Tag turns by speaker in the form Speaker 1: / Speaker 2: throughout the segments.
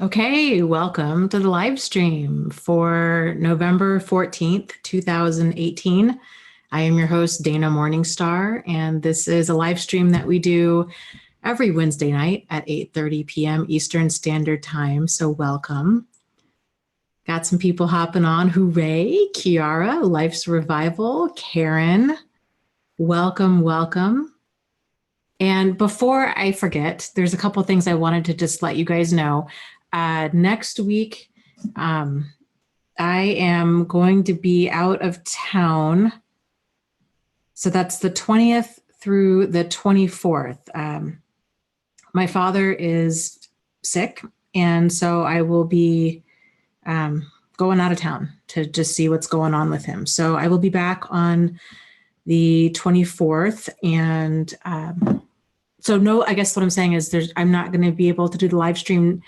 Speaker 1: Okay, welcome to the live stream for November 14th, 2018. I am your host, Dana Morningstar, and this is a live stream that we do every Wednesday night at 8:30 p.m. Eastern Standard Time, so welcome. Got some people hopping on. Hooray, Kiara, Life's Revival, Karen, welcome, welcome. And before I forget, there's a couple things I wanted to just let you guys know. Next week, I am going to be out of town. So that's the 20th through the 24th. My father is sick, and so I will be going out of town to just see what's going on with him. So I will be back on the 24th, and so no, I guess what I'm saying is I'm not going to be able to do the live stream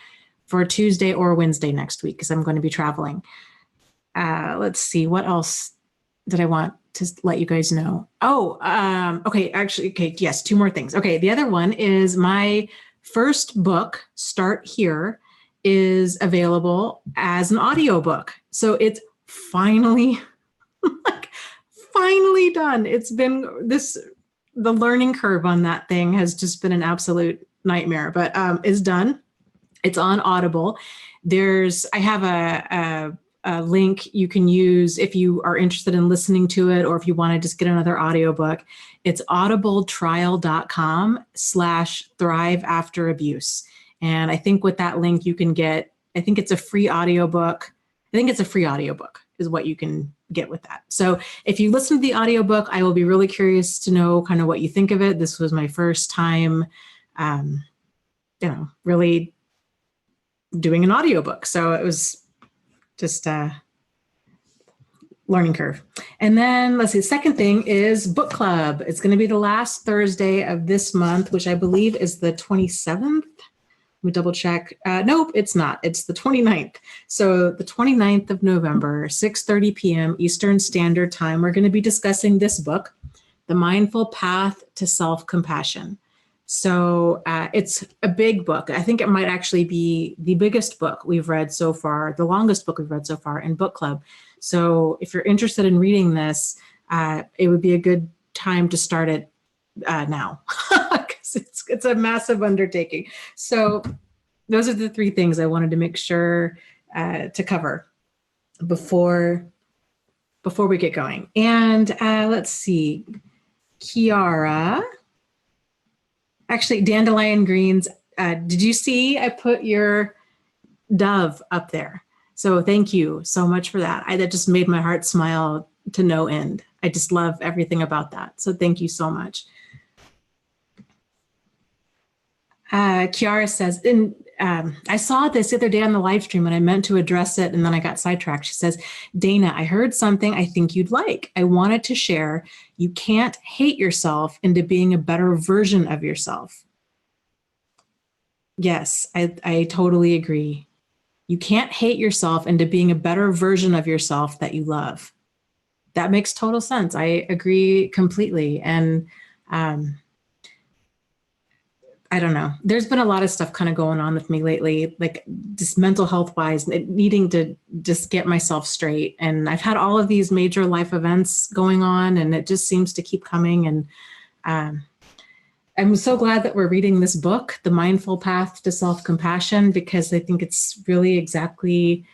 Speaker 1: for Tuesday or Wednesday next week because I'm going to be traveling. Let's see, what else did I want to let you guys know? Oh, okay, actually, okay, yes, two more things. Okay, the other one is my first book, Start Here, is available as an audiobook. So it's finally, finally done. It's been the learning curve on that thing has just been an absolute nightmare, but it's done. It's on Audible. I have a link you can use if you are interested in listening to it, or if you want to just get another audiobook. It's audibletrial.com/thrive after abuse. And I think with that link you can get, I think it's a free audiobook. I think it's a free audiobook is what you can get with that. So if you listen to the audiobook, I will be really curious to know kind of what you think of it. This was my first time, really doing an audiobook. So it was just a learning curve. And then let's see, the second thing is book club. It's going to be the last Thursday of this month, which I believe is the 27th. Let me double check. Nope, it's not. It's the 29th. So the 29th of November, 6:30 p.m. Eastern Standard Time, we're going to be discussing this book, The Mindful Path to Self-Compassion. So it's a big book. I think it might actually be the biggest book we've read so far, the longest book we've read so far in book club. So if you're interested in reading this, it would be a good time to start it now, because it's a massive undertaking. So those are the three things I wanted to make sure to cover before we get going. And let's see, Kiara. Actually, Dandelion Greens, did you see I put your dove up there? So thank you so much for that. That just made my heart smile to no end. I just love everything about that. So thank you so much. Kiara says, I saw this the other day on the live stream and I meant to address it and then I got sidetracked. She says, Dana, I heard something I think you'd like. I wanted to share. You can't hate yourself into being a better version of yourself. Yes, I totally agree. You can't hate yourself into being a better version of yourself that you love. That makes total sense. I agree completely. And I don't know. There's been a lot of stuff kind of going on with me lately, like just mental health wise, needing to just get myself straight. And I've had all of these major life events going on and it just seems to keep coming. And I'm so glad that we're reading this book, The Mindful Path to Self-Compassion, because I think it's really exactly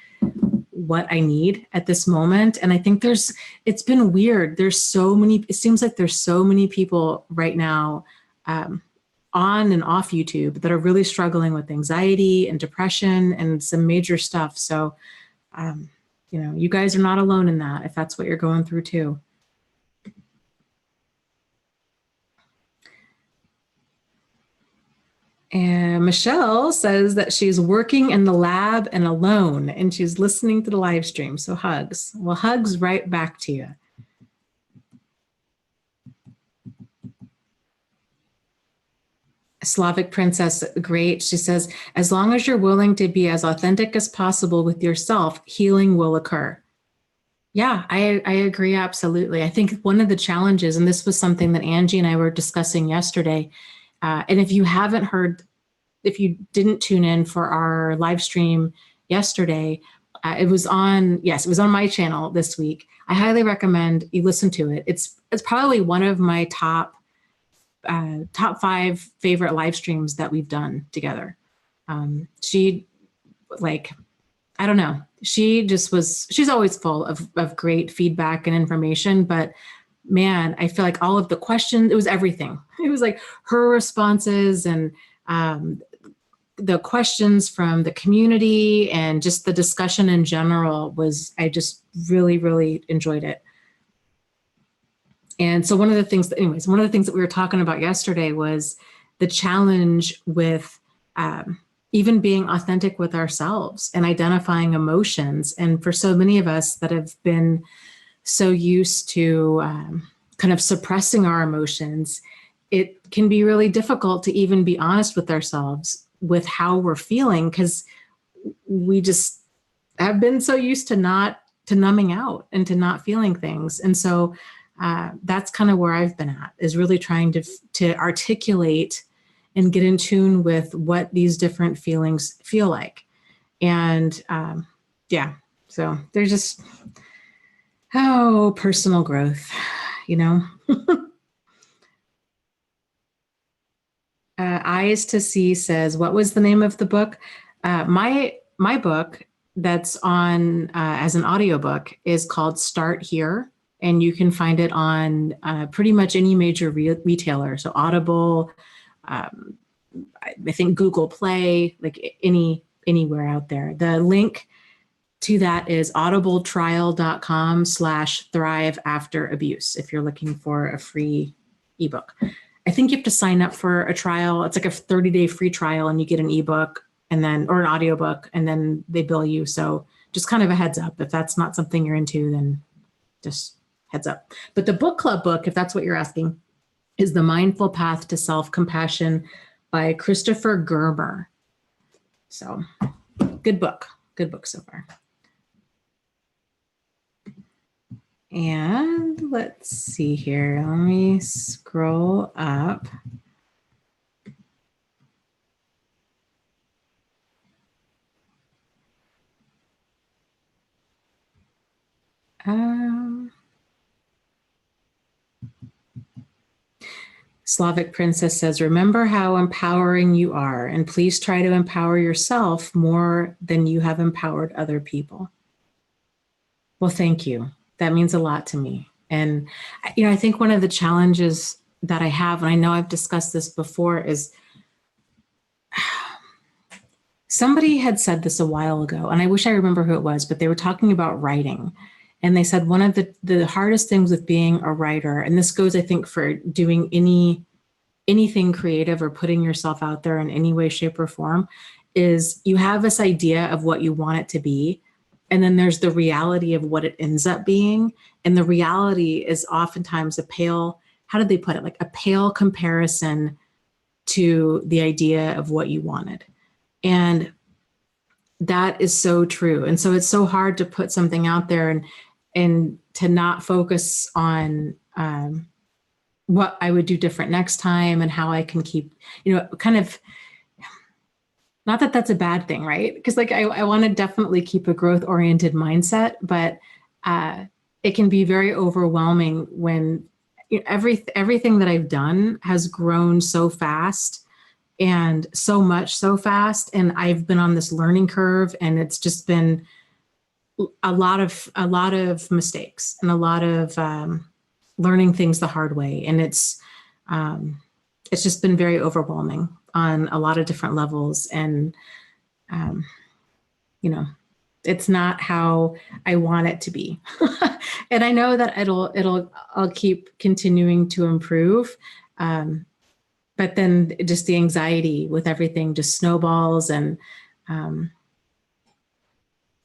Speaker 1: what I need at this moment. And I think it's been weird. It seems like there's so many people right now, on and off YouTube that are really struggling with anxiety and depression and some major stuff. So, you guys are not alone in that if that's what you're going through too. And Michelle says that she's working in the lab and alone and she's listening to the live stream. So hugs. Well, hugs right back to you. Slavic Princess, great. She says, as long as you're willing to be as authentic as possible with yourself, healing will occur. Yeah, I agree absolutely. I think one of the challenges, and this was something that Angie and I were discussing yesterday, and if you haven't heard, if you didn't tune in for our live stream yesterday, it was on, yes, it was on my channel this week. I highly recommend you listen to it. It's probably one of my top 5 favorite live streams that we've done together. She, like, I don't know. She just was, she's always full of great feedback and information, but man, I feel like all of the questions, it was everything. It was like her responses and the questions from the community and just the discussion in general was, I just really, really enjoyed it. And so one of the things that we were talking about yesterday was the challenge with even being authentic with ourselves and identifying emotions. And for so many of us that have been so used to kind of suppressing our emotions, it can be really difficult to even be honest with ourselves with how we're feeling, because we just have been so used to numbing out and to not feeling things. And so that's kind of where I've been at, is really trying to articulate and get in tune with what these different feelings feel like. And yeah, so there's just, personal growth, you know. Eyes to See says, what was the name of the book? My book that's on as an audiobook is called Start Here. And you can find it on pretty much any major retailer. So Audible, I think Google Play, like anywhere out there. The link to that is audibletrial.com/thrive after abuse if you're looking for a free ebook. I think you have to sign up for a trial. It's like a 30-day free trial and you get an ebook and then, or an audiobook, and then they bill you. So just kind of a heads up. If that's not something you're into, then just heads up. But the book club book, if that's what you're asking, is The Mindful Path to Self-Compassion by Christopher Germer. So good book so far. And let's see here. Let me scroll up. Slavic Princess says, remember how empowering you are, and please try to empower yourself more than you have empowered other people. Well, thank you. That means a lot to me. And, you know, I think one of the challenges that I have, and I know I've discussed this before, is somebody had said this a while ago, and I wish I remember who it was, but they were talking about writing. And they said one of the hardest things with being a writer, and this goes, I think, for doing anything creative or putting yourself out there in any way, shape, or form, is you have this idea of what you want it to be. And then there's the reality of what it ends up being. And the reality is oftentimes a pale, how did they put it? Like a pale comparison to the idea of what you wanted. And that is so true. And so it's so hard to put something out there and to not focus on what I would do different next time and how I can keep, you know, kind of, not that that's a bad thing, right? Because like I want to definitely keep a growth oriented mindset, but it can be very overwhelming when, you know, everything that I've done has grown so fast and so much so fast. And I've been on this learning curve, and it's just been a lot of mistakes and a lot of learning things the hard way. And it's just been very overwhelming on a lot of different levels. And, you know, it's not how I want it to be. And I know that I'll keep continuing to improve. But then just the anxiety with everything just snowballs. And,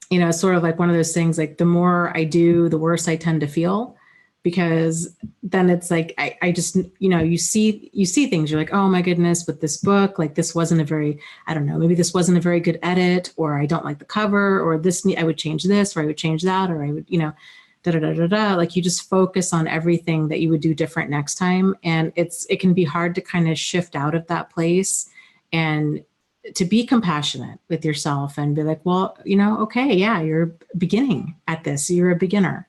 Speaker 1: you know, it's sort of like one of those things, like the more I do, the worse I tend to feel, because then it's like, I just, you see things, you're like, oh my goodness, with this book, like this wasn't a very, I don't know, maybe this wasn't a very good edit, or I don't like the cover, or I would change this, or I would change that, or I would, da da da da da. Like you just focus on everything that you would do different next time. And it can be hard to kind of shift out of that place and to be compassionate with yourself and be like, well, okay, yeah, you're beginning at this, you're a beginner.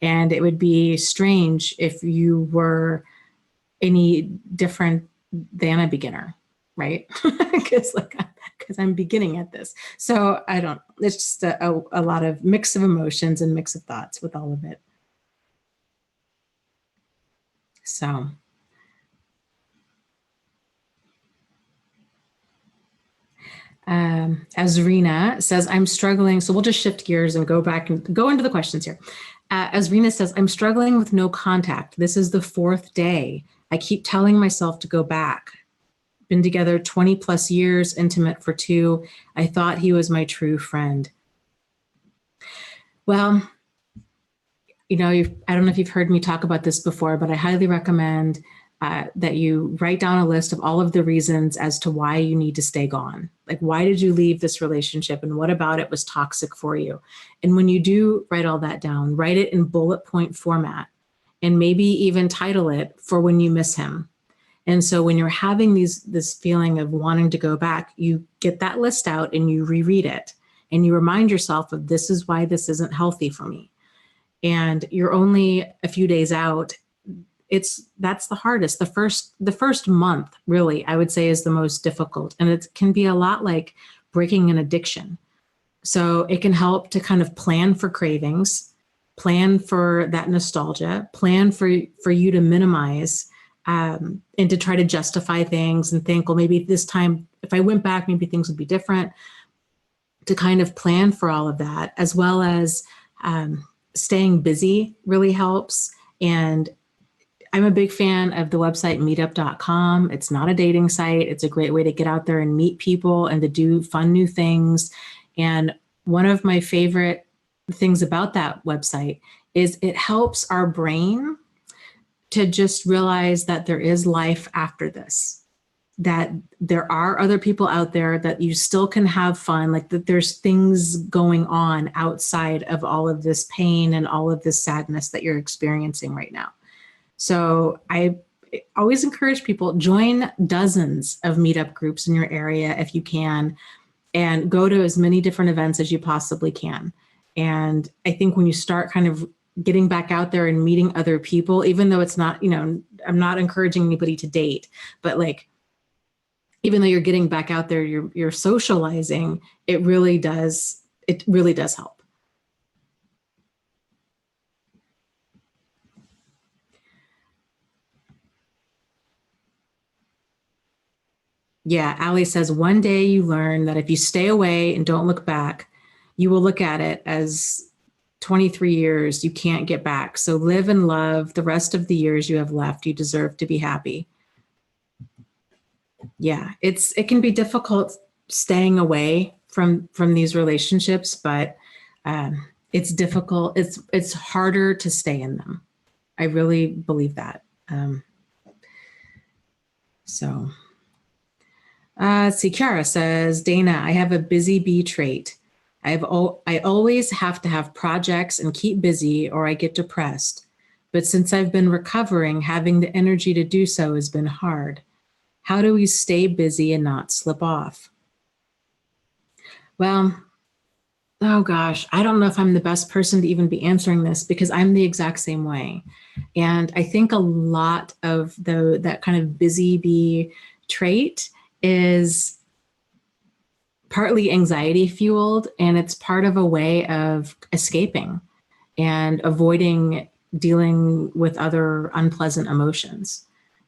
Speaker 1: And it would be strange if you were any different than a beginner, right? Because I'm beginning at this. So it's just a lot of mix of emotions and mix of thoughts with all of it. So. Azrina says, I'm struggling. So we'll just shift gears and go back and go into the questions here. Azrina says, I'm struggling with no contact. This is the 4th day. I keep telling myself to go back. Been together 20 plus years, intimate for 2. I thought he was my true friend. Well, I don't know if you've heard me talk about this before, but I highly recommend that you write down a list of all of the reasons as to why you need to stay gone. Like, why did you leave this relationship and what about it was toxic for you? And when you do write all that down, write it in bullet point format and maybe even title it For When You Miss Him. And so when you're having this feeling of wanting to go back, you get that list out and you reread it and you remind yourself of, this is why this isn't healthy for me. And you're only a few days out. That's the hardest. The first month, really, I would say, is the most difficult. And it can be a lot like breaking an addiction. So it can help to kind of plan for cravings, plan for that nostalgia, plan for you to minimize and to try to justify things and think, well, maybe this time, if I went back, maybe things would be different. To kind of plan for all of that, as well as staying busy really helps. And I'm a big fan of the website meetup.com. It's not a dating site. It's a great way to get out there and meet people and to do fun new things. And one of my favorite things about that website is it helps our brain to just realize that there is life after this, that there are other people out there, that you still can have fun, like that there's things going on outside of all of this pain and all of this sadness that you're experiencing right now. So I always encourage people, join dozens of meetup groups in your area if you can, and go to as many different events as you possibly can. And I think when you start kind of getting back out there and meeting other people, even though it's not, I'm not encouraging anybody to date, but like, even though you're getting back out there, you're socializing, it really does help. Yeah, Ali says, one day you learn that if you stay away and don't look back, you will look at it as 23 years you can't get back. So live and love the rest of the years you have left. You deserve to be happy. Yeah, it can be difficult staying away from these relationships, but it's difficult. It's harder to stay in them. I really believe that. Let's see, Kiara says, Dana, I have a busy bee trait. I always have to have projects and keep busy or I get depressed. But since I've been recovering, having the energy to do so has been hard. How do we stay busy and not slip off? Well, oh gosh, I don't know if I'm the best person to even be answering this because I'm the exact same way. And I think a lot of that kind of busy bee trait is partly anxiety fueled, and it's part of a way of escaping and avoiding dealing with other unpleasant emotions.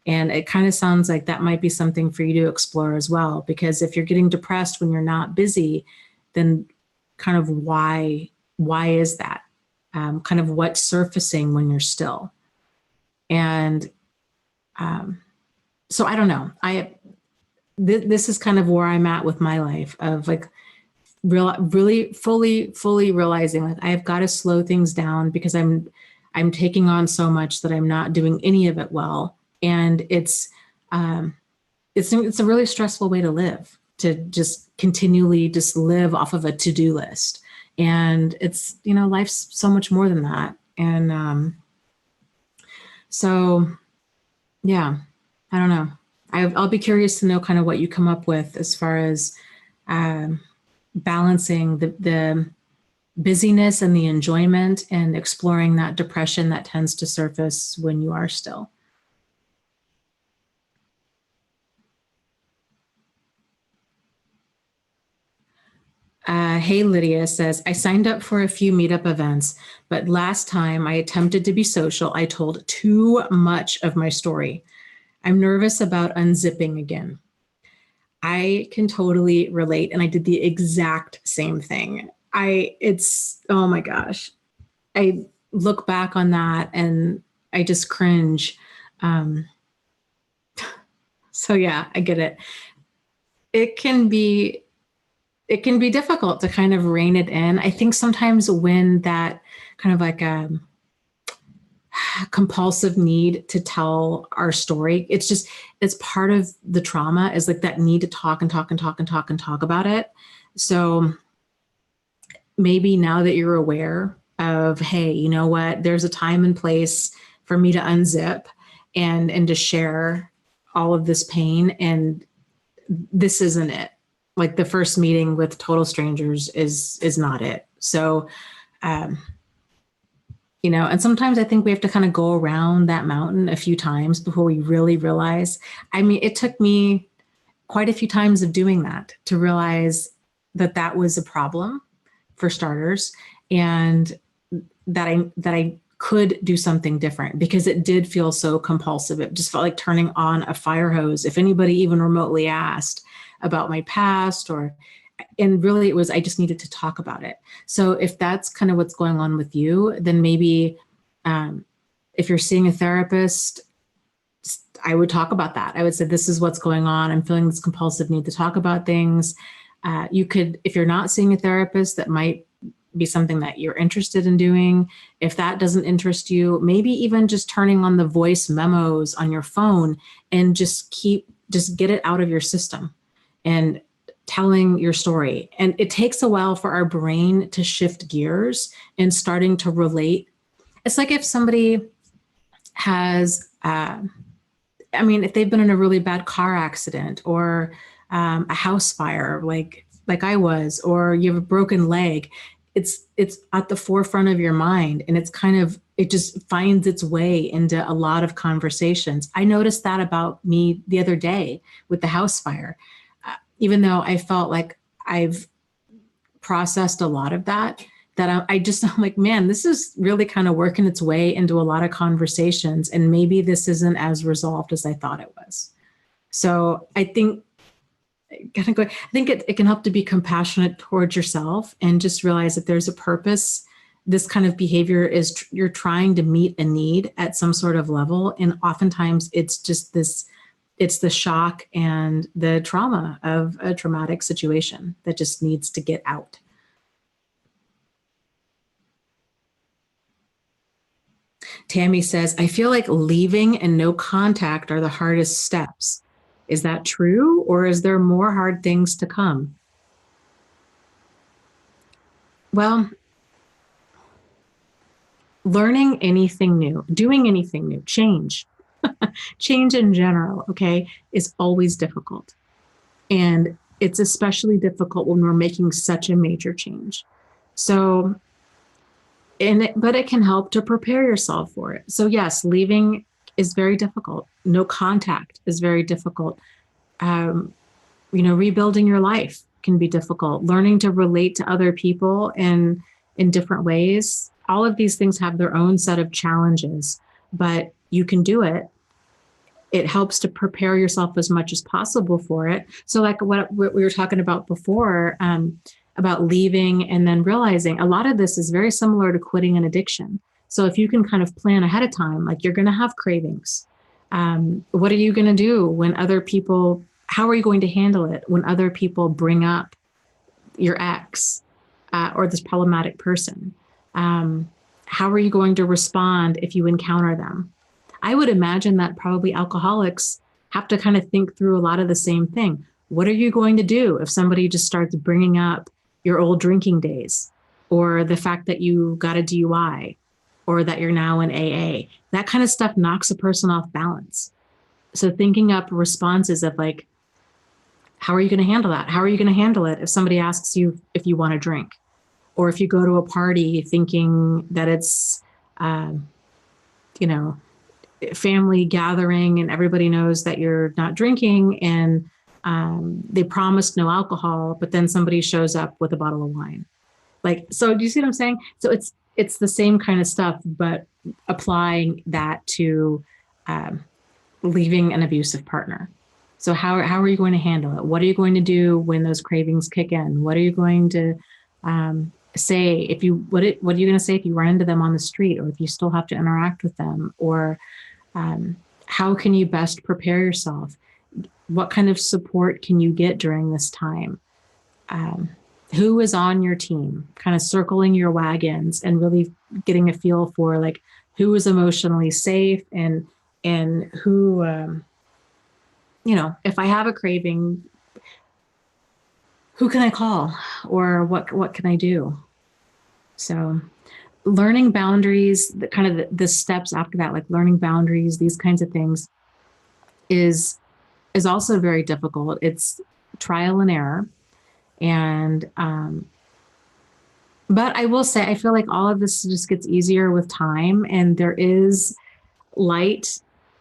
Speaker 1: And it kind of sounds like that might be something for you to explore as well, because if you're getting depressed when you're not busy, then kind of why is that? Kind of what's surfacing when you're still. And so I don't know. This is kind of where I'm at with my life, of like really fully realizing like I've got to slow things down because I'm taking on so much that I'm not doing any of it well. And it's a really stressful way to live, to just continually just live off of a to-do list. And it's, life's so much more than that. And so, yeah, I don't know. I'll be curious to know kind of what you come up with as far as balancing the busyness and the enjoyment and exploring that depression that tends to surface when you are still. Hey, Lydia says, I signed up for a few meetup events, but last time I attempted to be social, I told too much of my story. I'm nervous about unzipping again. I can totally relate. And I did the exact same thing. Oh my gosh. I look back on that and I just cringe. So yeah, I get it. It can be difficult to kind of rein it in. I think sometimes when that kind of like a compulsive need to tell our story, it's part of the trauma, is like that need to talk and talk and talk and talk and talk about it. So maybe now that you're aware of, hey, you know what, there's a time and place for me to unzip and to share all of this pain, and this isn't it. Like the first meeting with total strangers is not it. So, and sometimes I think we have to kind of go around that mountain a few times before we really realize. I mean, it took me quite a few times of doing that to realize that that was a problem, for starters, and that I could do something different, because it did feel so compulsive. It just felt like turning on a fire hose. If anybody even remotely asked about my past, and really it was, I just needed to talk about it. So if that's kind of what's going on with you, then maybe if you're seeing a therapist, I would talk about that. I would say, this is what's going on. I'm feeling this compulsive need to talk about things. You could, if you're not seeing a therapist, that might be something that you're interested in doing. If that doesn't interest you, maybe even just turning on the voice memos on your phone and just get it out of your system and telling your story. And it takes a while for our brain to shift gears and starting to relate. It's like if somebody has, if they've been in a really bad car accident or a house fire, like I was, or you have a broken leg, it's at the forefront of your mind, and it just finds its way into a lot of conversations. I noticed that about me the other day with the house fire. Even though I felt like I've processed a lot of that I'm like, man, this is really kind of working its way into a lot of conversations, and maybe this isn't as resolved as I thought it was. So I think it can help to be compassionate towards yourself and just realize that there's a purpose. This kind of behavior is you're trying to meet a need at some sort of level. And oftentimes it's the shock and the trauma of a traumatic situation that just needs to get out. Tammy says, I feel like leaving and no contact are the hardest steps. Is that true, or is there more hard things to come? Well, learning anything new, doing anything new, change in general, okay, is always difficult. And it's especially difficult when we're making such a major change. So, but it can help to prepare yourself for it. So yes, leaving is very difficult. No contact is very difficult. Rebuilding your life can be difficult. Learning to relate to other people in different ways. All of these things have their own set of challenges, but you can do it. It helps to prepare yourself as much as possible for it. So like what we were talking about before, about leaving and then realizing, a lot of this is very similar to quitting an addiction. So if you can kind of plan ahead of time, like you're going to have cravings. What are you going to do when other people, how are you going to handle it when other people bring up your ex or this problematic person? How are you going to respond if you encounter them? I would imagine that probably alcoholics have to kind of think through a lot of the same thing. What are you going to do if somebody just starts bringing up your old drinking days, or the fact that you got a DUI, or that you're now in AA? That kind of stuff knocks a person off balance. So thinking up responses of like, how are you going to handle that? How are you going to handle it if somebody asks you if you want to drink? Or if you go to a party thinking that it's, you know, family gathering and everybody knows that you're not drinking, and they promised no alcohol, but then somebody shows up with a bottle of wine. Like, so do you see what I'm saying? So it's the same kind of stuff, but applying that to leaving an abusive partner. So how are you going to handle it? What are you going to do when those cravings kick in? What are you going to say if you, what are you going to say if you run into them on the street, or if you still have to interact with them? Or how can you best prepare yourself? What kind of support can you get during this time? Who is on your team? Kind of circling your wagons and really getting a feel for like who is emotionally safe, and who, you know, if I have a craving, who can I call, or what can I do? So learning boundaries, the kind of the steps after that, like learning boundaries, these kinds of things is also very difficult. It's trial and error. And, but I will say, I feel like all of this just gets easier with time, and there is light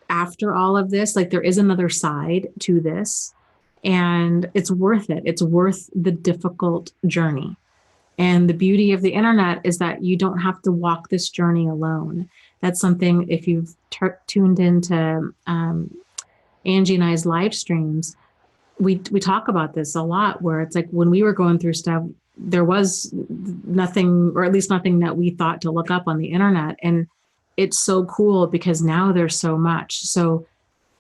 Speaker 1: after all of this. Like there is another side to this, and it's worth it. It's worth the difficult journey. And the beauty of the internet is that you don't have to walk this journey alone. That's something, if you've tuned into Angie and I's live streams, we talk about this a lot, where it's like when we were going through stuff, there was nothing, or at least nothing that we thought to look up on the internet. And it's so cool because now there's so much. So,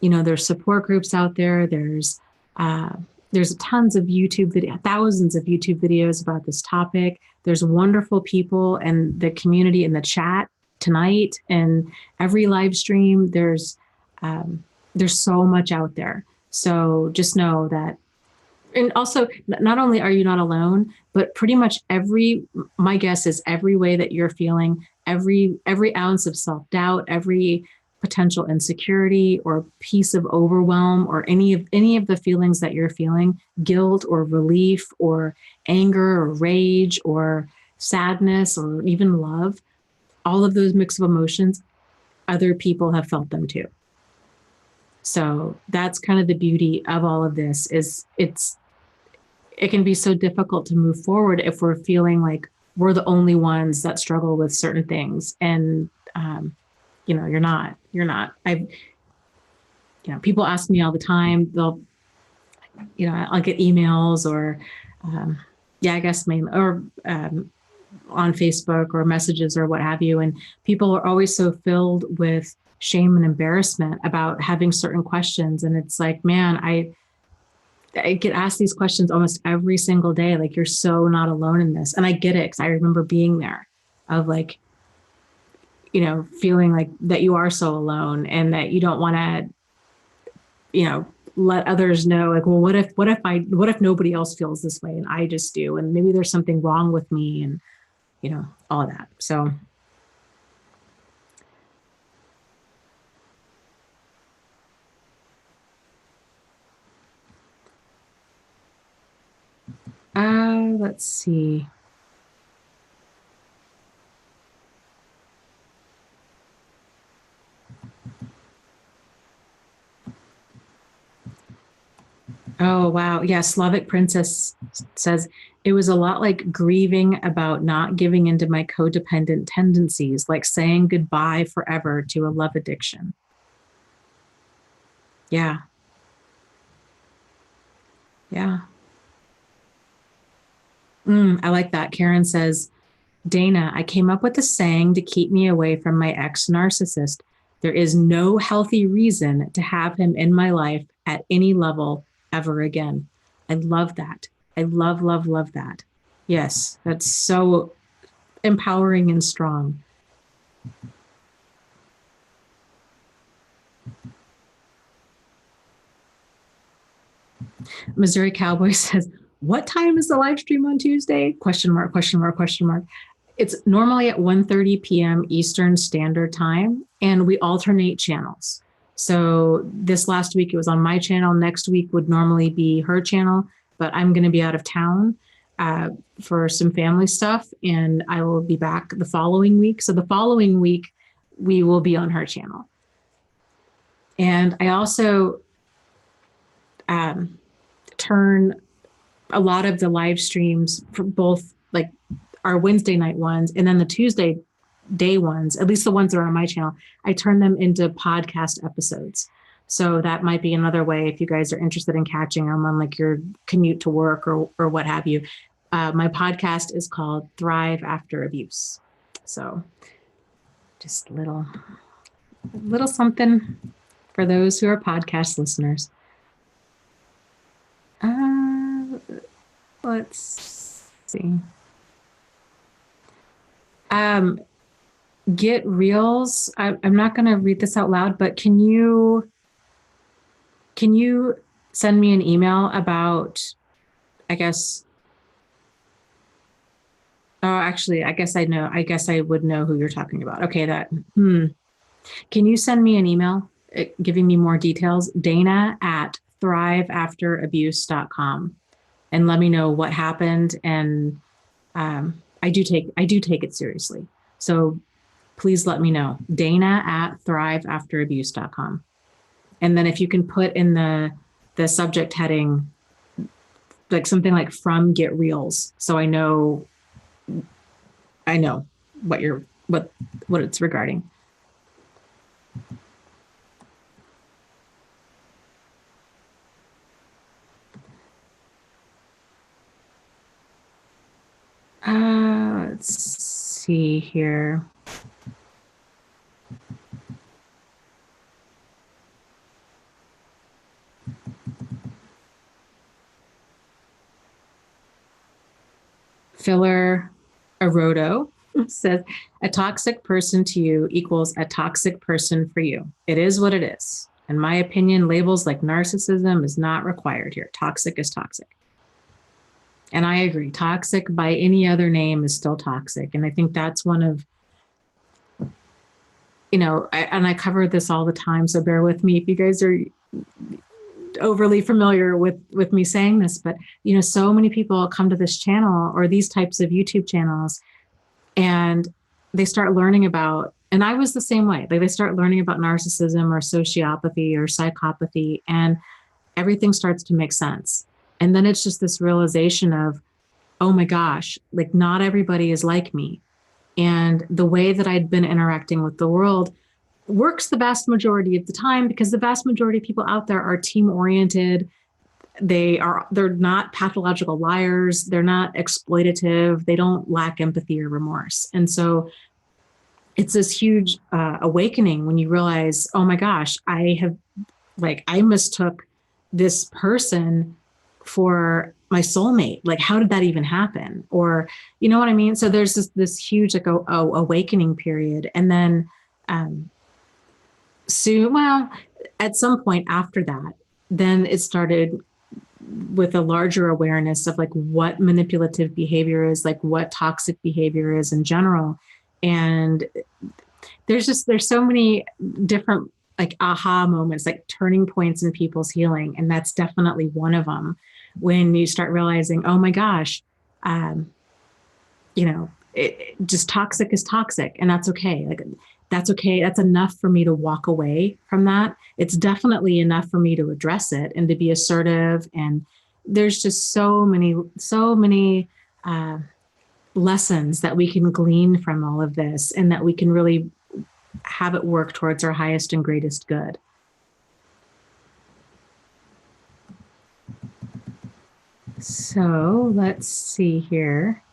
Speaker 1: you know, there's support groups out there. There's tons of YouTube thousands of YouTube videos about this topic. There's wonderful people and the community in the chat tonight and every live stream. There's so much out there. So just know that, and also not only are you not alone, but pretty much my guess is every way that you're feeling, every ounce of self-doubt, every potential insecurity or piece of overwhelm, or any of the feelings that you're feeling, guilt or relief or anger or rage or sadness or even love, all of those mix of emotions, other people have felt them too. So that's kind of the beauty of all of this, is it can be so difficult to move forward if we're feeling like we're the only ones that struggle with certain things. And, you know, you're not. People ask me all the time, I'll get emails or, I guess mainly, or on Facebook or messages or what have you. And people are always so filled with shame and embarrassment about having certain questions. And it's like, man, I get asked these questions almost every single day. Like, you're so not alone in this. And I get it, because I remember being there, of like, feeling like that you are so alone, and that you don't want to, let others know, like, well, what if nobody else feels this way and I just do, and maybe there's something wrong with me, and, all of that. So let's see. Oh, wow. Yeah. Slavic Princess says, it was a lot like grieving about not giving into my codependent tendencies, like saying goodbye forever to a love addiction. Yeah. Yeah. I like that. Karen says, Dana, I came up with a saying to keep me away from my ex-narcissist. There is no healthy reason to have him in my life at any level ever again. I love that. I love, love, love that. Yes, that's so empowering and strong. Missouri Cowboy says, what time is the live stream on Tuesday? Question mark, question mark, question mark. It's normally at 1:30 p.m. Eastern Standard Time, and we alternate channels. So this last week it was on my channel. Next week would normally be her channel, but I'm going to be out of town for some family stuff, and I will be back the following week. So the following week we will be on her channel. And I also turn a lot of the live streams for both like our Wednesday night ones and then the Tuesday day ones, at least the ones that are on my channel, I turn them into podcast episodes. So that might be another way if you guys are interested in catching them on like your commute to work or what have you. My podcast is called Thrive After Abuse. So just a little something for those who are podcast listeners. Let's see. Get Reels. I'm not going to read this out loud, but can you send me an email about, I guess, oh, actually, I guess I know. I guess I would know who you're talking about. Okay, can you send me an email giving me more details? Dana@thriveafterabuse.com, and let me know what happened. And I do take it seriously. So please let me know. Dana@thriveafterabuse.com. And then if you can put in the subject heading, like something like from Get Reels, so I know what it's regarding. Let's see here. Filler Arodo says, a toxic person to you equals a toxic person for you. It is what it is. In my opinion, labels like narcissism is not required here. Toxic is toxic. And I agree. Toxic by any other name is still toxic. And I think that's one of, I cover this all the time, so bear with me if you guys are overly familiar with me saying this, but so many people come to this channel or these types of YouTube channels and they start learning about, and I was the same way, like they start learning about narcissism or sociopathy or psychopathy, and everything starts to make sense. And then it's just this realization of, oh my gosh, like not everybody is like me. And the way that I'd been interacting with the world works the vast majority of the time, because the vast majority of people out there are team oriented. They're not pathological liars. They're not exploitative. They don't lack empathy or remorse. And so it's this huge awakening when you realize, oh my gosh, I mistook this person for my soulmate. Like, how did that even happen? Or, you know what I mean? So there's this huge awakening period. And then at some point after that, then it started with a larger awareness of like what manipulative behavior is, like what toxic behavior is in general. And there's so many different like aha moments, like turning points in people's healing. And that's definitely one of them, when you start realizing, oh my gosh, just toxic is toxic, and that's okay. Like, that's okay. That's enough for me to walk away from that. It's definitely enough for me to address it and to be assertive. And there's just so many lessons that we can glean from all of this, and that we can really have it work towards our highest and greatest good. So let's see here.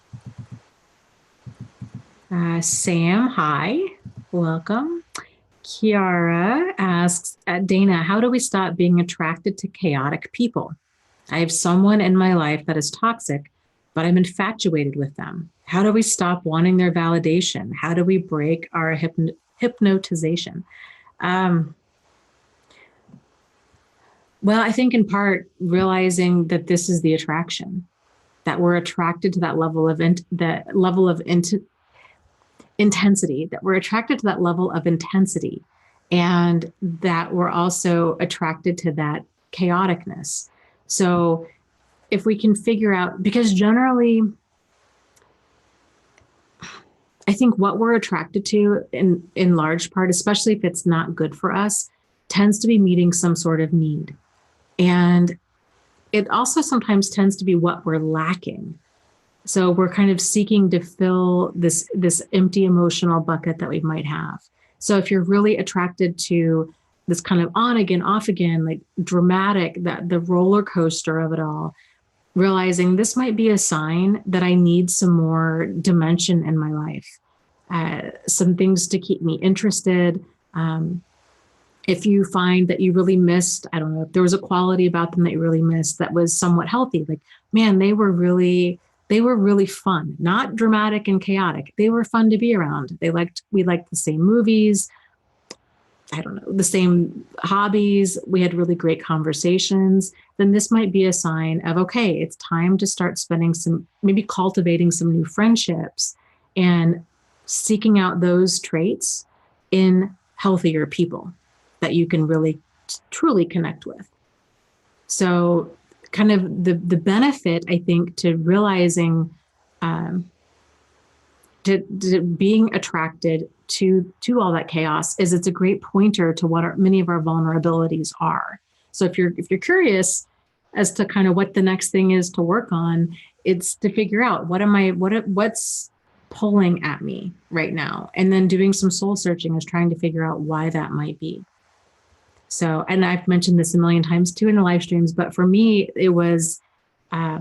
Speaker 1: Sam, hi, welcome. Kiara asks, Dana, how do we stop being attracted to chaotic people? I have someone in my life that is toxic, but I'm infatuated with them. How do we stop wanting their validation? How do we break our hypnotization? Well, I think in part realizing that this is the attraction, that we're attracted to that level of intensity, that we're attracted to that level of intensity, and that we're also attracted to that chaoticness. So if we can figure out, because generally, I think what we're attracted to in large part, especially if it's not good for us, tends to be meeting some sort of need. And it also sometimes tends to be what we're lacking. So we're kind of seeking to fill this empty emotional bucket that we might have. So if you're really attracted to this kind of on again, off again, like dramatic, that the roller coaster of it all, realizing this might be a sign that I need some more dimension in my life, some things to keep me interested. If you find that you really missed, I don't know, if there was a quality about them that you really missed that was somewhat healthy, like, man, they were really fun, not dramatic and chaotic. They were fun to be around. We liked the same movies. I don't know, the same hobbies. We had really great conversations. Then this might be a sign of, okay, it's time to start maybe cultivating some new friendships and seeking out those traits in healthier people that you can really truly connect with. So kind of the benefit, I think, to realizing, to being attracted to all that chaos is it's a great pointer to what many of our vulnerabilities are. So if you're curious as to kind of what the next thing is to work on, it's to figure out what's pulling at me right now, and then doing some soul searching is trying to figure out why that might be. So, and I've mentioned this a million times too in the live streams, but for me, it was, I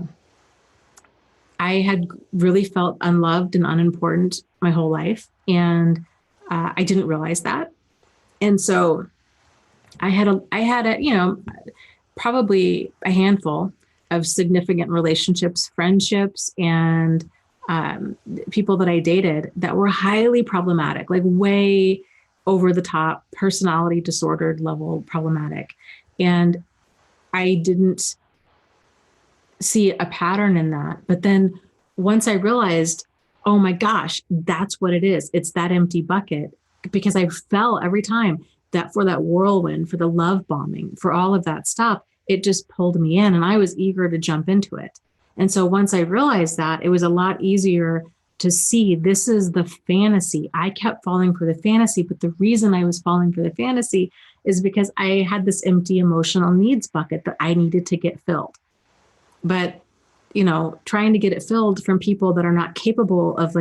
Speaker 1: had really felt unloved and unimportant my whole life. And I didn't realize that. And so I had probably a handful of significant relationships, friendships, and people that I dated that were highly problematic, like way over the top, personality disordered level problematic. And I didn't see a pattern in that. But then once I realized, oh my gosh, that's what it is. It's that empty bucket, because I fell every time that for that whirlwind, for the love bombing, for all of that stuff, it just pulled me in and I was eager to jump into it. And so once I realized that, it was a lot easier to see this is the fantasy. I kept falling for the fantasy, but the reason I was falling for the fantasy is because I had this empty emotional needs bucket that I needed to get filled. But, trying to get it filled from people that are not capable of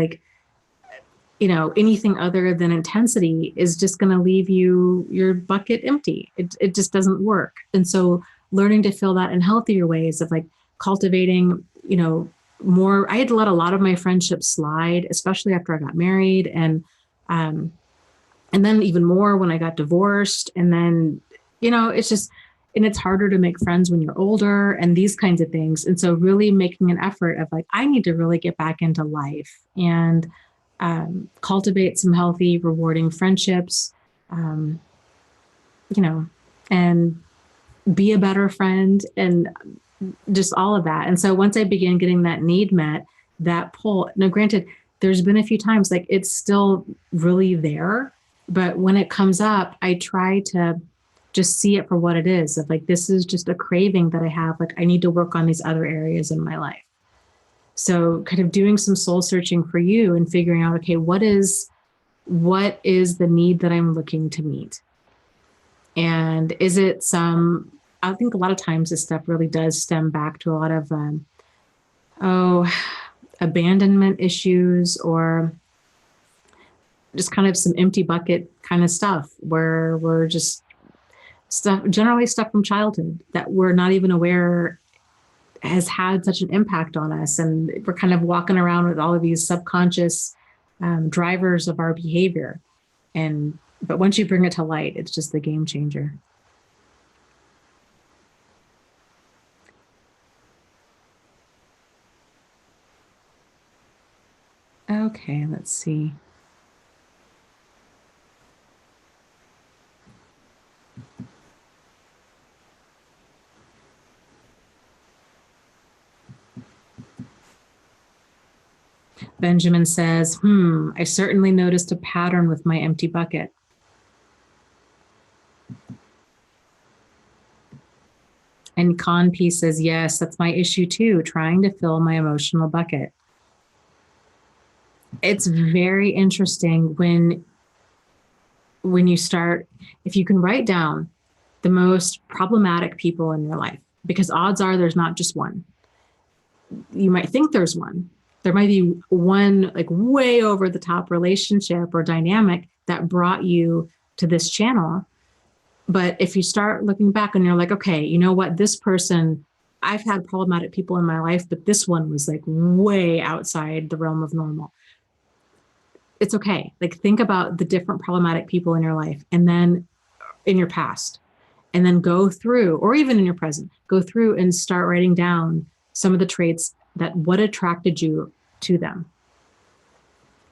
Speaker 1: anything other than intensity is just going to leave your bucket empty. It just doesn't work. And so learning to fill that in healthier ways of cultivating, more. I had let a lot of my friendships slide, especially after I got married, and then even more when I got divorced. And then, it's just, and it's harder to make friends when you're older and these kinds of things. And so really making an effort of I need to really get back into life and cultivate some healthy, rewarding friendships, and be a better friend and just all of that. And so once I began getting that need met, that pull, now granted, there's been a few times it's still really there, but when it comes up, I try to just see it for what it is of this is just a craving that I have. I need to work on these other areas in my life. So kind of doing some soul searching for you and figuring out, okay, what is the need that I'm looking to meet? And is it I think a lot of times this stuff really does stem back to a lot of, abandonment issues, or just kind of some empty bucket kind of stuff where we're just generally stuff from childhood that we're not even aware has had such an impact on us. And we're kind of walking around with all of these subconscious drivers of our behavior. But once you bring it to light, it's just the game changer. Okay, let's see. Benjamin says, I certainly noticed a pattern with my empty bucket. And Con P says, yes, that's my issue too, trying to fill my emotional bucket. It's very interesting when you start, if you can write down the most problematic people in your life, because odds are there's not just one. You might think there's one. There might be one like way over the top relationship or dynamic that brought you to this channel. But if you start looking back and you're like, okay, you know what, this person, I've had problematic people in my life, but this one was like way outside the realm of normal. It's okay. Like, think about the different problematic people in your life and then in your past, and then go through, or even in your present, go through and start writing down some of the traits that what attracted you to them.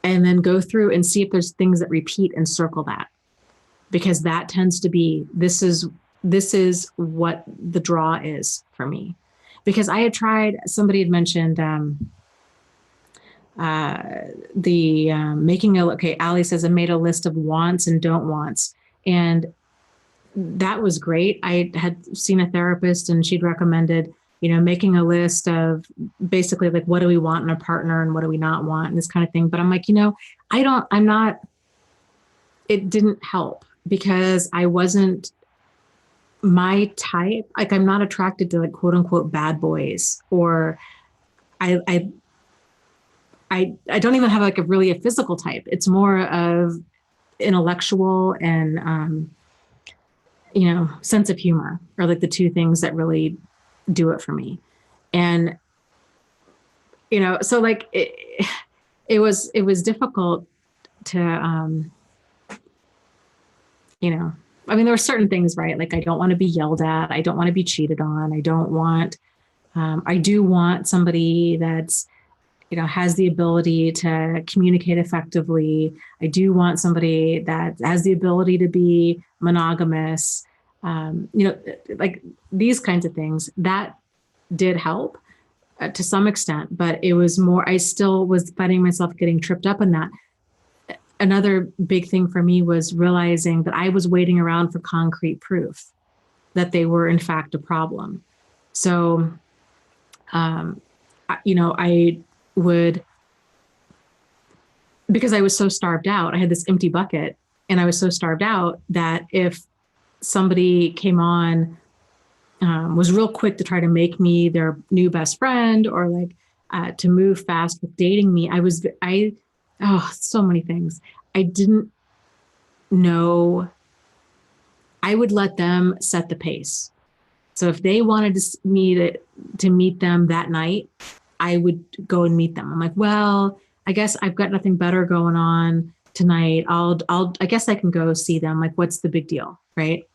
Speaker 1: And then go through and see if there's things that repeat and circle that. Because that tends to be, this is what the draw is for me. Because I had tried, somebody had mentioned making a, okay, Ali says, I made a list of wants and don't wants. And that was great. I had seen a therapist and she'd recommended, making a list of basically like, what do we want in a partner and what do we not want and this kind of thing. But I'm like, it didn't help because I wasn't my type. Like, I'm not attracted to like quote unquote bad boys, or I don't even have like a physical type. It's more of intellectual and, sense of humor are like the two things that really do it for me. And, so like it was difficult to, there were certain things, right? Like, I don't want to be yelled at. I don't want to be cheated on. I do want somebody that's, has the ability to communicate effectively. I do want somebody that has the ability to be monogamous. Like these kinds of things that did help to some extent, but it was more, I still was finding myself getting tripped up in that. Another big thing for me was realizing that I was waiting around for concrete proof that they were in fact a problem. So, I would, because I was so starved out, I had this empty bucket and I was so starved out that if somebody came on, was real quick to try to make me their new best friend or like to move fast with dating me, so many things. I didn't know. I would let them set the pace. So if they wanted me to meet them that night, I would go and meet them. I'm like, well, I guess I've got nothing better going on tonight. I guess I can go see them. Like, what's the big deal, right?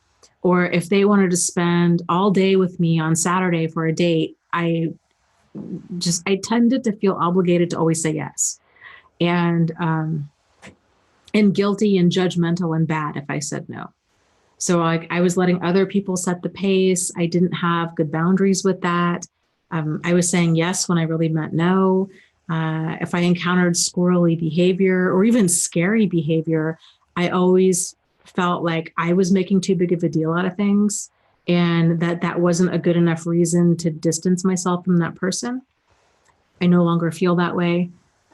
Speaker 1: Or if they wanted to spend all day with me on Saturday for a date, I tended to feel obligated to always say yes. And guilty and judgmental and bad if I said no. So I was letting other people set the pace. I didn't have good boundaries with that. I was saying yes when I really meant no. If I encountered squirrely behavior or even scary behavior, I always felt like I was making too big of a deal out of things and that wasn't a good enough reason to distance myself from that person. I no longer feel that way.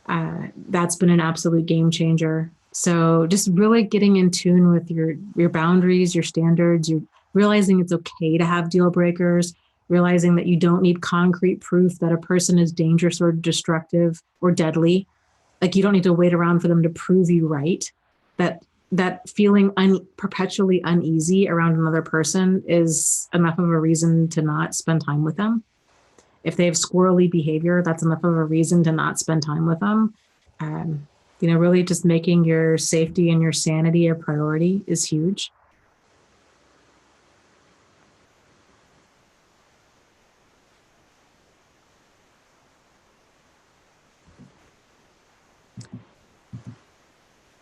Speaker 1: That's been an absolute game changer. So just really getting in tune with your boundaries, your standards, you're realizing it's okay to have deal breakers, realizing that you don't need concrete proof that a person is dangerous or destructive or deadly. Like, you don't need to wait around for them to prove you right. That feeling perpetually uneasy around another person is enough of a reason to not spend time with them. If they have squirrely behavior, that's enough of a reason to not spend time with them. Really just making your safety and your sanity a priority is huge.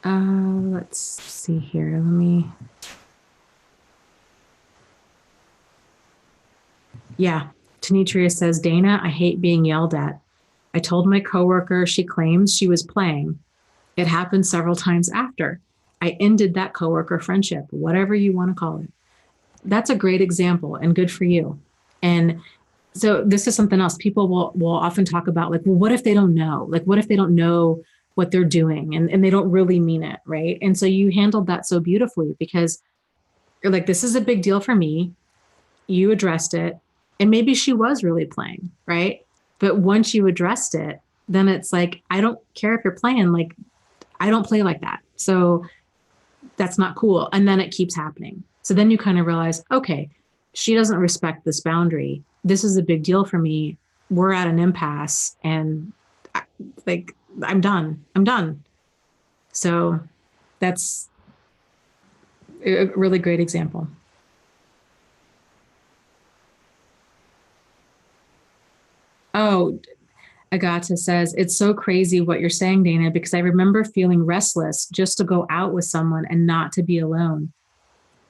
Speaker 1: Let's see here. Yeah. Tanitria says, Dana, I hate being yelled at. I told my coworker she claims she was playing. It happened several times after. I ended that coworker friendship, whatever you want to call it. That's a great example and good for you. And so this is something else people will often talk about, like, well, what if they don't know? Like, what if they don't know what they're doing and they don't really mean it, right? And so you handled that so beautifully because you're like, this is a big deal for me. You addressed it. And maybe she was really playing, right? But once you addressed it, then it's like, I don't care if you're playing, like, I don't play like that. So that's not cool. And then it keeps happening. So then you kind of realize, okay, she doesn't respect this boundary. This is a big deal for me. We're at an impasse and like, I'm done. I'm done. So that's a really great example. Oh, Agata says, it's so crazy what you're saying, Dana, because I remember feeling restless just to go out with someone and not to be alone.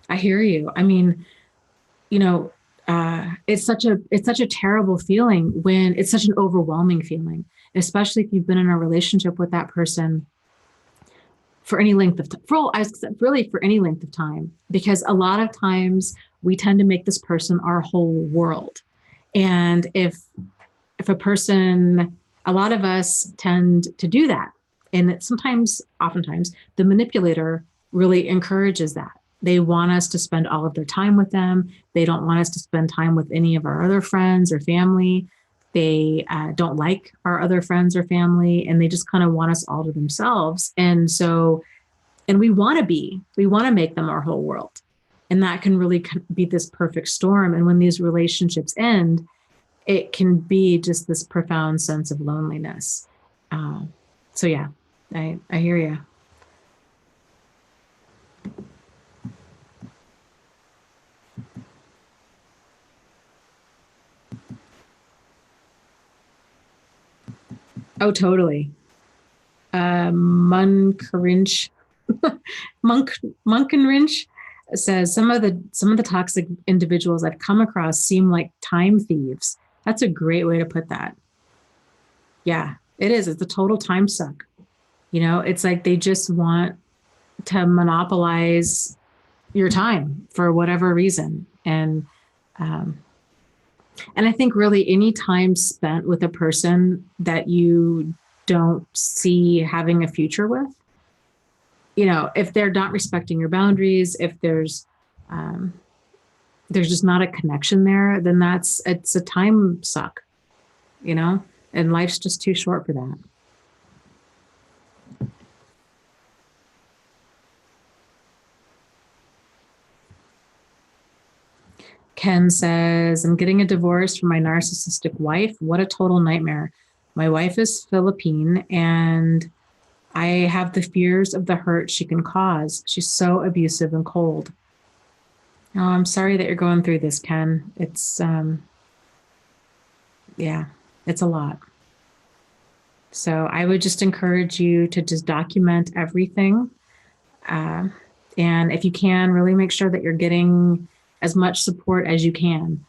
Speaker 1: I hear you. I mean, you know, it's such a terrible feeling when it's such an overwhelming feeling, especially if you've been in a relationship with that person for any length of time, really for any length of time, because a lot of times we tend to make this person our whole world. And if a person, a lot of us tend to do that. And oftentimes, the manipulator really encourages that. They want us to spend all of their time with them. They don't want us to spend time with any of our other friends or family. They don't like our other friends or family, and they just kind of want us all to themselves. And we want to make them our whole world. And that can really be this perfect storm. And when these relationships end, it can be just this profound sense of loneliness. So yeah, I hear you. Oh, totally. Munkarinch, Munkenrinch says some of the toxic individuals I've come across seem like time thieves. That's a great way to put that. Yeah, it is. It's a total time suck. It's like they just want to monopolize your time for whatever reason. Um, and I think really any time spent with a person that you don't see having a future with, if they're not respecting your boundaries, if there's just not a connection there, then it's a time suck, and life's just too short for that. Ken says, I'm getting a divorce from my narcissistic wife. What a total nightmare. My wife is Philippine and I have the fears of the hurt she can cause. She's so abusive and cold. Oh, I'm sorry that you're going through this, Ken. Yeah, it's a lot. So I would just encourage you to just document everything. Uh, and if you can, really make sure that you're getting as much support as you can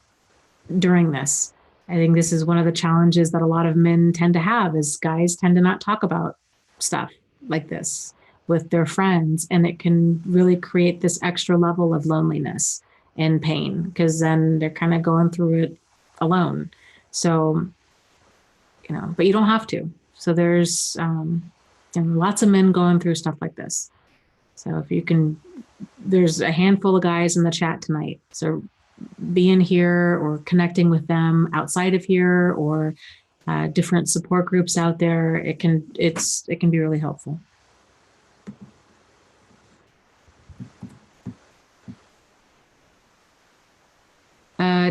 Speaker 1: during this. I think this is one of the challenges that a lot of men tend to have is guys tend to not talk about stuff like this with their friends. And it can really create this extra level of loneliness and pain because then they're kind of going through it alone. So, but you don't have to. So there's lots of men going through stuff like this. So if you can, there's a handful of guys in the chat tonight. So being here or connecting with them outside of here or different support groups out there, it can be really helpful.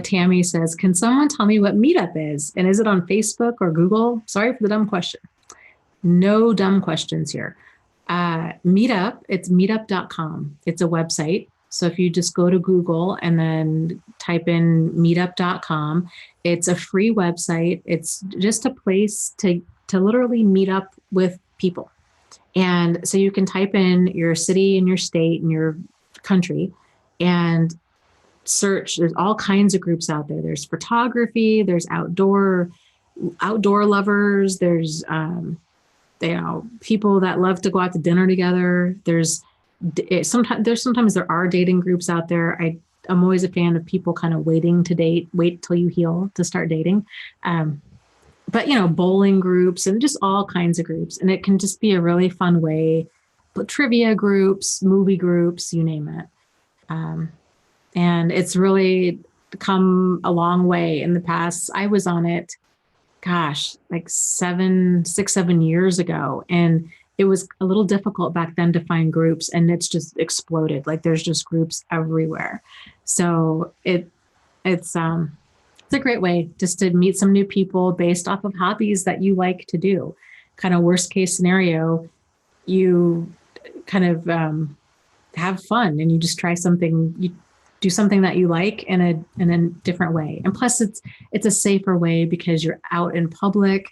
Speaker 1: Tammy says, can someone tell me what Meetup is? And is it on Facebook or Google? Sorry for the dumb question. No dumb questions here. Meetup, it's meetup.com. It's a website. So if you just go to Google and then type in meetup.com, it's a free website. It's just a place to literally meet up with people. And so you can type in your city and your state and your country and search. There's all kinds of groups out there. There's photography, there's outdoor outdoor lovers. There's, people that love to go out to dinner together. Sometimes there are dating groups out there. I'm always a fan of people kind of waiting to date, wait till you heal to start dating. But bowling groups and just all kinds of groups. And it can just be a really fun way, but trivia groups, movie groups, you name it. And it's really come a long way in the past. I was on it, gosh, like 7 years ago. And it was a little difficult back then to find groups, and it's just exploded. Like there's just groups everywhere. So it's a great way just to meet some new people based off of hobbies that you like to do. Kind of worst case scenario, you kind of have fun and you just try something, you do something that you like in a different way. And plus it's a safer way because you're out in public.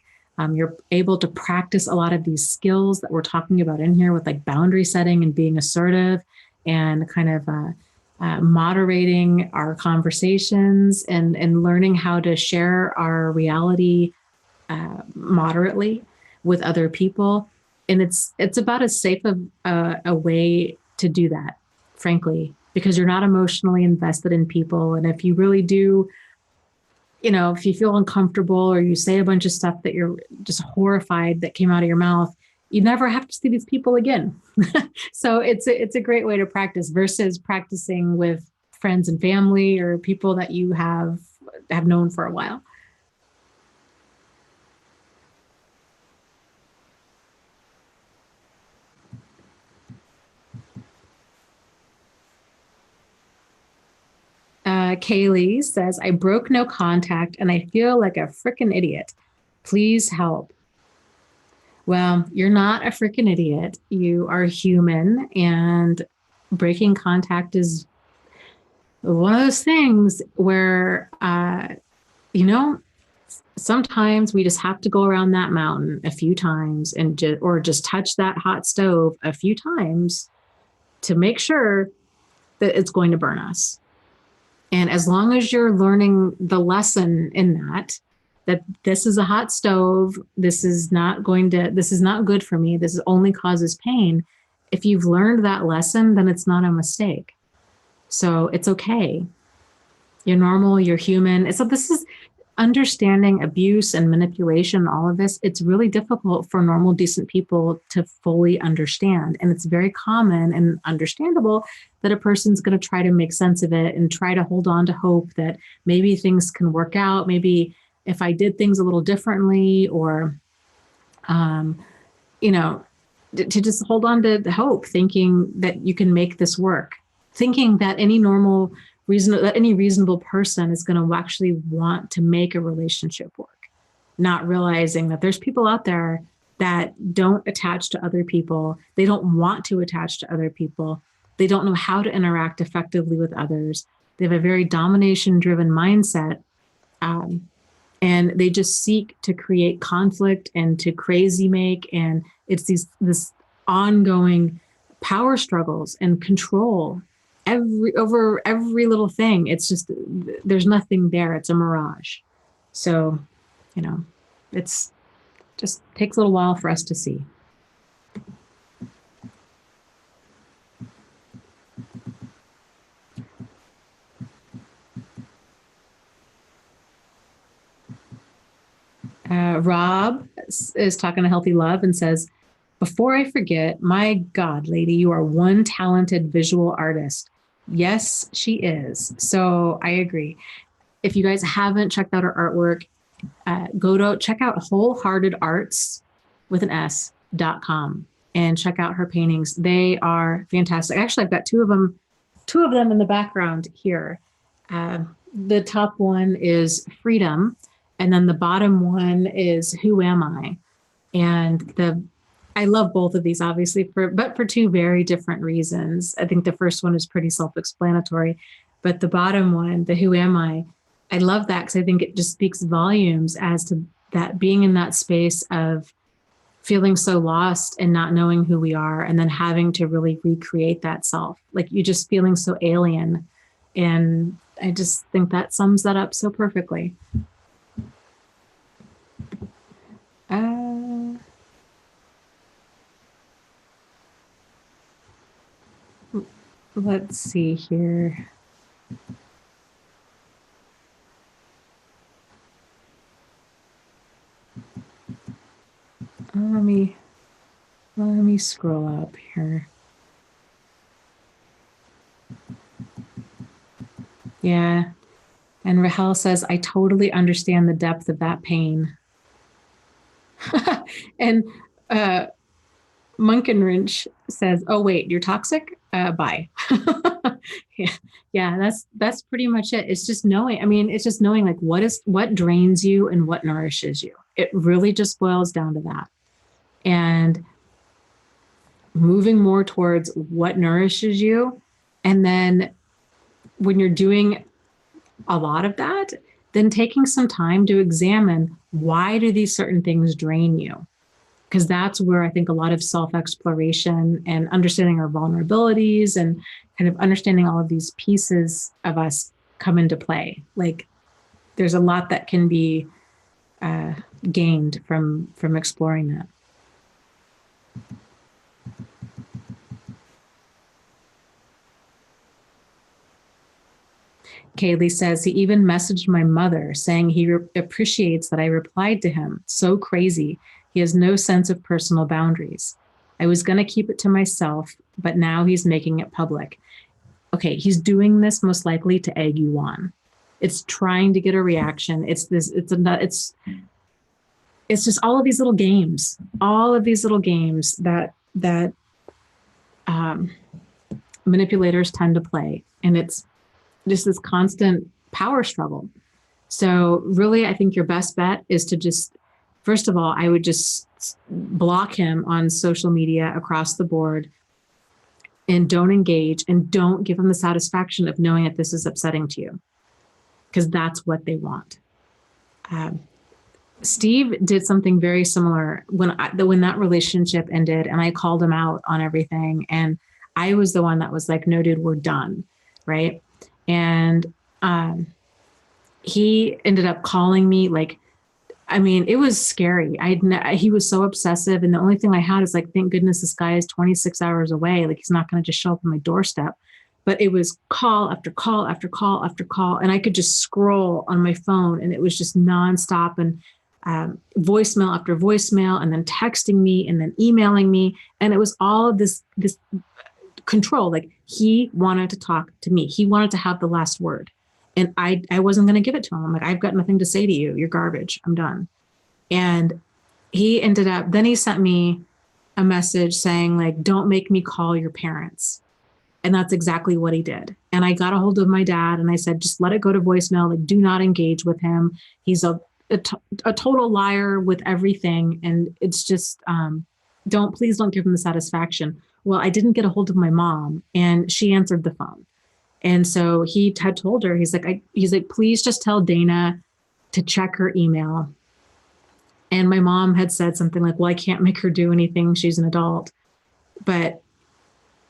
Speaker 1: You're able to practice a lot of these skills that we're talking about in here with like boundary setting and being assertive and kind of moderating our conversations and learning how to share our reality moderately with other people. And it's about as safe a way to do that, frankly, because you're not emotionally invested in people. And if you really do, if you feel uncomfortable or you say a bunch of stuff that you're just horrified that came out of your mouth, you never have to see these people again. So it's a great way to practice versus practicing with friends and family or people that you have known for a while. Kaylee says, I broke no contact and I feel like a freaking idiot. Please help. Well, you're not a freaking idiot. You are human, and breaking contact is one of those things where, sometimes we just have to go around that mountain a few times and just touch that hot stove a few times to make sure that it's going to burn us. And as long as you're learning the lesson in that this is a hot stove, this is not good for me, this only causes pain. If you've learned that lesson, then it's not a mistake. So it's okay. You're normal, you're human. So this is understanding abuse and manipulation, all of this. It's really difficult for normal, decent people to fully understand. And it's very common and understandable that a person's going to try to make sense of it and try to hold on to hope that maybe things can work out. Maybe if I did things a little differently, or, to just hold on to the hope, thinking that you can make this work, thinking that any reasonable person is going to actually want to make a relationship work, not realizing that there's people out there that don't attach to other people. They don't want to attach to other people. They don't know how to interact effectively with others. They have a very domination-driven mindset, and they just seek to create conflict and to crazy make. And it's this ongoing power struggles and control over every little thing. It's just, there's nothing there. It's a mirage. So, it's just takes a little while for us to see. Rob is talking to Healthy Love and says, before I forget, my God, lady, you are one talented visual artist. Yes, she is. So I agree. If you guys haven't checked out her artwork, check out wholeheartedarts.com and check out her paintings. They are fantastic. Actually, I've got two of them in the background here. The top one is Freedom, and then the bottom one is Who Am I? And I love both of these, obviously, but for two very different reasons. I think the first one is pretty self-explanatory, but the bottom one, the Who Am I love that because I think it just speaks volumes as to that being in that space of feeling so lost and not knowing who we are, and then having to really recreate that self. Like you just feeling so alien. And I just think that sums that up so perfectly. let's see here. Let me scroll up here. Yeah. And Rahel says, I totally understand the depth of that pain. And Munkenwrench says, oh, wait, you're toxic? Bye. Yeah, that's pretty much it. It's just knowing. I mean, it's just knowing like what drains you and what nourishes you. It really just boils down to that. And moving more towards what nourishes you. And then when you're doing a lot of that, then taking some time to examine why do these certain things drain you? Because that's where I think a lot of self-exploration and understanding our vulnerabilities and kind of understanding all of these pieces of us come into play. Like there's a lot that can be gained from exploring that. Kaylee says he even messaged my mother saying he appreciates that I replied to him. So crazy. He has no sense of personal boundaries. I was going to keep it to myself, but now he's making it public. Okay, he's doing this most likely to egg you on. It's trying to get a reaction. It's just all of these little games, that manipulators tend to play, and it's just this constant power struggle. So really, I think your best bet is to just, first of all, I would just block him on social media across the board and don't engage and don't give him the satisfaction of knowing that this is upsetting to you, because that's what they want. Steve did something very similar when that relationship ended, and I called him out on everything. And I was the one that was like, no, dude, we're done. Right. And he ended up calling me like, I mean, it was scary. He was so obsessive. And the only thing I had is like, thank goodness this guy is 26 hours away. Like he's not going to just show up on my doorstep. But it was call after call after call after call. And I could just scroll on my phone, and it was just nonstop. And voicemail after voicemail, and then texting me, and then emailing me. And it was all of this control. Like he wanted to talk to me. He wanted to have the last word. And I wasn't going to give it to him. I'm like, I've got nothing to say to you. You're garbage. I'm done. And then he sent me a message saying like, don't make me call your parents. And that's exactly what he did. And I got a hold of my dad and I said, just let it go to voicemail. Like, do not engage with him. He's a total liar with everything. And it's just, please don't give him the satisfaction. Well, I didn't get a hold of my mom, and she answered the phone. And so he had told her, he's like, please just tell Dana to check her email. And my mom had said something like, well, I can't make her do anything. She's an adult. But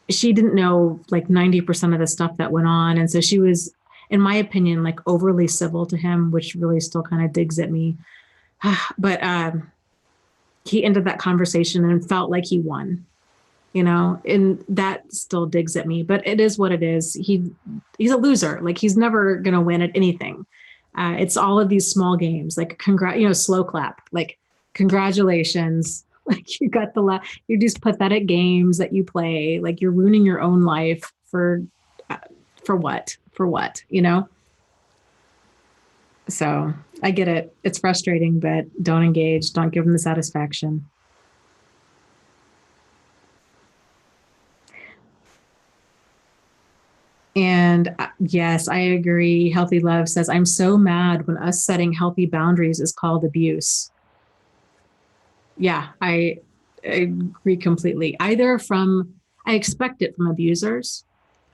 Speaker 1: she didn't know like 90% of the stuff that went on. And so she was, in my opinion, like overly civil to him, which really still kind of digs at me. But he ended that conversation and felt like he won. And that still digs at me, but it is what it is. He's a loser. Like he's never going to win at anything. It's all of these small games, like slow clap, like congratulations. Like you got you're these pathetic games that you play. Like you're ruining your own life for what? So I get it. It's frustrating, but don't engage. Don't give them the satisfaction. And yes, I agree. Healthy Love says, I'm so mad when us setting healthy boundaries is called abuse. Yeah, I agree completely. I expect it from abusers,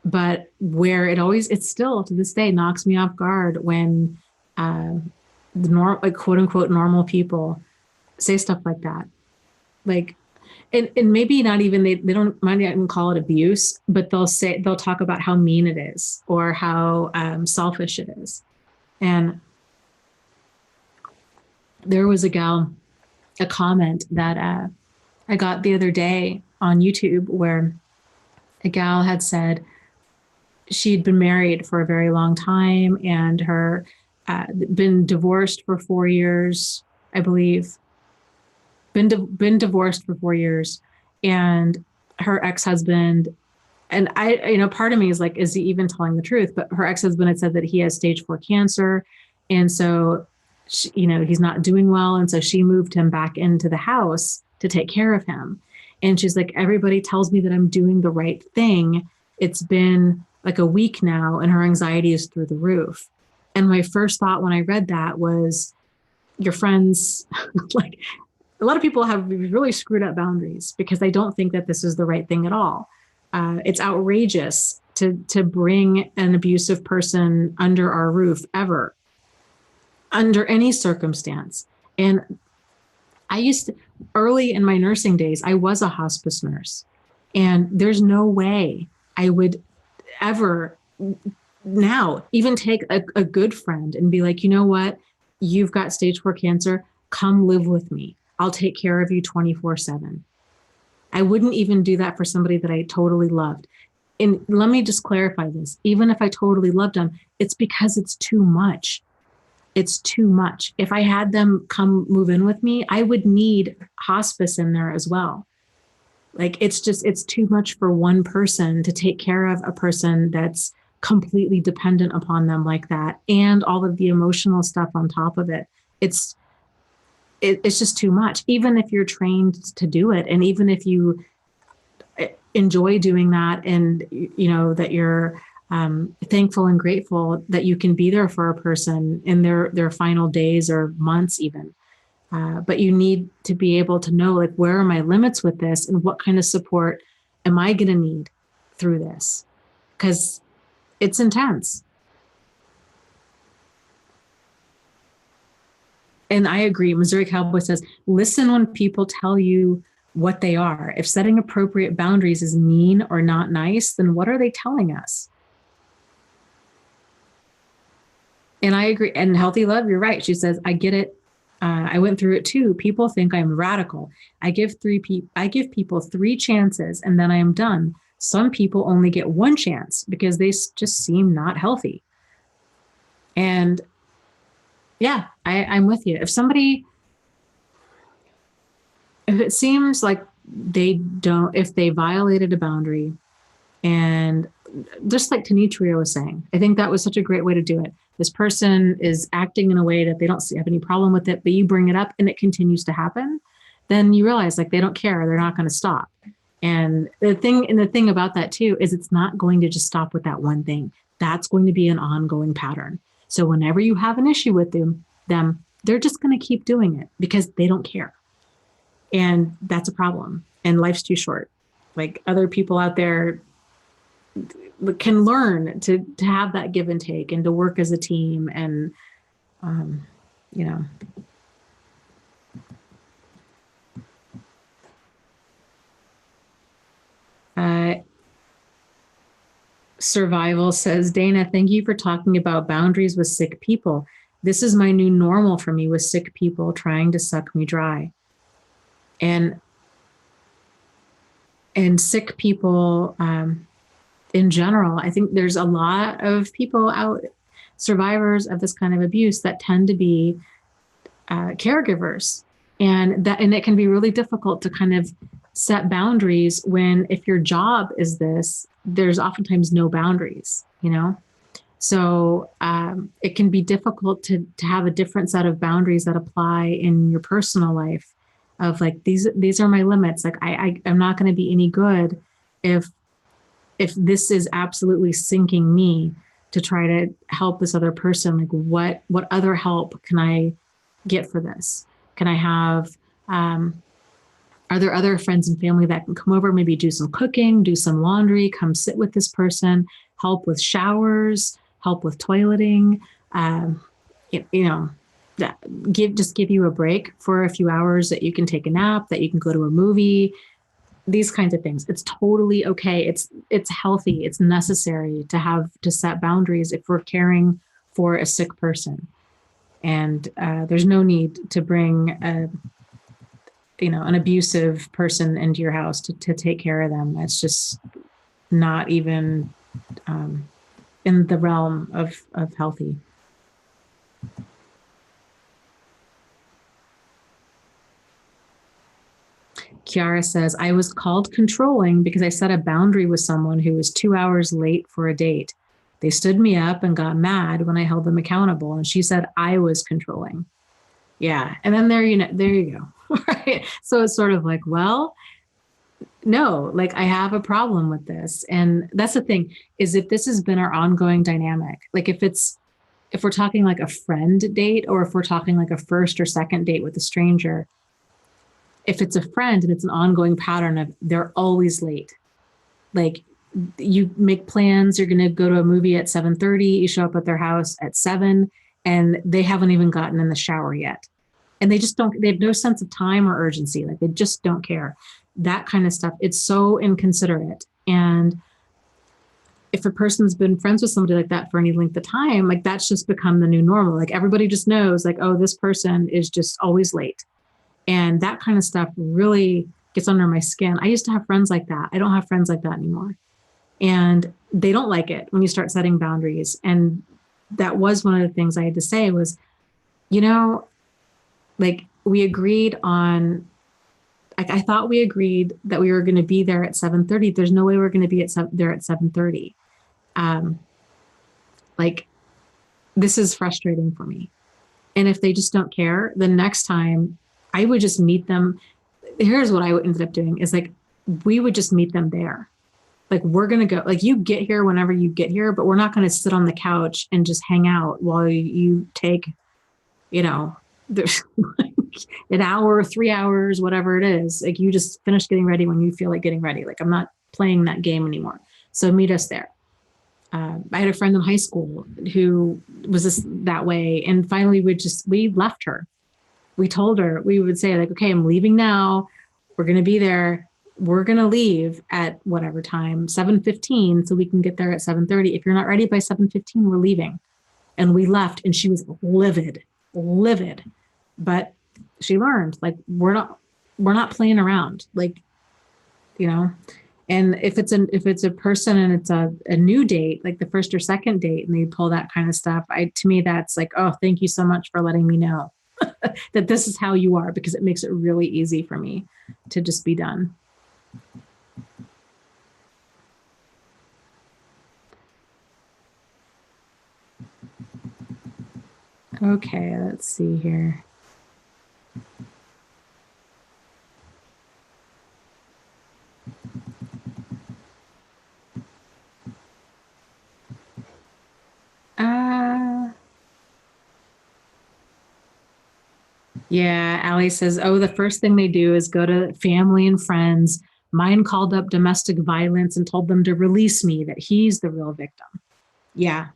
Speaker 1: but where it still to this day knocks me off guard when like quote unquote normal people say stuff like that. Like, and maybe not even, they don't might not even call it abuse, but they'll talk about how mean it is or how selfish it is. And there was a comment that I got the other day on YouTube where a gal had said, she'd been married for a very long time, and her been divorced for 4 years, I believe. Been divorced for 4 years, and her ex-husband, and part of me is like, is he even telling the truth? But her ex-husband had said that he has stage 4 cancer, and so he's not doing well, and so she moved him back into the house to take care of him. And she's like, everybody tells me that I'm doing the right thing. It's been like a week now, and her anxiety is through the roof. And my first thought when I read that was, your friends, like, a lot of people have really screwed up boundaries because they don't think that this is the right thing at all. It's outrageous to bring an abusive person under our roof ever, under any circumstance. And I used to, early in my nursing days, I was a hospice nurse, and there's no way I would ever now even take a good friend and be like, you know what, you've got stage 4 cancer, come live with me. I'll take care of you 24/7. I wouldn't even do that for somebody that I totally loved. And let me just clarify this. Even if I totally loved them, it's because it's too much. It's too much. If I had them come move in with me, I would need hospice in there as well. Like, it's too much for one person to take care of a person that's completely dependent upon them like that, and all of the emotional stuff on top of it. It's just too much, even if you're trained to do it. And even if you enjoy doing that, and that you're thankful and grateful that you can be there for a person in their final days or months even. But you need to be able to know, like, where are my limits with this, and what kind of support am I going to need through this? Because it's intense. And I agree. Missouri Cowboy says, listen when people tell you what they are. If setting appropriate boundaries is mean or not nice, then what are they telling us? And I agree. And Healthy Love, you're right. She says, I get it. I went through it too. People think I'm radical. I give people 3 chances and then I am done. Some people only get 1 chance because they just seem not healthy. And yeah, I'm with you. If it seems like if they violated a boundary, and just like Tanitria was saying, I think that was such a great way to do it. This person is acting in a way that they don't have any problem with it, but you bring it up and it continues to happen, then you realize, like, they don't care. They're not going to stop. And the thing about that too is it's not going to just stop with that one thing. That's going to be an ongoing pattern. So whenever you have an issue with them, they're just going to keep doing it because they don't care. And that's a problem. And life's too short. Like, other people out there can learn to have that give and take and to work as a team. And, Survival says, Dana, thank you for talking about boundaries with sick people. This is my new normal for me, with sick people trying to suck me dry. And sick people, in general, I think there's a lot of people out, survivors of this kind of abuse, that tend to be caregivers. And it can be really difficult to kind of set boundaries when, if your job is this, there's oftentimes no boundaries, So it can be difficult to have a different set of boundaries that apply in your personal life, of like, these are my limits. Like, I'm not going to be any good if this is absolutely sinking me to try to help this other person. Like, what other help can I get for this? Can I have, are there other friends and family that can come over, maybe do some cooking, do some laundry, come sit with this person, help with showers, help with toileting, give you a break for a few hours, that you can take a nap, that you can go to a movie, these kinds of things. It's totally okay. It's healthy. It's necessary to set boundaries if we're caring for a sick person. And there's no need to bring an abusive person into your house to take care of them. That's just not even in the realm of healthy. Kiara says, I was called controlling because I set a boundary with someone who was 2 hours late for a date. They stood me up and got mad when I held them accountable. And she said I was controlling. Yeah. And then there you go. Right. So it's sort of like, well, no, like I have a problem with this. And that's the thing, is if this has been our ongoing dynamic, like if we're talking like a friend date, or if we're talking like a first or second date with a stranger, if it's a friend and it's an ongoing pattern of they're always late, like you make plans, you're going to go to a movie at 7:30, you show up at their house at 7, and they haven't even gotten in the shower yet. And they have no sense of time or urgency. Like they just don't care. That kind of stuff. It's so inconsiderate. And if a person's been friends with somebody like that for any length of time, like that's just become the new normal. Like everybody just knows like, oh, this person is just always late. And that kind of stuff really gets under my skin. I used to have friends like that. I don't have friends like that anymore. And they don't like it when you start setting boundaries. And that was one of the things I had to say was, like we agreed on, like I thought we agreed that we were going to be there at 7:30. There's no way we're going to be there at 7:30. Like this is frustrating for me. And if they just don't care, the next time I would just meet them. Here's what I ended up doing is like, we would just meet them there. Like, we're going to go, like you get here whenever you get here, but we're not going to sit on the couch and just hang out while you take, there's like an hour, 3 hours, whatever it is. Like you just finish getting ready when you feel like getting ready. Like I'm not playing that game anymore. So meet us there. I had a friend in high school who was that way. And finally we left her. We told her, we would say like, okay, I'm leaving now. We're going to be there. We're going to leave at whatever time, 7:15, so we can get there at 7:30. If you're not ready by 7:15, we're leaving. And we left and she was livid. But she learned like, we're not playing around. Like, and if it's a person and it's a new date, like the first or second date, and they pull that kind of stuff, to me, that's like, oh, thank you so much for letting me know that this is how you are, because it makes it really easy for me to just be done. Okay, let's see here. Yeah, Allie says, oh, the first thing they do is go to family and friends. Mine called up domestic violence and told them to release me, that he's the real victim. Yeah.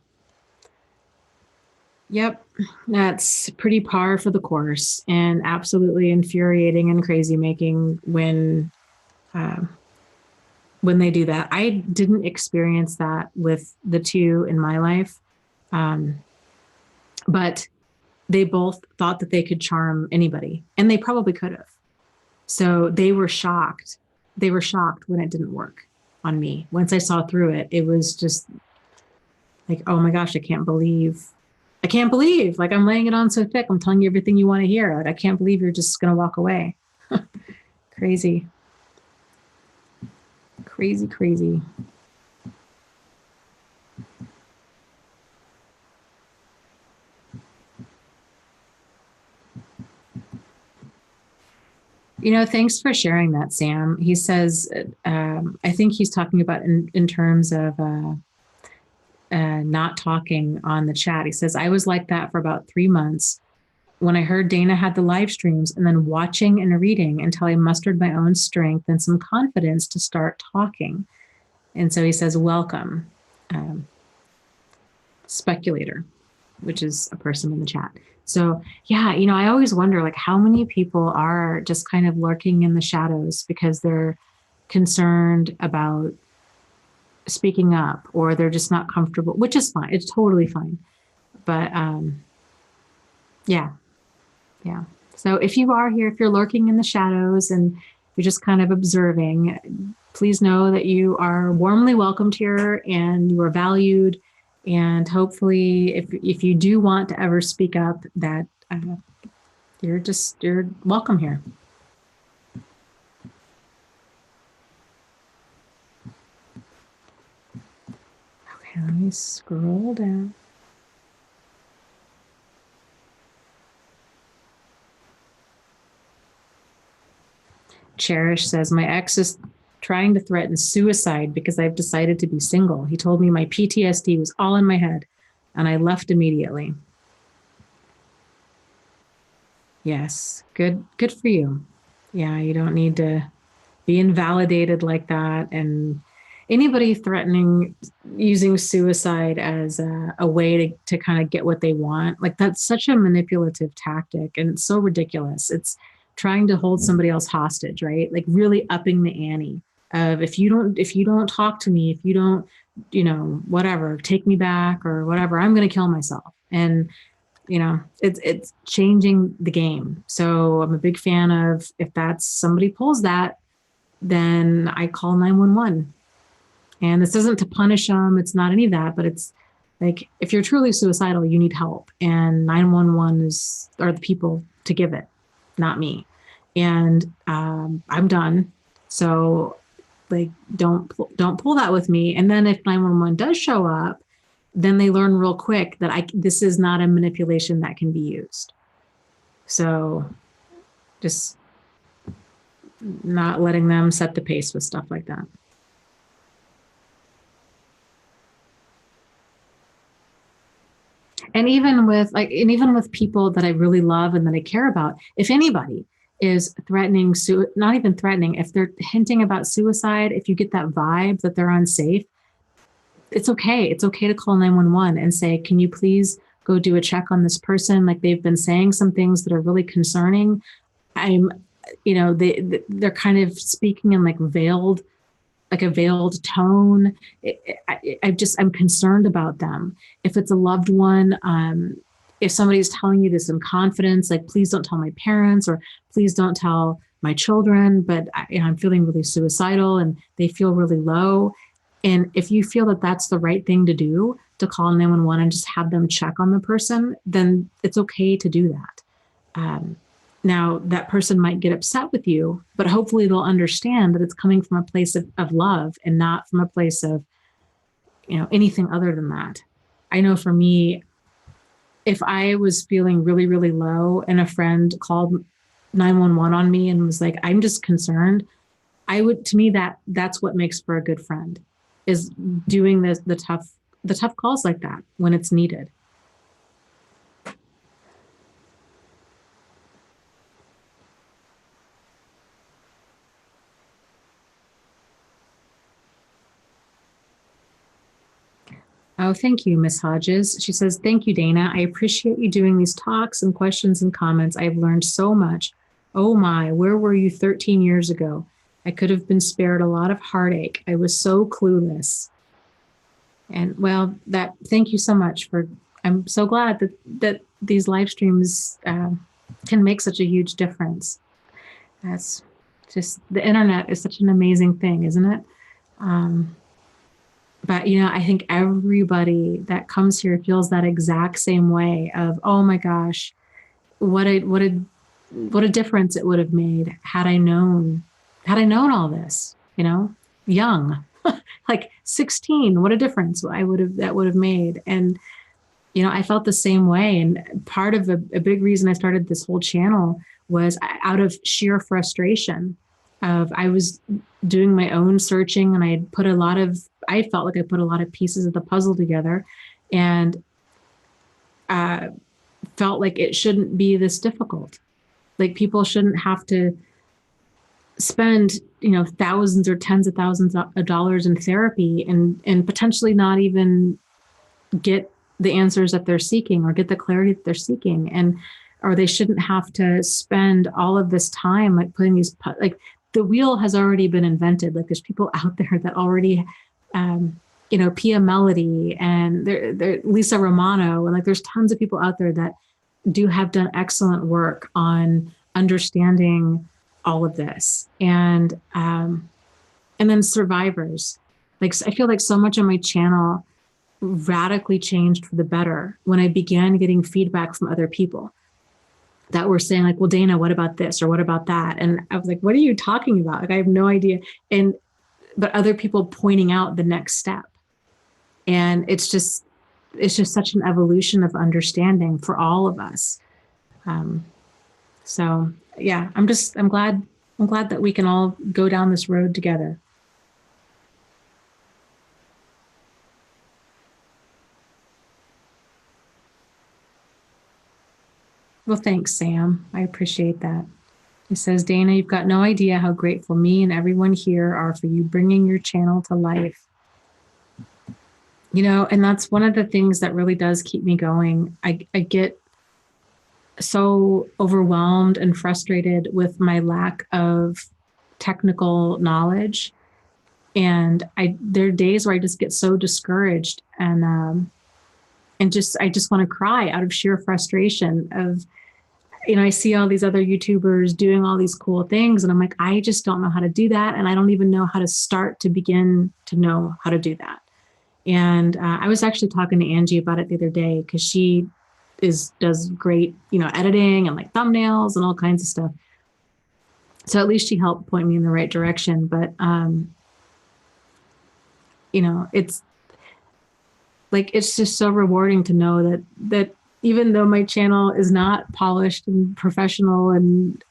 Speaker 1: Yep. That's pretty par for the course, and absolutely infuriating and crazy making when they do that. I didn't experience that with the two in my life. But they both thought that they could charm anybody, and they probably could have. So they were shocked. They were shocked when it didn't work on me. Once I saw through it, it was just like, oh my gosh, I can't believe, like I'm laying it on so thick. I'm telling you everything you want to hear. Like, I can't believe you're just going to walk away. Crazy. Crazy. Thanks for sharing that, Sam. He says, I think he's talking about in terms of not talking on the chat. He says, I was like that for about 3 months when I heard Dana had the live streams, and then watching and reading until I mustered my own strength and some confidence to start talking. And so he says, welcome, speculator, which is a person in the chat. So yeah, I always wonder like how many people are just kind of lurking in the shadows because they're concerned about speaking up, or they're just not comfortable, which is fine. It's totally fine. But yeah. So if you are here, if you're lurking in the shadows and you're just kind of observing, please know that you are warmly welcomed here and you are valued, And hopefully, if you do want to ever speak up, that you're welcome here. Okay, let me scroll down. Cherish says, my ex is trying to threaten suicide because I've decided to be single. He told me my PTSD was all in my head and I left immediately. Yes, good for you. Yeah, you don't need to be invalidated like that. And anybody threatening using suicide as a way to kind of get what they want, like that's such a manipulative tactic and it's so ridiculous. It's trying to hold somebody else hostage, right? Like really upping the ante of if you don't talk to me, if you don't, whatever, take me back or whatever, I'm going to kill myself. And it's changing the game. So I'm a big fan of, if that's somebody pulls that, then I call 911. And this isn't to punish them. It's not any of that, but it's like, if you're truly suicidal, you need help. And 911 are the people to give it, not me. And I'm done. So like, don't pull that with me. And then if 911 does show up, then they learn real quick that this is not a manipulation that can be used. So just not letting them set the pace with stuff like that. And even with people that I really love and that I care about, if anybody is threatening, not even threatening, if they're hinting about suicide, if you get that vibe that they're unsafe, it's okay. It's okay to call 911 and say, can you please go do a check on this person? Like, they've been saying some things that are really concerning. They're kind of speaking in like a veiled tone. I'm concerned about them. If it's a loved one, if somebody's telling you this in confidence, like, please don't tell my parents, or please don't tell my children, but I'm feeling really suicidal and they feel really low. And if you feel that that's the right thing to do, to call 911 and just have them check on the person, then it's okay to do that. Now, that person might get upset with you, but hopefully they'll understand that it's coming from a place of love and not from a place of, anything other than that. I know for me, if I was feeling really, really low and a friend called 911 on me and was like, I'm just concerned, to me, that's what makes for a good friend, is doing the tough calls like that when it's needed. Oh, thank you, Miss Hodges. She says, thank you, Dana. I appreciate you doing these talks and questions and comments. I've learned so much. Oh my, where were you 13 years ago? I could have been spared a lot of heartache. I was so clueless. And well, thank you so much I'm so glad that these live streams can make such a huge difference. That's just, the internet is such an amazing thing, isn't it? But I think everybody that comes here feels that exact same way of, oh my gosh, what a difference it would have made had I known all this, young, like 16, what a difference that would have made. And, I felt the same way. And part of a big reason I started this whole channel was out of sheer frustration of, I was doing my own searching and I felt like I put a lot of pieces of the puzzle together and felt like it shouldn't be this difficult. Like, people shouldn't have to spend, thousands or tens of thousands of dollars in therapy and potentially not even get the answers that they're seeking or get the clarity that they're seeking. Or they shouldn't have to spend all of this time, like, putting these, like, the wheel has already been invented. Like, there's people out there that already, Pia Melody and Lisa Romano, and like, there's tons of people out there that have done excellent work on understanding all of this. And then survivors. Like, I feel like so much on my channel radically changed for the better when I began getting feedback from other people that were saying like, well, Dana, what about this? Or what about that? And I was like, what are you talking about? Like, I have no idea. But other people pointing out the next step. And it's just such an evolution of understanding for all of us. So yeah, I'm glad that we can all go down this road together. Well, thanks, Sam. I appreciate that. He says, Dana, you've got no idea how grateful me and everyone here are for you bringing your channel to life. And that's one of the things that really does keep me going. I get so overwhelmed and frustrated with my lack of technical knowledge. And there are days where I just get so discouraged and I just want to cry out of sheer frustration of, I see all these other YouTubers doing all these cool things. And I'm like, I just don't know how to do that. And I don't even know how to start to begin to know how to do that. And I was actually talking to Angie about it the other day because she does great, editing and like thumbnails and all kinds of stuff. So at least she helped point me in the right direction. But, it's like, it's just so rewarding to know that even though my channel is not polished and professional and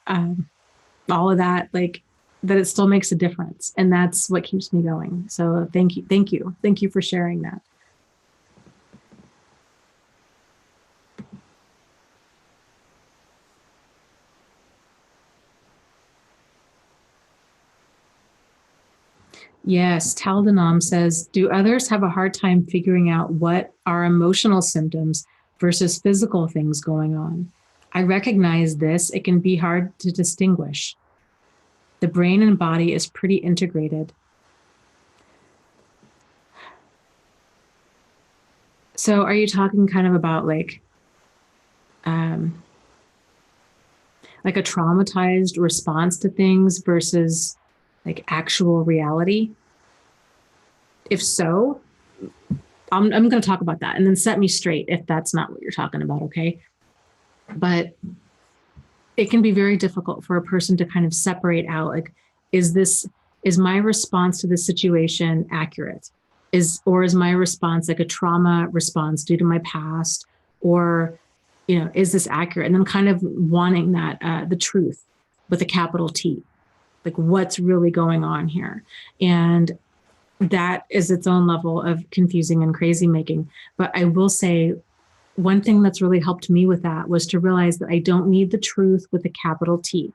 Speaker 1: all of that, like that it still makes a difference. And that's what keeps me going. So thank you. Thank you for sharing that. Yes, Taldenom says, do others have a hard time figuring out what are emotional symptoms versus physical things going on? I recognize this. It can be hard to distinguish. The brain and body is pretty integrated. So are you talking kind of about like a traumatized response to things versus like actual reality? If so, I'm going to talk about that and then set me straight if that's not what you're talking about, okay? But it can be very difficult for a person to kind of separate out, like, is my response to this situation accurate? Is my response like a trauma response due to my past? Or, is this accurate? And then kind of wanting that, the truth with a capital T, like what's really going on here. And that is its own level of confusing and crazy making. But I will say one thing that's really helped me with that was to realize that I don't need the truth with a capital T,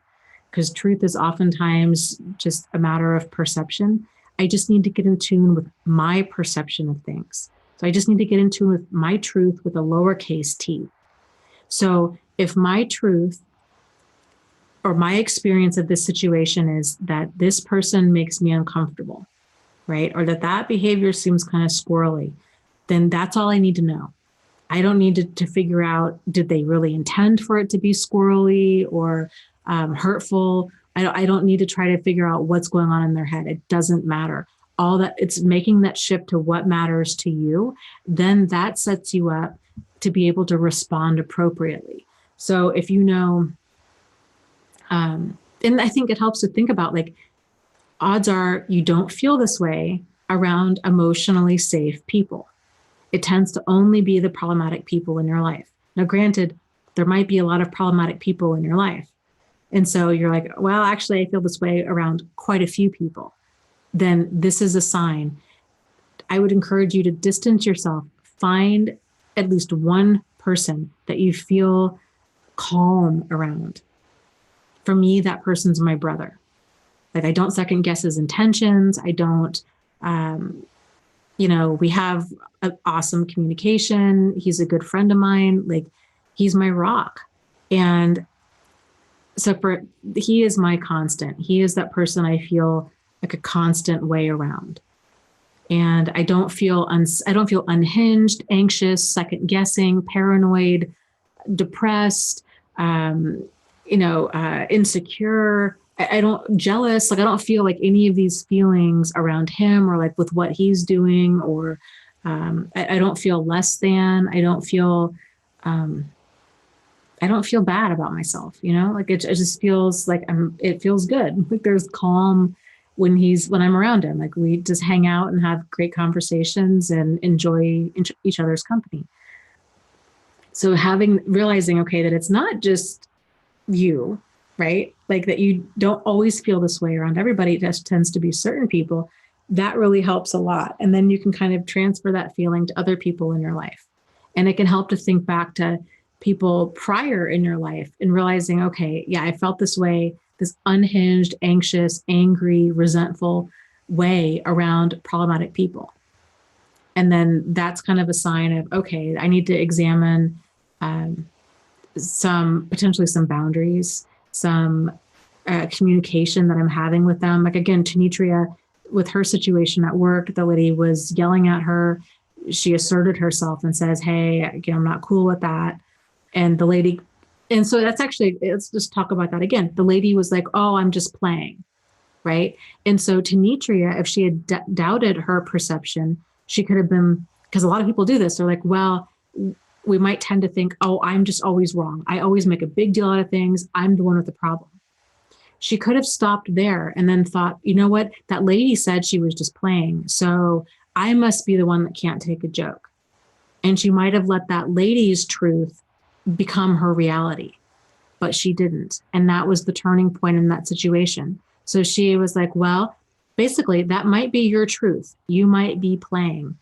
Speaker 1: because truth is oftentimes just a matter of perception. I just need to get in tune with my perception of things. So I just need to get in tune with my truth with a lowercase t. So if my truth or my experience of this situation is that this person makes me uncomfortable, right? Or that behavior seems kind of squirrely, then that's all I need to know. I don't need to figure out, did they really intend for it to be squirrely or hurtful? I don't need to try to figure out what's going on in their head. It doesn't matter. All that, it's making that shift to what matters to you. Then that sets you up to be able to respond appropriately. So if and I think it helps to think about, like, odds are you don't feel this way around emotionally safe people. It tends to only be the problematic people in your life. Now, granted, there might be a lot of problematic people in your life. And so you're like, well, actually, I feel this way around quite a few people. Then this is a sign. I would encourage you to distance yourself. Find at least one person that you feel calm around. For me, that person's my brother. Like, I don't second guess his intentions. I don't, we have an awesome communication. He's a good friend of mine. Like, he's my rock. And so he is my constant. He is that person I feel like a constant way around. And I don't feel unhinged, anxious, second guessing, paranoid, depressed, insecure. I don't jealous. Like, I don't feel like any of these feelings around him or like with what he's doing or I don't feel less than. I don't feel bad about myself, like it just feels like it feels good. Like there's calm when I'm around him. Like we just hang out and have great conversations and enjoy each other's company. So realizing, okay, that it's not just you, right? Like that you don't always feel this way around everybody. It just tends to be certain people. That really helps a lot. And then you can kind of transfer that feeling to other people in your life. And it can help to think back to people prior in your life and realizing, okay, yeah, I felt this way, this unhinged, anxious, angry, resentful way around problematic people. And then that's kind of a sign of, okay, I need to examine potentially some boundaries, some communication that I'm having with them. Like again, Tanitria, with her situation at work, the lady was yelling at her. She asserted herself and says, hey, I'm not cool with that. And the lady, and so that's actually, let's just talk about that again. The lady was like, oh, I'm just playing, right? And so Tanitria, if she had doubted her perception, she could have been, because a lot of people do this. They're like, well, we might tend to think, oh, I'm just always wrong. I always make a big deal out of things. I'm the one with the problem. She could have stopped there and then thought, you know what? That lady said she was just playing. So I must be the one that can't take a joke. And she might have let that lady's truth become her reality, but she didn't. And that was the turning point in that situation. So she was like, well, basically, that might be your truth. You might be playing,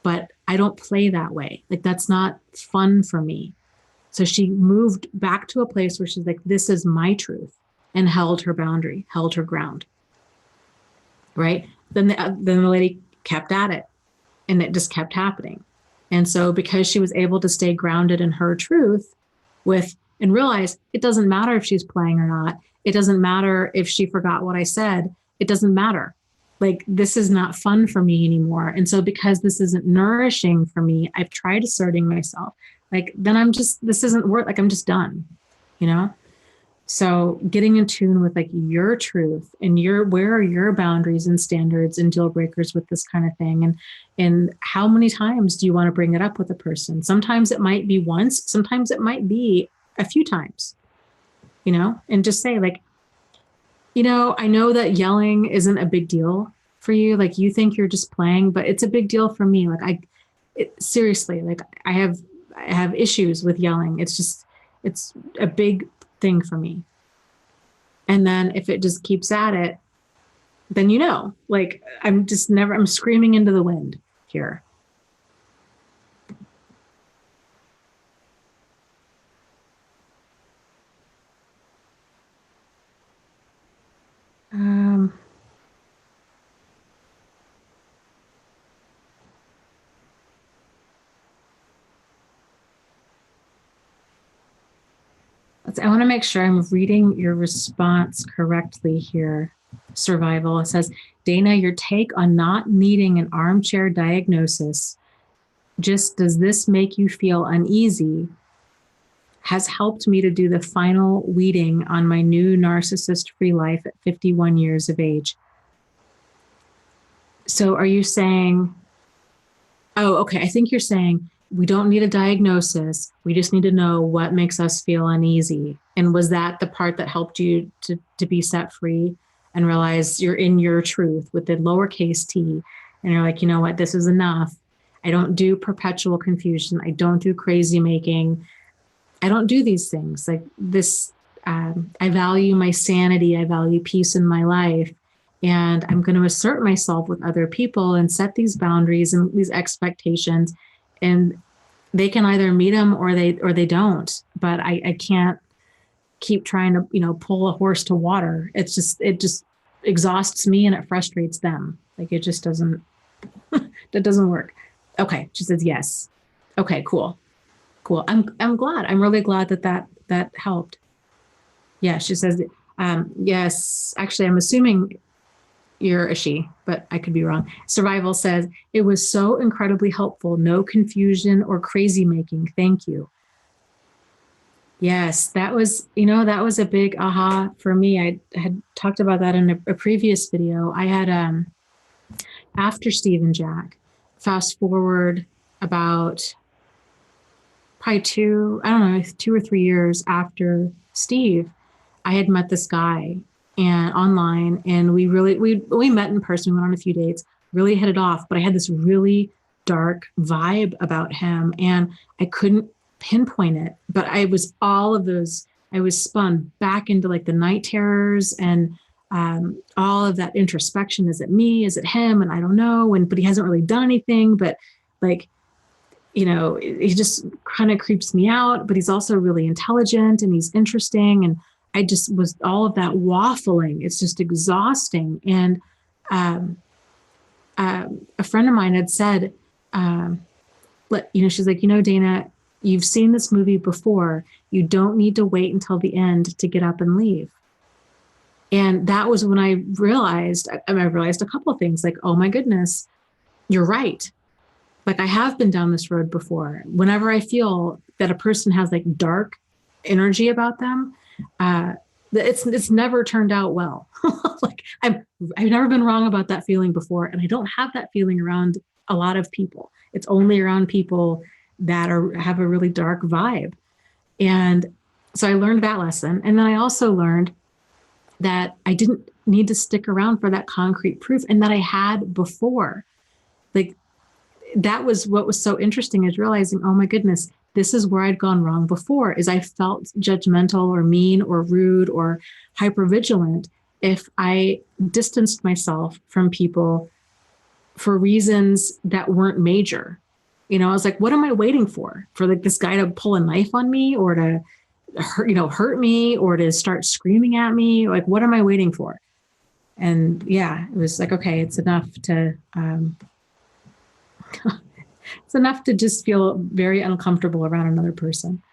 Speaker 1: but I don't play that way. Like, that's not fun for me. So she moved back to a place where she's like, this is my truth, and held her boundary, held her ground. Right? Then the lady kept at it, and it just kept happening. And so because she was able to stay grounded in her truth and realize it doesn't matter if she's playing or not. It doesn't matter if she forgot what I said. It doesn't matter. Like, this is not fun for me anymore. And so because this isn't nourishing for me, I've tried asserting myself. Like, then this isn't worth, like, I'm just done, So getting in tune with like your truth and where are your boundaries and standards and deal breakers with this kind of thing, and how many times do you want to bring it up with a person? Sometimes it might be once, sometimes it might be a few times, and just say like, I know that yelling isn't a big deal for you. Like, you think you're just playing, but it's a big deal for me. Like seriously, like I have issues with yelling. It's a big thing for me. And then if it just keeps at it, then like I'm screaming into the wind here. I want to make sure I'm reading your response correctly here. Survival. It says, Dana, your take on not needing an armchair diagnosis, just does this make you feel uneasy, has helped me to do the final weeding on my new narcissist-free life at 51 years of age. So are you saying, oh, okay, I think you're saying we don't need a diagnosis. We just need to know what makes us feel uneasy. And was that the part that helped you to be set free and realize you're in your truth with the lowercase t, and you're like, you know what, this is enough. I don't do perpetual confusion. I don't do crazy making. I don't do these things like this. I value my sanity. I value peace in my life. And I'm going to assert myself with other people and set these boundaries and these expectations. And they can either meet them or they don't. But I can't keep trying to, pull a horse to water. It just exhausts me and it frustrates them. Like, it just doesn't, that doesn't work. Okay. She says, yes. Okay, cool. I'm glad. I'm really glad that helped. Yeah. She says, yes, actually, I'm assuming you're a she, but I could be wrong. Survival says, it was so incredibly helpful. No confusion or crazy making. Thank you. Yes, that was a big aha for me. I had talked about that in a previous video. I had, after Steve and Jack, fast forward about probably 2 or 3 years after Steve, I had met this guy and online, and we met in person, we went on a few dates, really hit it off, but I had this really dark vibe about him and I couldn't pinpoint it. But I was all of those, I was spun back into like the night terrors and all of that introspection. Is it me? Is it him? And I don't know. But he hasn't really done anything. But like, he just kind of creeps me out, but he's also really intelligent and he's interesting. And I just was all of that waffling. It's just exhausting. And a friend of mine had said, she's like, Dana, you've seen this movie before. You don't need to wait until the end to get up and leave. And that was when I realized a couple of things, like, oh my goodness, you're right. Like, I have been down this road before. Whenever I feel that a person has like dark energy about them, it's never turned out well. Like I've never been wrong about that feeling before. And I don't have that feeling around a lot of people. It's only around people that have a really dark vibe. And so I learned that lesson. And then I also learned that I didn't need to stick around for that concrete proof, and that I had before. Like, that was what was so interesting, is realizing, oh my goodness, this is where I'd gone wrong before, is I felt judgmental or mean or rude or hypervigilant if I distanced myself from people for reasons that weren't major. I was like, what am I waiting for? For like this guy to pull a knife on me, or to hurt me, or to start screaming at me? Like, what am I waiting for? And yeah, it was like, okay, it's enough to it's enough to just feel very uncomfortable around another person.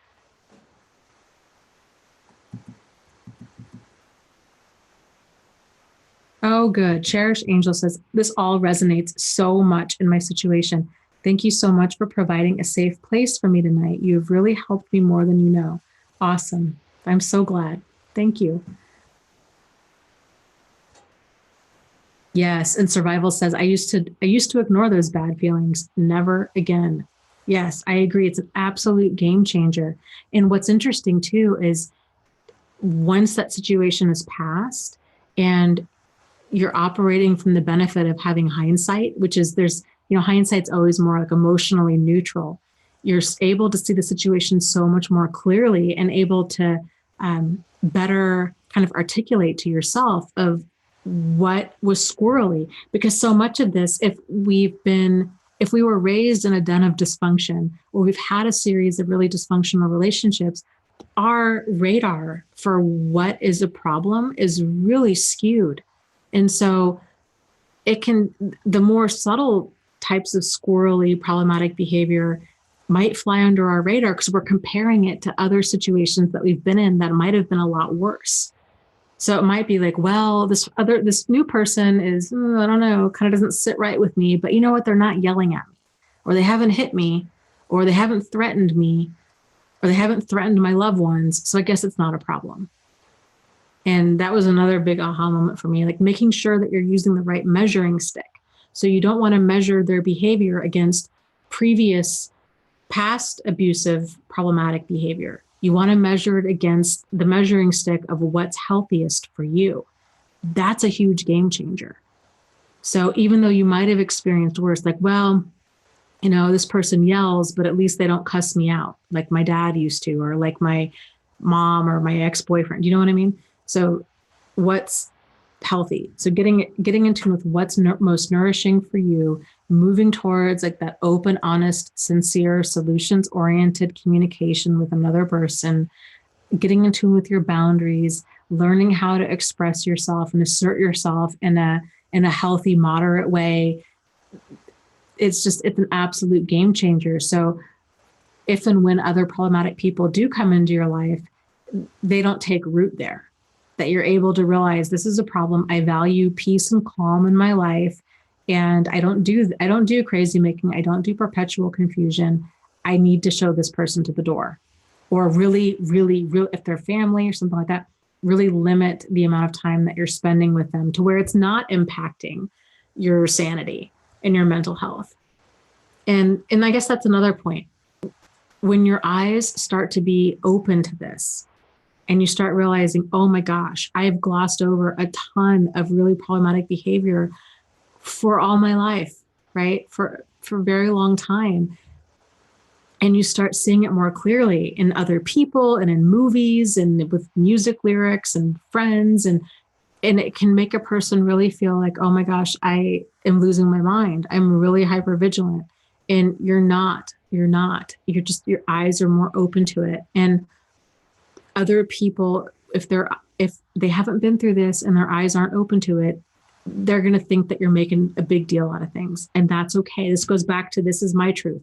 Speaker 1: Oh, good. Cherished Angel says, this all resonates so much in my situation. Thank you so much for providing a safe place for me tonight. You've really helped me more than you know. Awesome. I'm so glad. Thank you. Yes. And Survival says, I used to ignore those bad feelings. Never again. Yes, I agree. It's an absolute game changer. And what's interesting too is, once that situation is past and you're operating from the benefit of having hindsight, which is, hindsight's always more like emotionally neutral. You're able to see the situation so much more clearly and able to better kind of articulate to yourself of what was squirrely. Because so much of this, if we were raised in a den of dysfunction, or we've had a series of really dysfunctional relationships, our radar for what is a problem is really skewed. And so the more subtle types of squirrely problematic behavior might fly under our radar because we're comparing it to other situations that we've been in that might have been a lot worse. So it might be like, well, this new person is, I don't know, kind of doesn't sit right with me, but you know what? They're not yelling at me, or they haven't hit me, or they haven't threatened me, or they haven't threatened my loved ones. So I guess it's not a problem. And that was another big aha moment for me, like making sure that you're using the right measuring stick. So you don't want to measure their behavior against past abusive, problematic behavior. You want to measure it against the measuring stick of what's healthiest for you. That's a huge game changer. So even though you might have experienced worse, like, well, this person yells, but at least they don't cuss me out like my dad used to, or like my mom or my ex-boyfriend. You know what I mean? So what's healthy? So getting in tune with what's most nourishing for you, moving towards like that open, honest, sincere, solutions-oriented communication with another person, getting in tune with your boundaries, learning how to express yourself and assert yourself in a healthy, moderate way. It's an absolute game changer. So if and when other problematic people do come into your life, they don't take root there. That you're able to realize, this is a problem. I value peace and calm in my life. And I don't do crazy making. I don't do perpetual confusion. I need to show this person to the door, or really, really, if they're family or something like that, really limit the amount of time that you're spending with them to where it's not impacting your sanity and your mental health. And I guess that's another point. When your eyes start to be open to this and you start realizing, oh my gosh, I have glossed over a ton of really problematic behavior for all my life, right? For a very long time. And you start seeing it more clearly in other people and in movies and with music lyrics and friends. And it can make a person really feel like, oh my gosh, I am losing my mind. I'm really hypervigilant. And you're not, you're just, your eyes are more open to it. And other people, if they haven't been through this and their eyes aren't open to it, they're going to think that you're making a big deal out of things. And that's okay. This goes back to, this is my truth.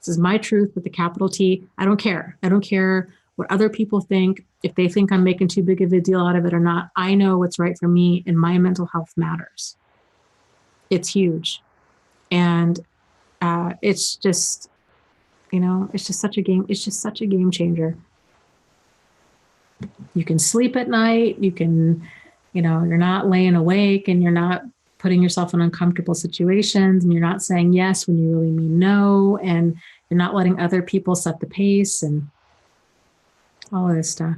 Speaker 1: This is my truth with the capital T. I don't care. I don't care what other people think. If they think I'm making too big of a deal out of it or not, I know what's right for me, and my mental health matters. It's huge. And it's just, it's just such a game. It's just such a game changer. You can sleep at night. You can, you're not laying awake and you're not putting yourself in uncomfortable situations, and you're not saying yes when you really mean no, and you're not letting other people set the pace and all of this stuff.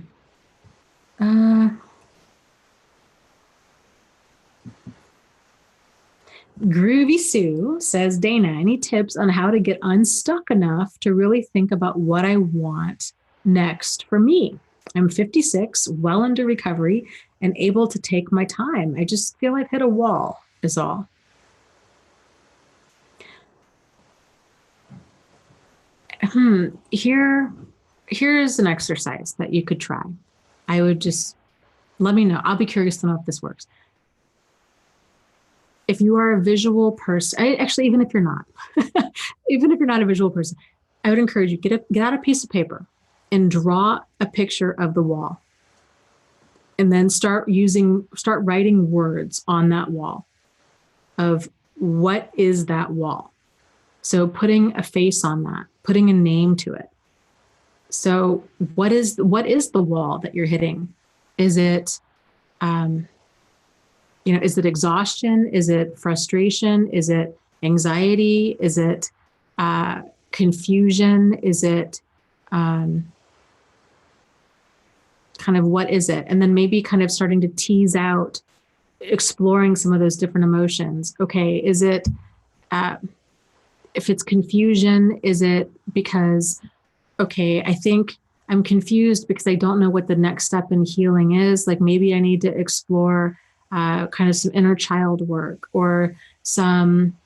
Speaker 1: Groovy Sue says, Dana, any tips on how to get unstuck enough to really think about what I want next for me? I'm 56, well into recovery, and able to take my time. I just feel I've hit a wall, is all. Here's an exercise that you could try. I would just, let me know. I'll be curious to know if this works. If you are a visual person, actually, even if you're not, even if you're not a visual person, I would encourage you, get out a piece of paper and draw a picture of the wall. And then start writing words on that wall of what is that wall. So putting a face on that, putting a name to it. So what is the wall that you're hitting? Is it, is it exhaustion? Is it frustration? Is it anxiety? Is it confusion? Is it kind of, what is it? And then maybe kind of starting to tease out, exploring some of those different emotions. Okay, is it, if it's confusion, is it because, okay, I think I'm confused because I don't know what the next step in healing is. Like maybe I need to explore kind of some inner child work, or some,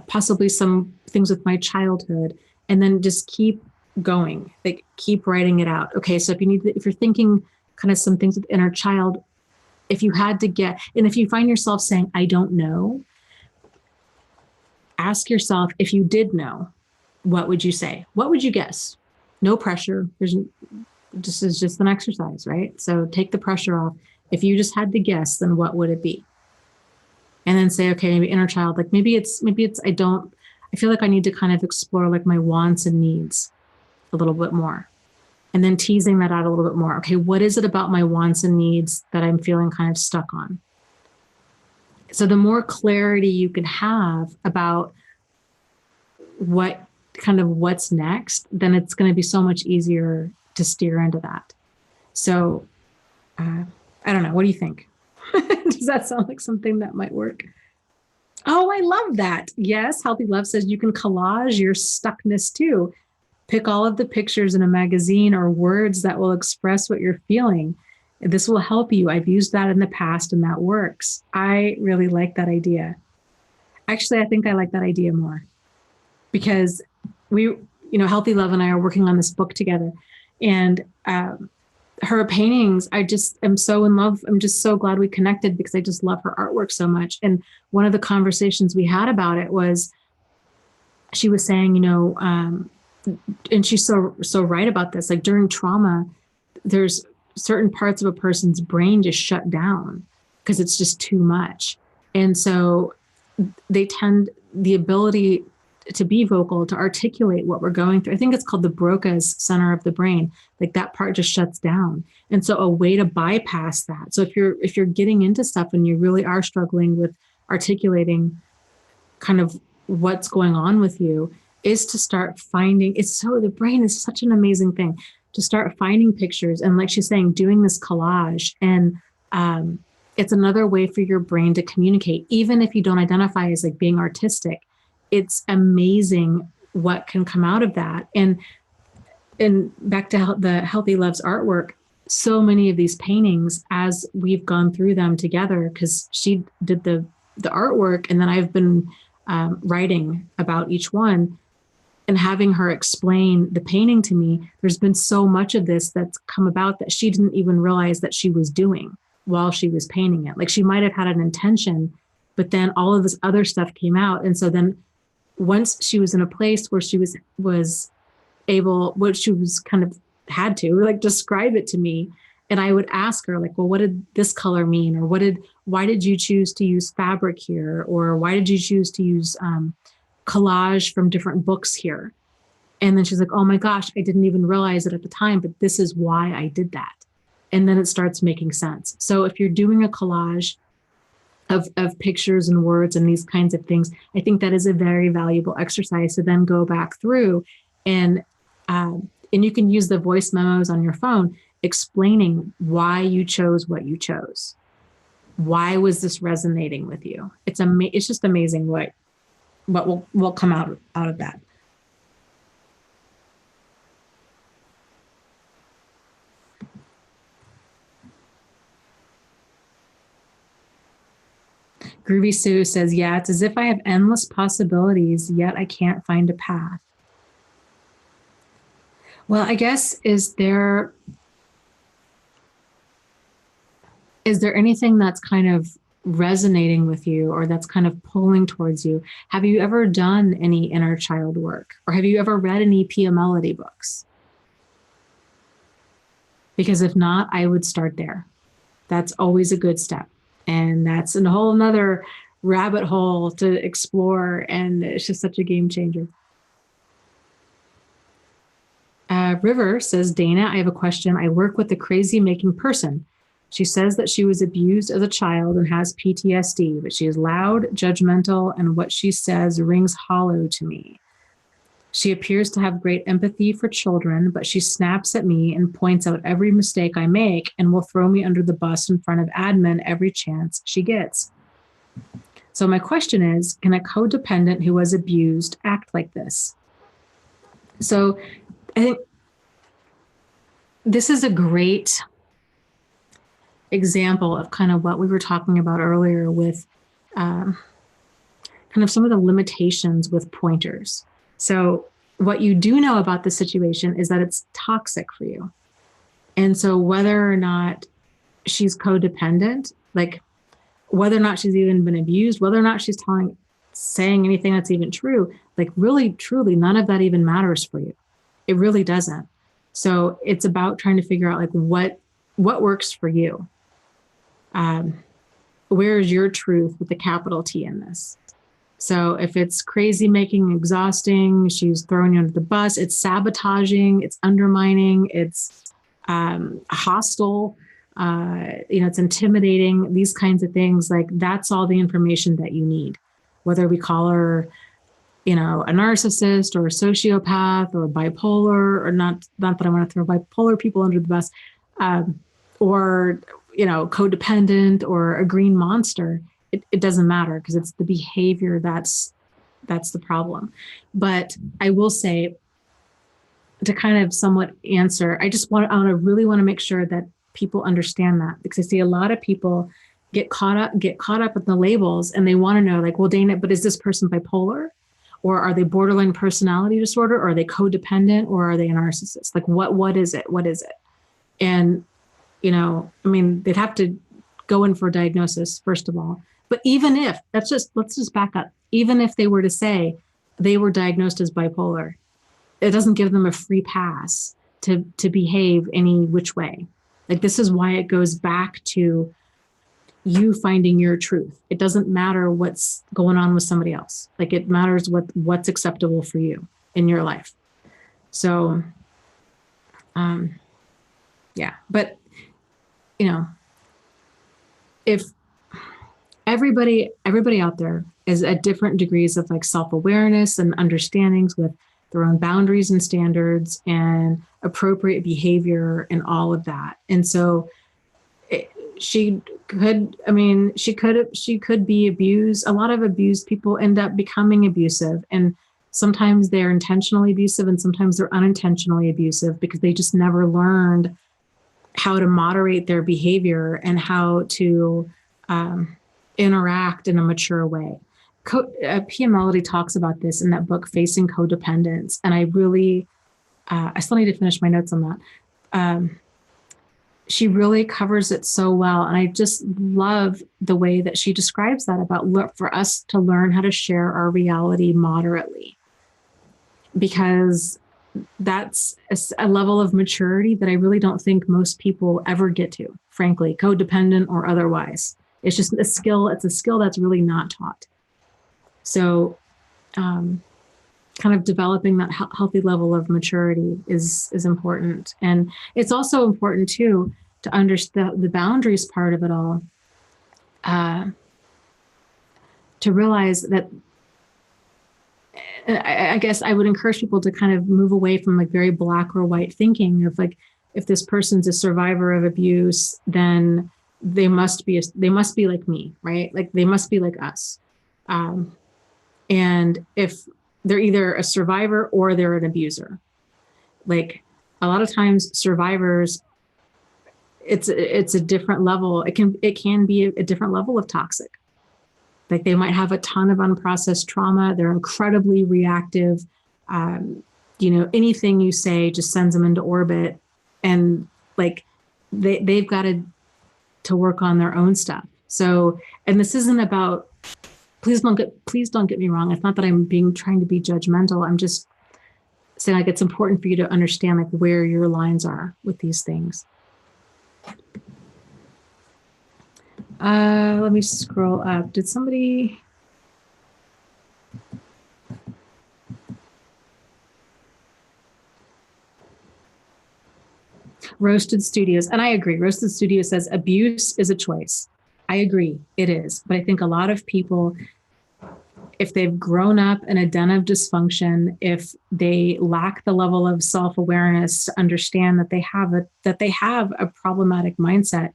Speaker 1: possibly some things with my childhood, and then just keep going, like keep writing it out. Okay, so if you're thinking kind of some things with inner child, if you had to get, and if you find yourself saying, I don't know, ask yourself, if you did know, what would you say? What would you guess? No pressure. This is just an exercise, right? So take the pressure off. If you just had to guess, then what would it be? And then say, okay, maybe inner child, like maybe it's, I feel like I need to kind of explore like my wants and needs a little bit more. And then teasing that out a little bit more. Okay, what is it about my wants and needs that I'm feeling kind of stuck on? So the more clarity you can have about what's next, then it's going to be so much easier to steer into that. So I don't know. What do you think? Does that sound like something that might work? Oh, I love that. Yes. Healthy Love says you can collage your stuckness too. Pick all of the pictures in a magazine or words that will express what you're feeling. This will help you. I've used that in the past and that works. I really like that idea. Actually, I think I like that idea more, because Healthy Love and I are working on this book together, and her paintings, I just am so in love. I'm just so glad we connected, because I just love her artwork so much. And one of the conversations we had about it was, she was saying, and she's so right about this, like during trauma, there's certain parts of a person's brain just shut down because it's just too much. And so they tend, the ability to be vocal, to articulate what we're going through. I think it's called the Broca's center of the brain. Like that part just shuts down. And so a way to bypass that. So if you're getting into stuff and you really are struggling with articulating kind of what's going on with you is to start finding, the brain is such an amazing thing, to start finding pictures. And like she's saying, doing this collage. And it's another way for your brain to communicate. Even if you don't identify as like being artistic, it's amazing what can come out of that. And back to the Healthy Loves artwork, so many of these paintings, as we've gone through them together, because she did the artwork, and then I've been writing about each one and having her explain the painting to me, there's been so much of this that's come about that she didn't even realize that she was doing while she was painting it. Like, she might have had an intention, but then all of this other stuff came out. And so then once she was in a place where she was able, what she was kind of had to like describe it to me. And I would ask her, like, well, what did this color mean? Or why did you choose to use fabric here? Or why did you choose to use collage from different books here? And then she's like, oh my gosh, I didn't even realize it at the time, but this is why I did that. And then it starts making sense. So if you're doing a collage of pictures and words and these kinds of things, I think that is a very valuable exercise to then go back through and you can use the voice memos on your phone explaining why you chose what you chose. Why was this resonating with you? It's just amazing what will come out of that. Groovy Sue says, yeah, it's as if I have endless possibilities, yet I can't find a path. Well, I guess, is there anything that's kind of resonating with you or that's kind of pulling towards you? Have you ever done any inner child work, or have you ever read any Pia Mellody books? Because if not, I would start there. That's always a good step. And that's a whole nother rabbit hole to explore. And it's just such a game changer. River says, Dana, I have a question. I work with a crazy making person. She says that she was abused as a child and has PTSD, but she is loud, judgmental, and what she says rings hollow to me. She appears to have great empathy for children, but she snaps at me and points out every mistake I make and will throw me under the bus in front of admin every chance she gets. So my question is, can a codependent who was abused act like this? So I think this is a great example of kind of what we were talking about earlier with kind of some of the limitations with pointers. So what you do know about the situation is that it's toxic for you. And so whether or not she's codependent, like whether or not she's even been abused, whether or not she's saying anything that's even true, like really, truly, none of that even matters for you. It really doesn't. So it's about trying to figure out like what works for you. Where is your truth with the capital T in this? So if it's crazy making, exhausting, she's throwing you under the bus, it's sabotaging, it's undermining, it's hostile, it's intimidating, these kinds of things, like that's all the information that you need. Whether we call her, a narcissist or a sociopath or bipolar, or not that I want to throw bipolar people under the bus, or, codependent or a green monster. It doesn't matter, because it's the behavior that's the problem. But I will say, to kind of somewhat answer, I really want to make sure that people understand that, because I see a lot of people get caught up with the labels, and they want to know, like, well, Dana, but is this person bipolar? Or are they borderline personality disorder? Or are they codependent? Or are they a narcissist? Like, what is it? What is it? And, they'd have to go in for a diagnosis, first of all. But even if, let's just back up. Even if they were to say they were diagnosed as bipolar, it doesn't give them a free pass to behave any which way. Like, this is why it goes back to you finding your truth. It doesn't matter what's going on with somebody else. Like, it matters what's acceptable for you in your life. So, yeah, but, if everybody out there is at different degrees of like self-awareness and understandings with their own boundaries and standards and appropriate behavior and all of that. And so she could, I mean, she could be abused. A lot of abused people end up becoming abusive, and sometimes they're intentionally abusive and sometimes they're unintentionally abusive because they just never learned how to moderate their behavior and how to interact in a mature way. Pia Melody talks about this in that book, Facing Codependence. And I really, I still need to finish my notes on that. She really covers it so well. And I just love the way that she describes that about for us to learn how to share our reality moderately, because that's a level of maturity that I really don't think most people ever get to, frankly, codependent or otherwise. It's just a skill. It's a skill that's really not taught. So kind of developing that healthy level of maturity is important. And it's also important too, to understand the boundaries part of it all, to realize that I guess I would encourage people to kind of move away from like very black or white thinking of like, if this person's a survivor of abuse, then they must be like me, right? Like they must be like us. And if they're either a survivor or they're an abuser, like a lot of times survivors, it's a different level. It can be a different level of toxic. Like they might have a ton of unprocessed trauma. They're incredibly reactive. Anything you say just sends them into orbit, and like they've got to work on their own stuff. So, and this isn't about, please don't get me wrong. It's not that I'm trying to be judgmental. I'm just saying like it's important for you to understand like where your lines are with these things. Let me scroll up. Did somebody? Roasted Studios. And I agree. Roasted Studios says abuse is a choice. I agree. It is. But I think a lot of people, if they've grown up in a den of dysfunction, if they lack the level of self-awareness to understand that they have a problematic mindset,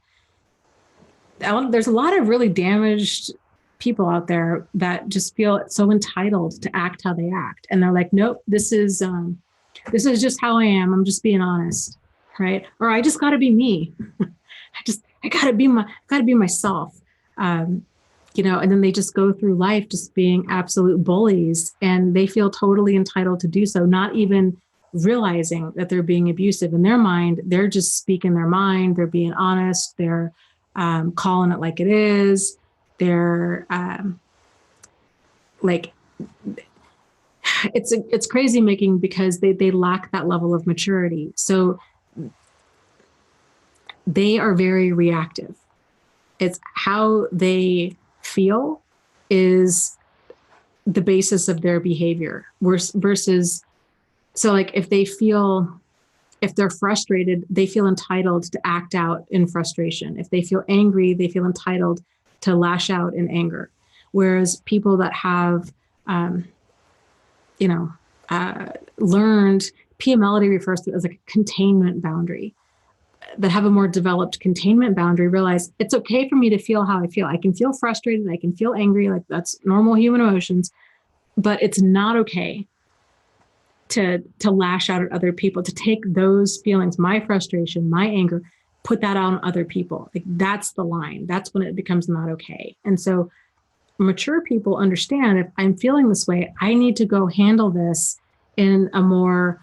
Speaker 1: there's a lot of really damaged people out there that just feel so entitled to act how they act. And they're like, nope, this is just how I am. I'm just being honest. Right. Or I just got to be me. I got to be myself. And then they just go through life just being absolute bullies, and they feel totally entitled to do so, not even realizing that they're being abusive. In their mind, they're just speaking their mind. They're being honest. They're calling it like it is. They're like, it's crazy making, because they lack that level of maturity. So they are very reactive. It's how they feel is the basis of their behavior versus, so like if they're frustrated, they feel entitled to act out in frustration. If they feel angry, they feel entitled to lash out in anger. Whereas people that have, learned, Pia Melody refers to it as like a containment boundary, that have a more developed containment boundary, realize it's okay for me to feel how I feel. I can feel frustrated. I can feel angry. Like that's normal human emotions, but it's not okay to lash out at other people, to take those feelings, my frustration, my anger, put that on other people. Like that's the line. That's when it becomes not okay. And so mature people understand, if I'm feeling this way, I need to go handle this in a more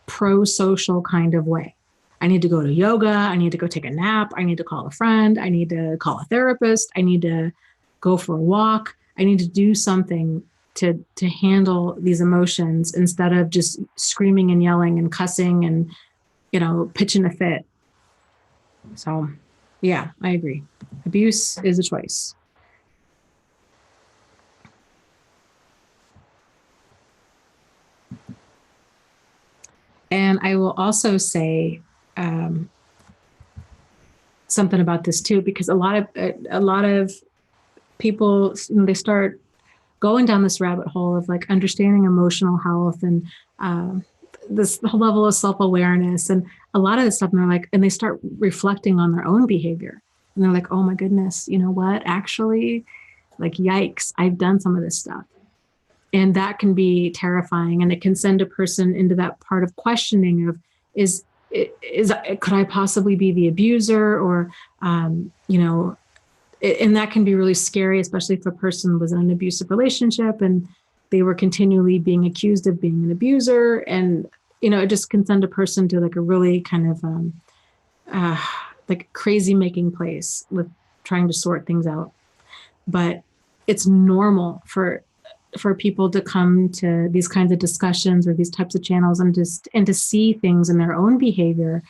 Speaker 1: pro-social kind of way. I need to go to yoga. I need to go take a nap. I need to call a friend. I need to call a therapist. I need to go for a walk. I need to do something to handle these emotions instead of just screaming and yelling and cussing and, pitching a fit. So, yeah, I agree. Abuse is a choice. And I will also say something about this too, because a lot of people, they start going down this rabbit hole of like understanding emotional health and this whole level of self-awareness and a lot of this stuff. And they're like, and they start reflecting on their own behavior. And they're like, oh my goodness, you know what? Actually, like, yikes, I've done some of this stuff. And that can be terrifying. And it can send a person into that part of questioning of, could I possibly be the abuser? Or, and that can be really scary, especially if a person was in an abusive relationship and they were continually being accused of being an abuser. And, it just can send a person to like a really kind of like crazy making place with trying to sort things out. But it's normal for people to come to these kinds of discussions or these types of channels and to see things in their own behavior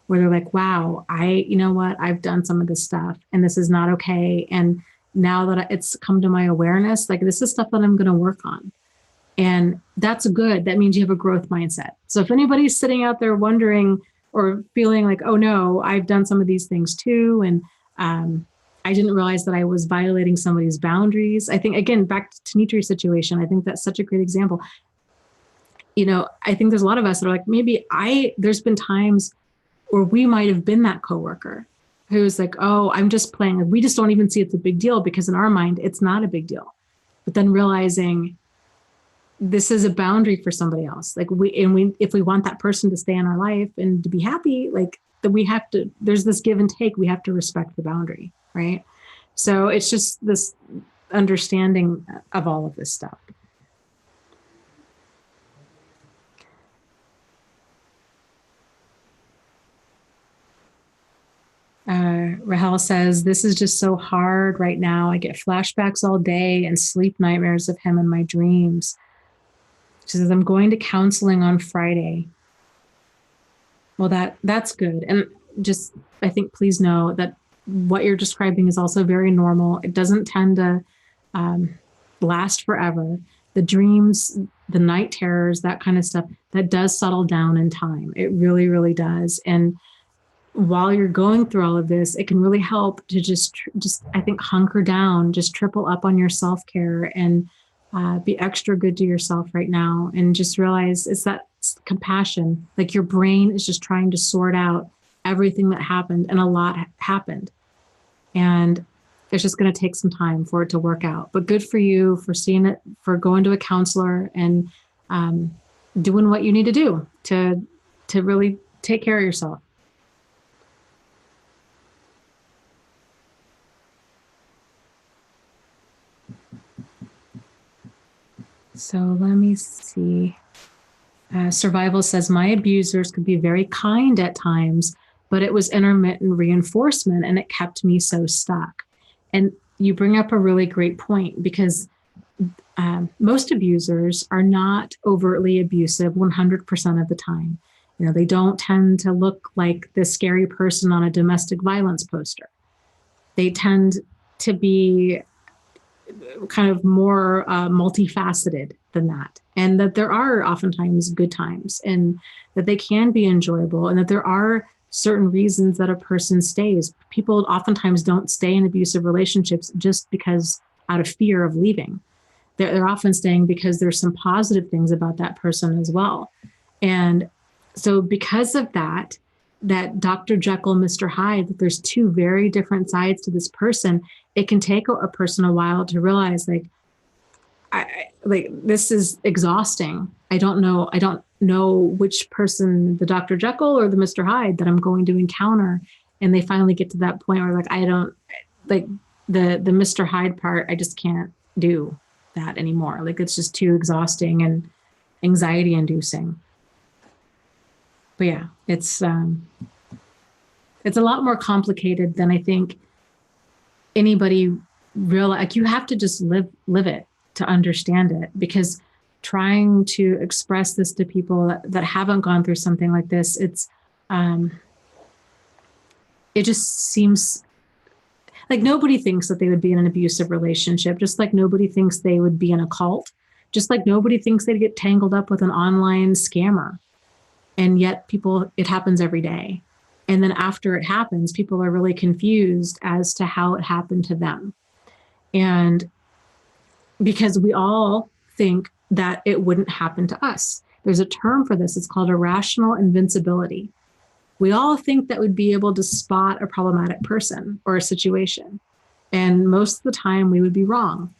Speaker 1: where they're like, wow, you know what, I've done some of this stuff and this is not okay. And now that it's come to my awareness, like this is stuff that I'm going to work on. And that's good. That means you have a growth mindset. So if anybody's sitting out there wondering or feeling like, oh no, I've done some of these things too. And I didn't realize that I was violating somebody's boundaries. I think, again, back to Nitri's situation, I think that's such a great example. I think there's a lot of us that are like, maybe there's been times where we might have been that coworker who's like, oh, I'm just playing. Like, we just don't even see it's a big deal because in our mind, it's not a big deal. But then realizing this is a boundary for somebody else. Like if we want that person to stay in our life and to be happy, like that there's this give and take. We have to respect the boundary. Right. So it's just this understanding of all of this stuff. Rahel says, this is just so hard right now. I get flashbacks all day and sleep nightmares of him in my dreams. She says, I'm going to counseling on Friday. Well, that's good. And just, I think, please know that what you're describing is also very normal. It doesn't tend to last forever. The dreams, the night terrors, that kind of stuff, that does settle down in time. It really, really does. And while you're going through all of this, it can really help to just I think, hunker down, just triple up on your self-care and be extra good to yourself right now. And just realize it's that compassion. Like your brain is just trying to sort out everything that happened, and a lot happened. And it's just going to take some time for it to work out. But good for you for seeing it, for going to a counselor and doing what you need to do to really take care of yourself. So let me see. Survival says, my abusers could be very kind at times, but it was intermittent reinforcement and it kept me so stuck. And you bring up a really great point because most abusers are not overtly abusive 100% of the time. They don't tend to look like the scary person on a domestic violence poster. They tend to be kind of more multifaceted than that. And that there are oftentimes good times and that they can be enjoyable and that there are certain reasons that a person stays. People oftentimes don't stay in abusive relationships just because out of fear of leaving. They're often staying because there's some positive things about that person as well. And so because of that Dr. Jekyll, Mr. Hyde, that there's two very different sides to this person, it can take a person a while to realize this is exhausting. I don't know which person, the Dr. Jekyll or the Mr. Hyde, that I'm going to encounter. And they finally get to that point where the Mr. Hyde part, I just can't do that anymore. It's just too exhausting and anxiety inducing. But yeah, it's a lot more complicated than I think anybody realize. You have to just live it to understand it, because trying to express this to people that haven't gone through something like this, it just seems like nobody thinks that they would be in an abusive relationship, just like nobody thinks they would be in a cult, just like nobody thinks they'd get tangled up with an online scammer. And yet it happens every day. And then after it happens, people are really confused as to how it happened to them. And because we all think that it wouldn't happen to us. There's a term for this. It's called irrational invincibility. We all think that we'd be able to spot a problematic person or a situation. And most of the time we would be wrong.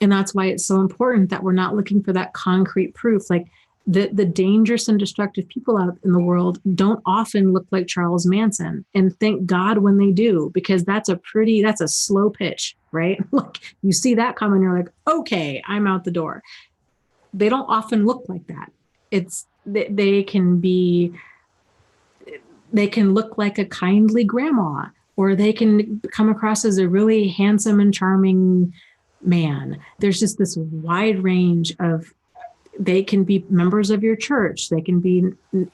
Speaker 1: And that's why it's so important that we're not looking for that concrete proof. Like the dangerous and destructive people out in the world don't often look like Charles Manson. And thank God when they do, because that's a slow pitch, right? Like you see that coming, you're like, okay, I'm out the door. They don't often look like that. They can look like a kindly grandma, or they can come across as a really handsome and charming man. There's just this wide range of, they can be members of your church. They can be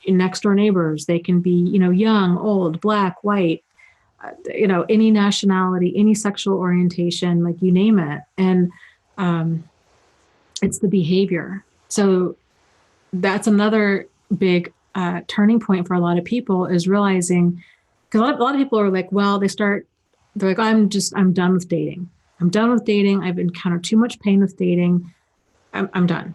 Speaker 1: next door neighbors. They can be, young, old, black, white, any nationality, any sexual orientation, like you name it. And it's the behavior. So that's another big turning point for a lot of people, is realizing, because a lot of people are like, well, they're like, I'm done with dating. I'm done with dating. I've encountered too much pain with dating. I'm done.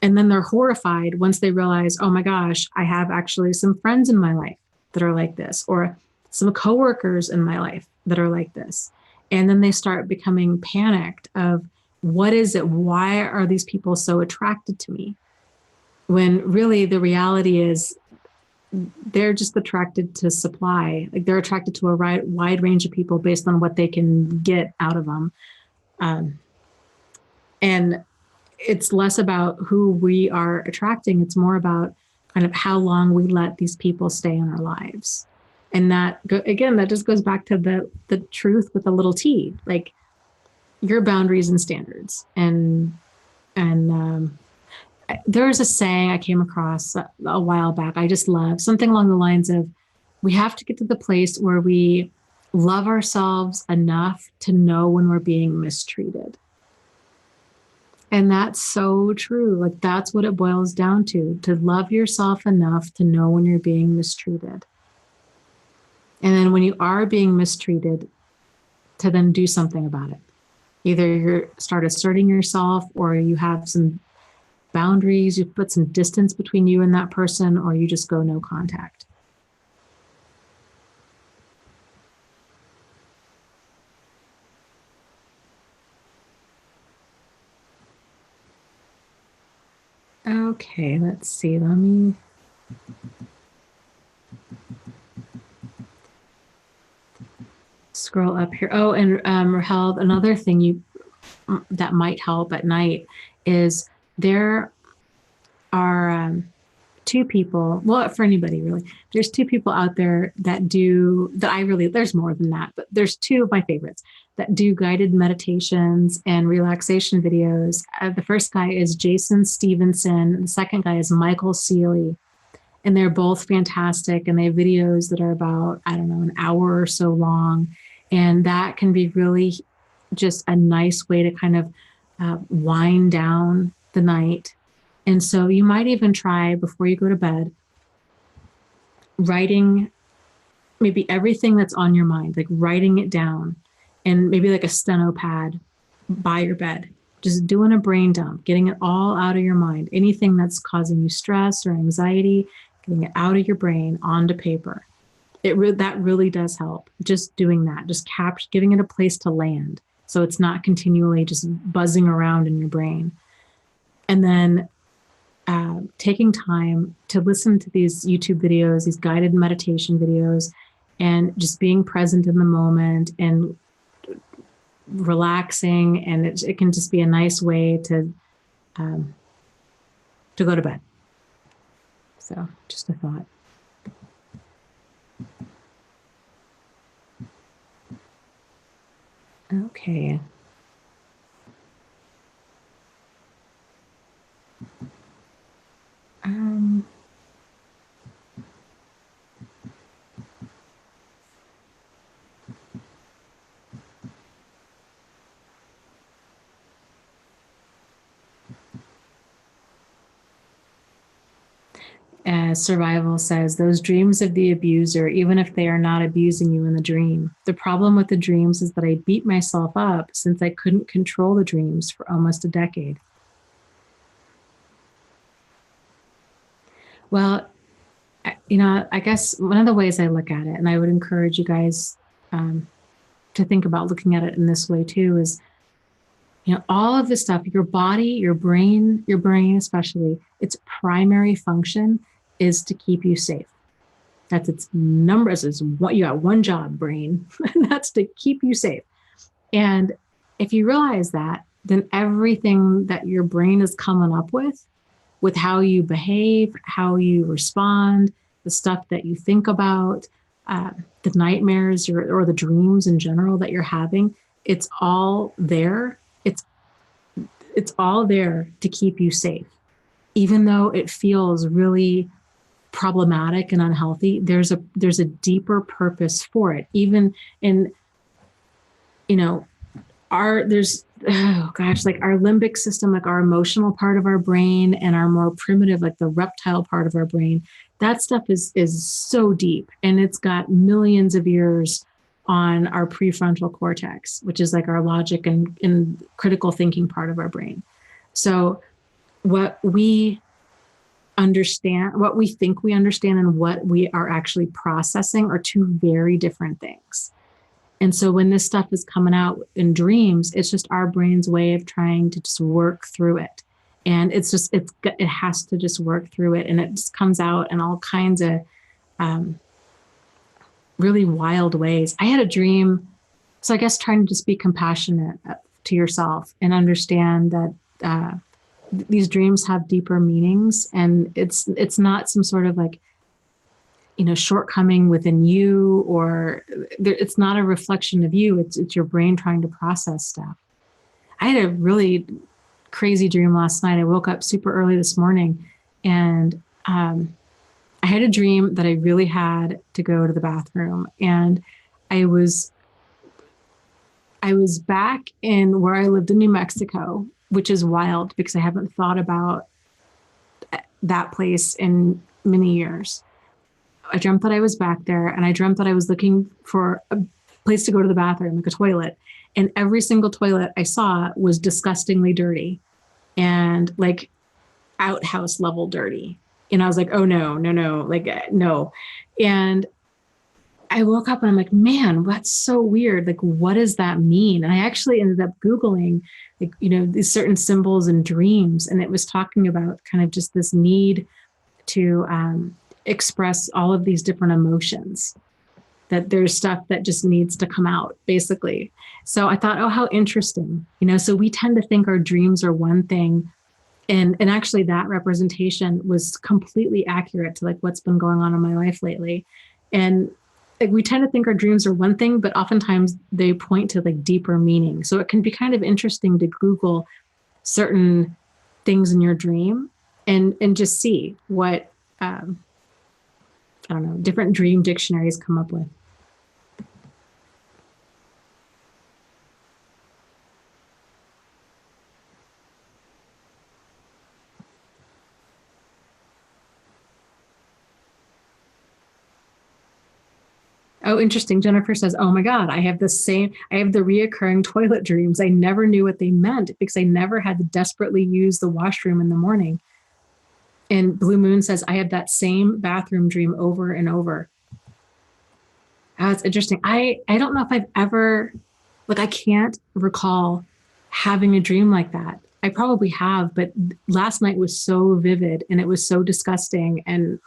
Speaker 1: And then they're horrified once they realize, oh my gosh, I have actually some friends in my life that are like this, or some coworkers in my life that are like this. And then they start becoming panicked of, what is it? Why are these people so attracted to me? When really the reality is they're just attracted to supply. Like they're attracted to a wide range of people based on what they can get out of them. And it's less about who we are attracting. It's more about kind of how long we let these people stay in our lives. And that just goes back to the truth with a little t, like your boundaries and standards. And there's a saying I came across a while back. I just love something along the lines of, we have to get to the place where we love ourselves enough to know when we're being mistreated. And that's so true. Like that's what it boils down to love yourself enough to know when you're being mistreated. And then when you are being mistreated, to then do something about it. Either you start asserting yourself, or you have some boundaries, you put some distance between you and that person, or you just go no contact. Okay, let's see. Let me scroll up here. Oh, and Rahel, another thing that might help at night is there are two people, well, for anybody really, there's two people out there there's more than that, but there's two of my favorites that do guided meditations and relaxation videos. The first guy is Jason Stevenson. And the second guy is Michael Seeley. And they're both fantastic. And they have videos that are about, I don't know, an hour or so long. And that can be really just a nice way to kind of wind down the night. And so you might even try, before you go to bed, writing maybe everything that's on your mind, like writing it down, and maybe like a steno pad by your bed, just doing a brain dump, getting it all out of your mind. Anything that's causing you stress or anxiety, getting it out of your brain onto paper. That really does help. Just doing that, just giving it a place to land, so it's not continually just buzzing around in your brain. And then taking time to listen to these YouTube videos, these guided meditation videos, and just being present in the moment and relaxing. And it can just be a nice way to go to bed. So just a thought. Okay. And Survival says those dreams of the abuser, even if they are not abusing you in the dream. The problem with the dreams is that I beat myself up since I couldn't control the dreams for almost a decade. Well, I guess one of the ways I look at it, and I would encourage you guys to think about looking at it in this way too, is, all of this stuff, your body, your brain especially, its primary function is to keep you safe. That's its numbers. Is what you got one job, brain, and that's to keep you safe. And if you realize that, then everything that your brain is coming up with how you behave, how you respond, the stuff that you think about, the nightmares or the dreams in general that you're having, it's all there. It's all there to keep you safe. Even though it feels really problematic and unhealthy, there's a deeper purpose for it. Even in, like our limbic system, like our emotional part of our brain, and our more primitive, like the reptile part of our brain, that stuff is so deep, and it's got millions of years on our prefrontal cortex, which is like our logic and critical thinking part of our brain. So what we understand, what we think we understand, and what we are actually processing are two very different things. And so when this stuff is coming out in dreams, it's just our brain's way of trying to just work through it. And it has to just work through it. And it just comes out in all kinds of really wild ways. I had a dream. So I guess trying to just be compassionate to yourself and understand that these dreams have deeper meanings, and it's not some sort of like, shortcoming within you, or it's not a reflection of you. It's your brain trying to process stuff. I had a really crazy dream last night. I woke up super early this morning, and I had a dream that I really had to go to the bathroom, and I was back in where I lived in New Mexico, which is wild because I haven't thought about that place in many years. I dreamt that I was back there, and I dreamt that I was looking for a place to go to the bathroom, like a toilet. And every single toilet I saw was disgustingly dirty and like outhouse level dirty. And I was like, oh no, like no. And I woke up and I'm like, man, that's so weird. Like, what does that mean? And I actually ended up Googling, like, these certain symbols and dreams. And it was talking about kind of just this need to express all of these different emotions, that there's stuff that just needs to come out, basically. So I thought, oh, how interesting. So we tend to think our dreams are one thing. And actually that representation was completely accurate to like what's been going on in my life lately. And like we tend to think our dreams are one thing, but oftentimes they point to like deeper meaning. So it can be kind of interesting to Google certain things in your dream and just see what, I don't know, different dream dictionaries come up with. Oh, interesting. Jennifer says, oh my God, I have the reoccurring toilet dreams. I never knew what they meant because I never had to desperately use the washroom in the morning. And Blue Moon says, I have that same bathroom dream over and over. It's interesting. I don't know if I've ever, I can't recall having a dream like that. I probably have, but last night was so vivid and it was so disgusting. And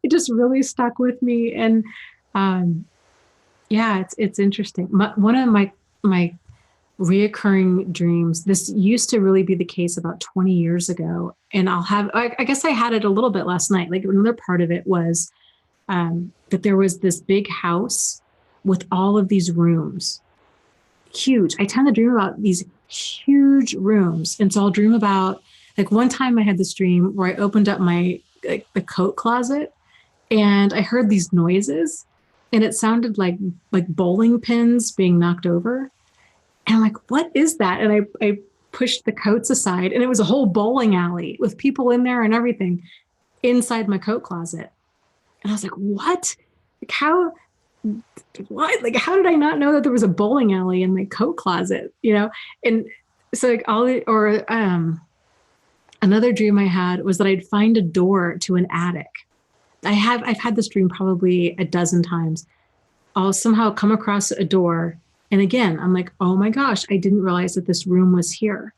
Speaker 1: it just really stuck with me. And it's interesting. One of my reoccurring dreams, this used to really be the case about 20 years ago. And I guess I had it a little bit last night. Like another part of it was that there was this big house with all of these rooms, huge. I tend to dream about these huge rooms. And so I'll dream about, like one time I had this dream where I opened up the coat closet and I heard these noises and it sounded like bowling pins being knocked over. And I'm like, what is that? And I pushed the coats aside and it was a whole bowling alley with people in there and everything. inside my coat closet. And I was like, what? Like, what? Like, how did I not know that there was a bowling alley in my coat closet? And so like another dream I had was that I'd find a door to an attic. I've had this dream probably a dozen times. I'll somehow come across a door. And again, I'm like, oh my gosh, I didn't realize that this room was here.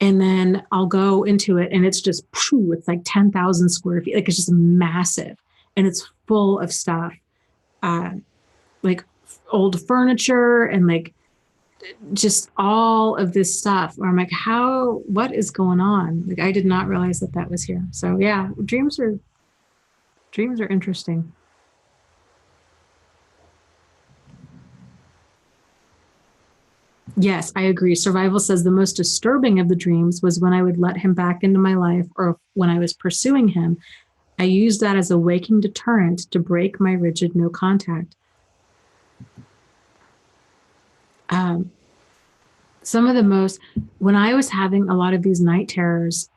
Speaker 1: And then I'll go into it and it's just, it's like 10,000 square feet. Like it's just massive and it's full of stuff, like old furniture and like just all of this stuff where I'm like, what is going on? Like, I did not realize that that was here. So yeah, dreams are interesting. Yes, I agree. Survival says the most disturbing of the dreams was when I would let him back into my life or when I was pursuing him. I used that as a waking deterrent to break my rigid no contact. Some of the most, when I was having a lot of these night terrors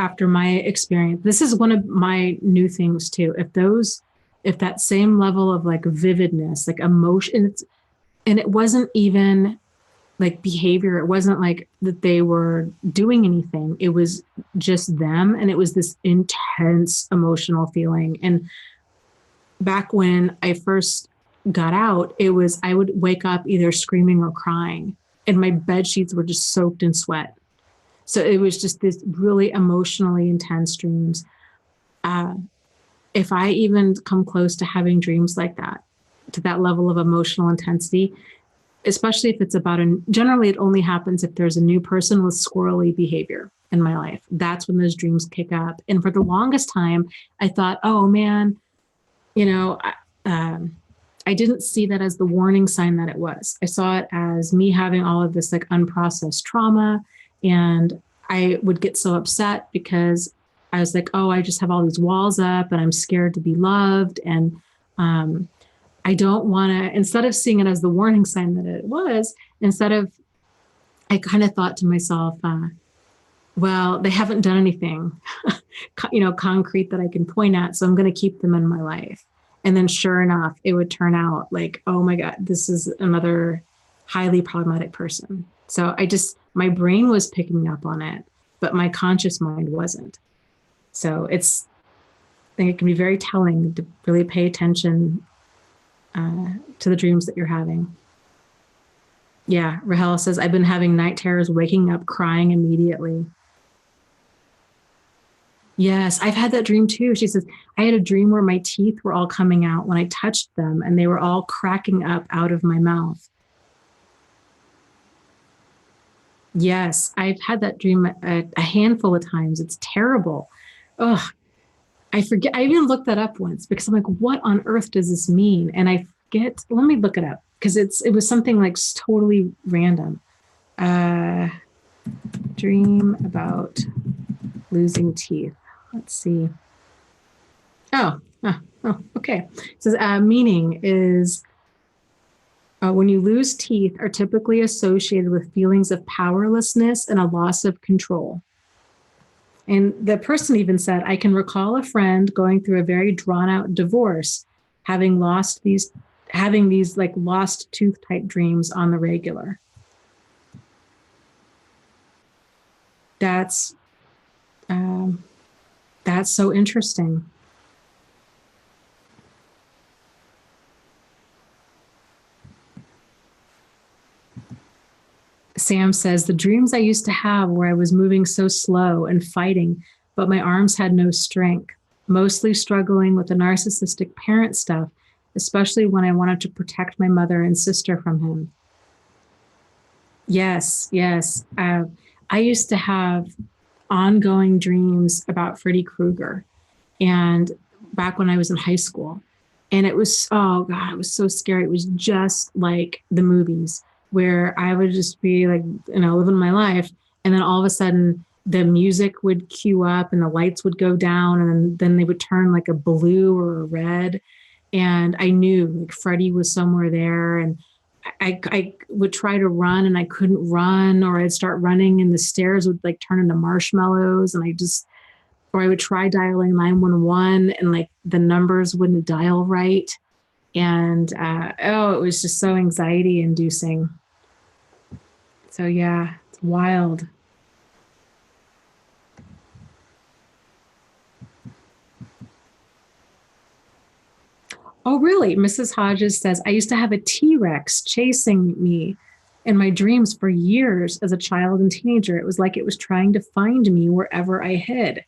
Speaker 1: after my experience, this is one of my new things too. If that same level of like vividness, like emotion, and it wasn't even like behavior. It wasn't like that they were doing anything. It was just them. And it was this intense emotional feeling. And back when I first got out, I would wake up either screaming or crying. And my bed sheets were just soaked in sweat. So it was just this really emotionally intense dreams. If I even come close to having dreams like that, to that level of emotional intensity, especially if it's generally it only happens if there's a new person with squirrely behavior in my life. That's when those dreams kick up. And for the longest time, I thought, oh man, I didn't see that as the warning sign that it was. I saw it as me having all of this like unprocessed trauma. And I would get so upset because I was like, oh, I just have all these walls up and I'm scared to be loved. And I don't want to, instead of seeing it as the warning sign that it was, I kind of thought to myself, well, they haven't done anything, concrete that I can point at. So I'm going to keep them in my life. And then sure enough, it would turn out like, oh my God, this is another highly problematic person. So my brain was picking up on it, but my conscious mind wasn't. So I think it can be very telling to really pay attention to the dreams that you're having. Yeah, Rahel says, I've been having night terrors, waking up, crying immediately. Yes, I've had that dream too. She says, I had a dream where my teeth were all coming out when I touched them and they were all cracking up out of my mouth. Yes, I've had that dream a handful of times. It's terrible. Ugh, I forget. I even looked that up once because I'm like, what on earth does this mean? And I forget. Let me look it up because it was something like totally random. Dream about losing teeth. Let's see. Oh, okay. It says meaning is when you lose teeth are typically associated with feelings of powerlessness and a loss of control. And the person even said, I can recall a friend going through a very drawn out divorce, having these like lost tooth type dreams on the regular. That's so interesting. Sam says, the dreams I used to have where I was moving so slow and fighting, but my arms had no strength, mostly struggling with the narcissistic parent stuff, especially when I wanted to protect my mother and sister from him. Yes. I used to have ongoing dreams about Freddy Krueger, and back when I was in high school. And it was, oh God, it was so scary. It was just like the movies where I would just be like, living my life. And then all of a sudden the music would cue up and the lights would go down and then they would turn like a blue or a red. And I knew like Freddie was somewhere there. And I would try to run and I couldn't run, or I'd start running and the stairs would like turn into marshmallows. And or I would try dialing 911 and like the numbers wouldn't dial right. And it was just so anxiety inducing. So yeah, it's wild. Oh, really? Mrs. Hodges says, I used to have a T-Rex chasing me in my dreams for years as a child and teenager. It was like it was trying to find me wherever I hid.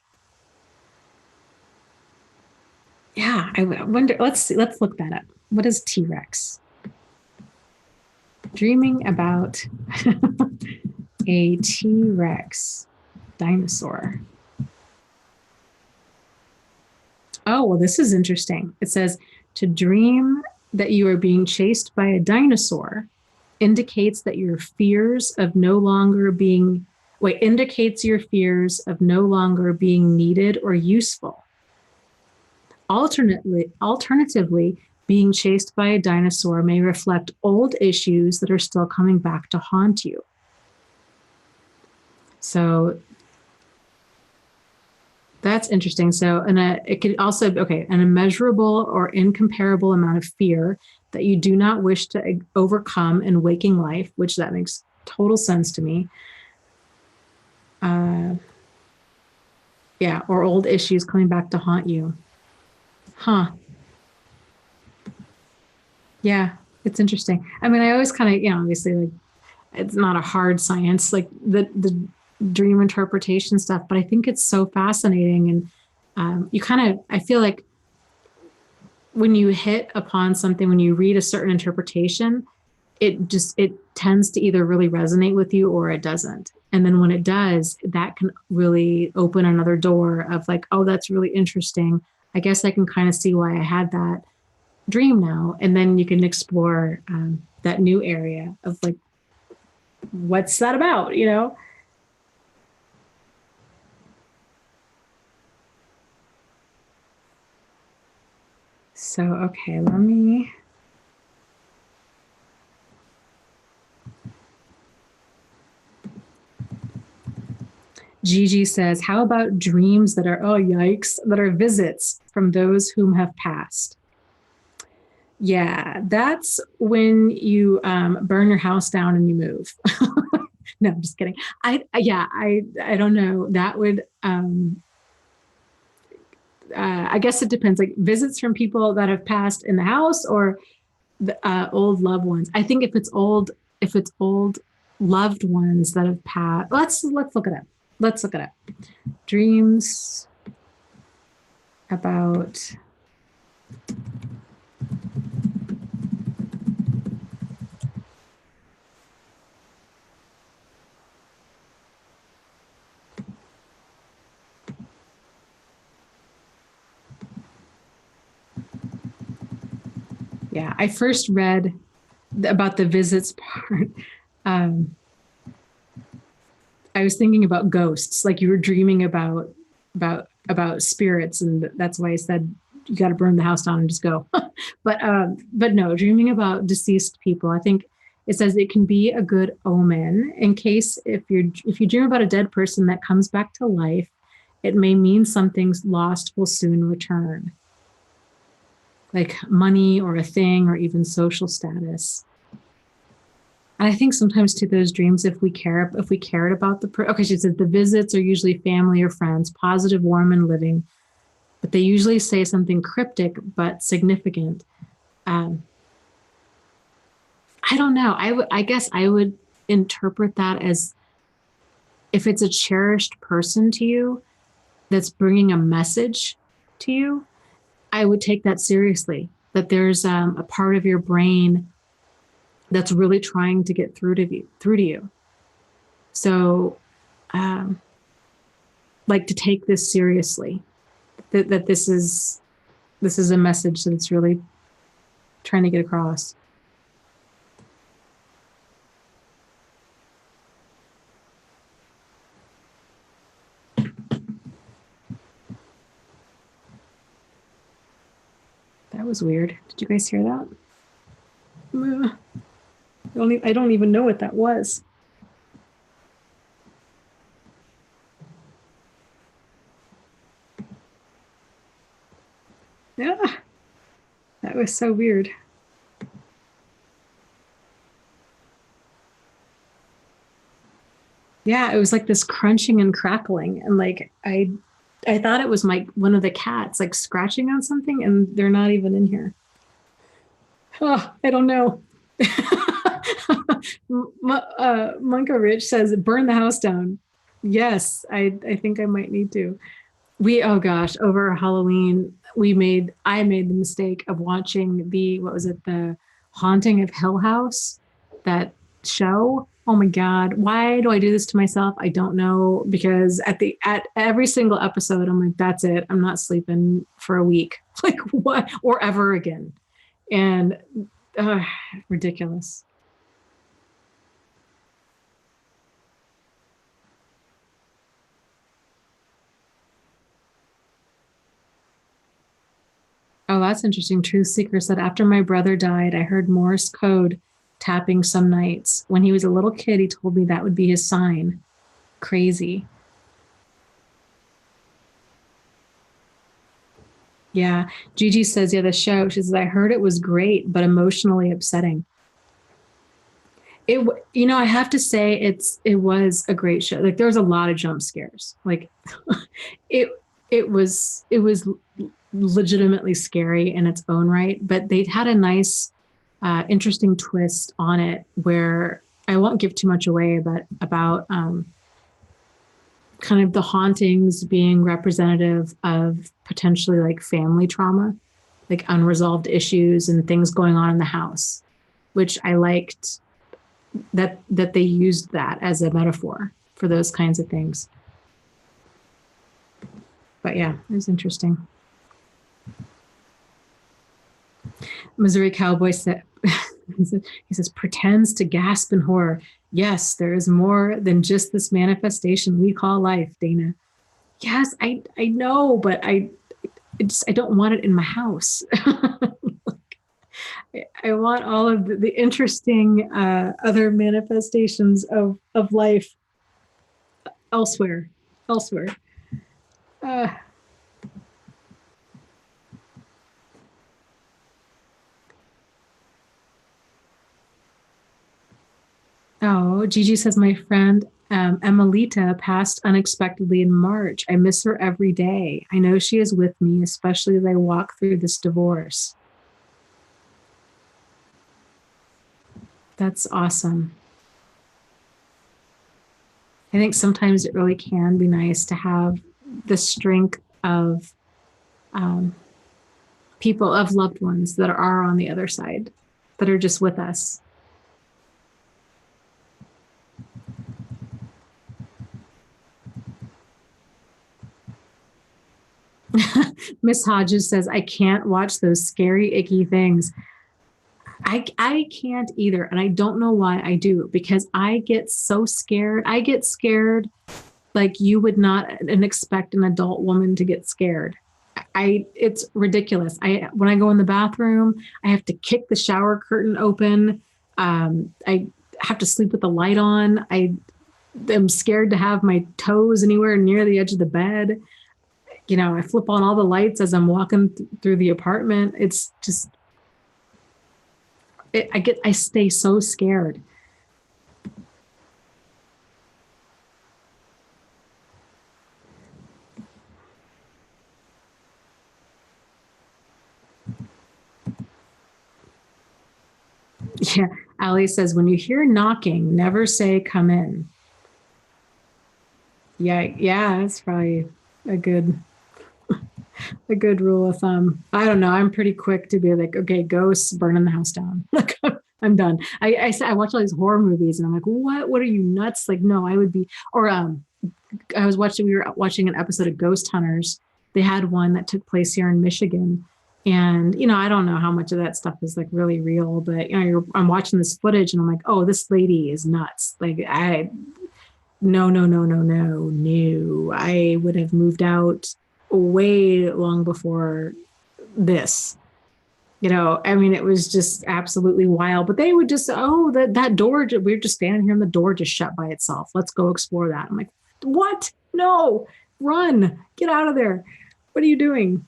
Speaker 1: Yeah, I wonder. Let's see. Let's look that up. What is T-Rex? Dreaming about a T-Rex dinosaur. Oh, well, this is interesting. It says to dream that you are being chased by a dinosaur indicates that your fears of no longer being, indicates your fears of no longer being needed or useful. Alternatively, being chased by a dinosaur may reflect old issues that are still coming back to haunt you. So that's interesting. So, it could also, an immeasurable or incomparable amount of fear that you do not wish to overcome in waking life, which that makes total sense to me. Or old issues coming back to haunt you. Huh. Yeah, it's interesting. I mean, I always kind of, obviously, like, it's not a hard science, like the dream interpretation stuff, but I think it's so fascinating. And I feel like when you hit upon something, when you read a certain interpretation, it tends to either really resonate with you or it doesn't. And then when it does, that can really open another door of like, oh, that's really interesting. I guess I can kind of see why I had that dream now. And then you can explore that new area of like, what's that about, So, okay, let me. Gigi says, how about dreams that are, oh, yikes, that are visits from those whom have passed? Yeah, that's when you burn your house down and you move. No, I'm just kidding. I don't know. That would, I guess it depends. Like visits from people that have passed in the house or the old loved ones. I think if it's old loved ones that have passed, let's look it up. Let's look it up. Dreams about I first read about the visits part. I was thinking about ghosts, like you were dreaming about spirits, and that's why I said you got to burn the house down and just go. but no, dreaming about deceased people. I think it says it can be a good omen in case if you dream about a dead person that comes back to life, it may mean something lost will soon return, like money or a thing or even social status. And I think sometimes to those dreams, if we cared about she said the visits are usually family or friends, positive, warm, and living, but they usually say something cryptic but significant. I don't know. I guess I would interpret that as if it's a cherished person to you that's bringing a message to you, I would take that seriously. That there's a part of your brain that's really trying to get through to you. So, like to take this seriously, that this is a message that it's really trying to get across. That was weird. Did you guys hear that? I don't even know what that was. Yeah, that was so weird. Yeah, it was like this crunching and crackling, and like I thought it was my one of the cats like scratching on something, and they're not even in here. Oh, I don't know. Monka Rich says, burn the house down. Yes, I think I might need to. Oh gosh, over Halloween, I made the mistake of watching what was it, the Haunting of Hill House, that show. Oh my God, why do I do this to myself? I don't know, because at every single episode, I'm like, that's it. I'm not sleeping for a week. Like what, or ever again. And uh, ridiculous. Oh, that's interesting. Truth Seeker said, after my brother died, I heard Morse code tapping some nights. When he was a little kid, he told me that would be his sign. Crazy. Yeah. Gigi says, yeah, the show, she says, I heard it was great, but emotionally upsetting. I have to say it was a great show. Like there was a lot of jump scares. Like it, it was legitimately scary in its own right, but they had a nice, interesting twist on it where I won't give too much away, but about kind of the hauntings being representative of potentially like family trauma, like unresolved issues and things going on in the house, which I liked that they used that as a metaphor for those kinds of things. But yeah, it was interesting. Missouri Cowboy said, he says, pretends to gasp in horror. Yes, there is more than just this manifestation we call life, Dana. Yes, I know, but I don't want it in my house. I want all of the interesting other manifestations of life elsewhere, elsewhere. Uh, Oh, Gigi says, my friend Emelita passed unexpectedly in March. I miss her every day. I know she is with me, especially as I walk through this divorce. That's awesome. I think sometimes it really can be nice to have the strength of um, people, of loved ones that are on the other side, that are just with us. Miss Hodges says, I can't watch those scary, icky things. I can't either. And I don't know why I do, because I get so scared. I get scared like you would not and expect an adult woman to get scared. It's ridiculous. When I go in the bathroom, I have to kick the shower curtain open. I have to sleep with the light on. I am scared to have my toes anywhere near the edge of the bed. I flip on all the lights as I'm walking through the apartment. It's just, I stay so scared. Yeah. Ali says, when you hear knocking, never say come in. Yeah. Yeah. That's probably a good rule of thumb. I don't know. I'm pretty quick to be like, okay, ghosts, burning the house down. Like I'm done. I watch all these horror movies and I'm like, what are you nuts? Like, no, I would be, or, we were watching an episode of Ghost Hunters. They had one that took place here in Michigan. And, I don't know how much of that stuff is like really real, but, I'm watching this footage and I'm like, oh, this lady is nuts. Like, no, no, no, no, no, no. I would have moved out way long before this. I mean, it was just absolutely wild. But they would just, oh, that door, we were just standing here and the door just shut by itself. Let's go explore that. I'm like, what? No, run, get out of there. What are you doing?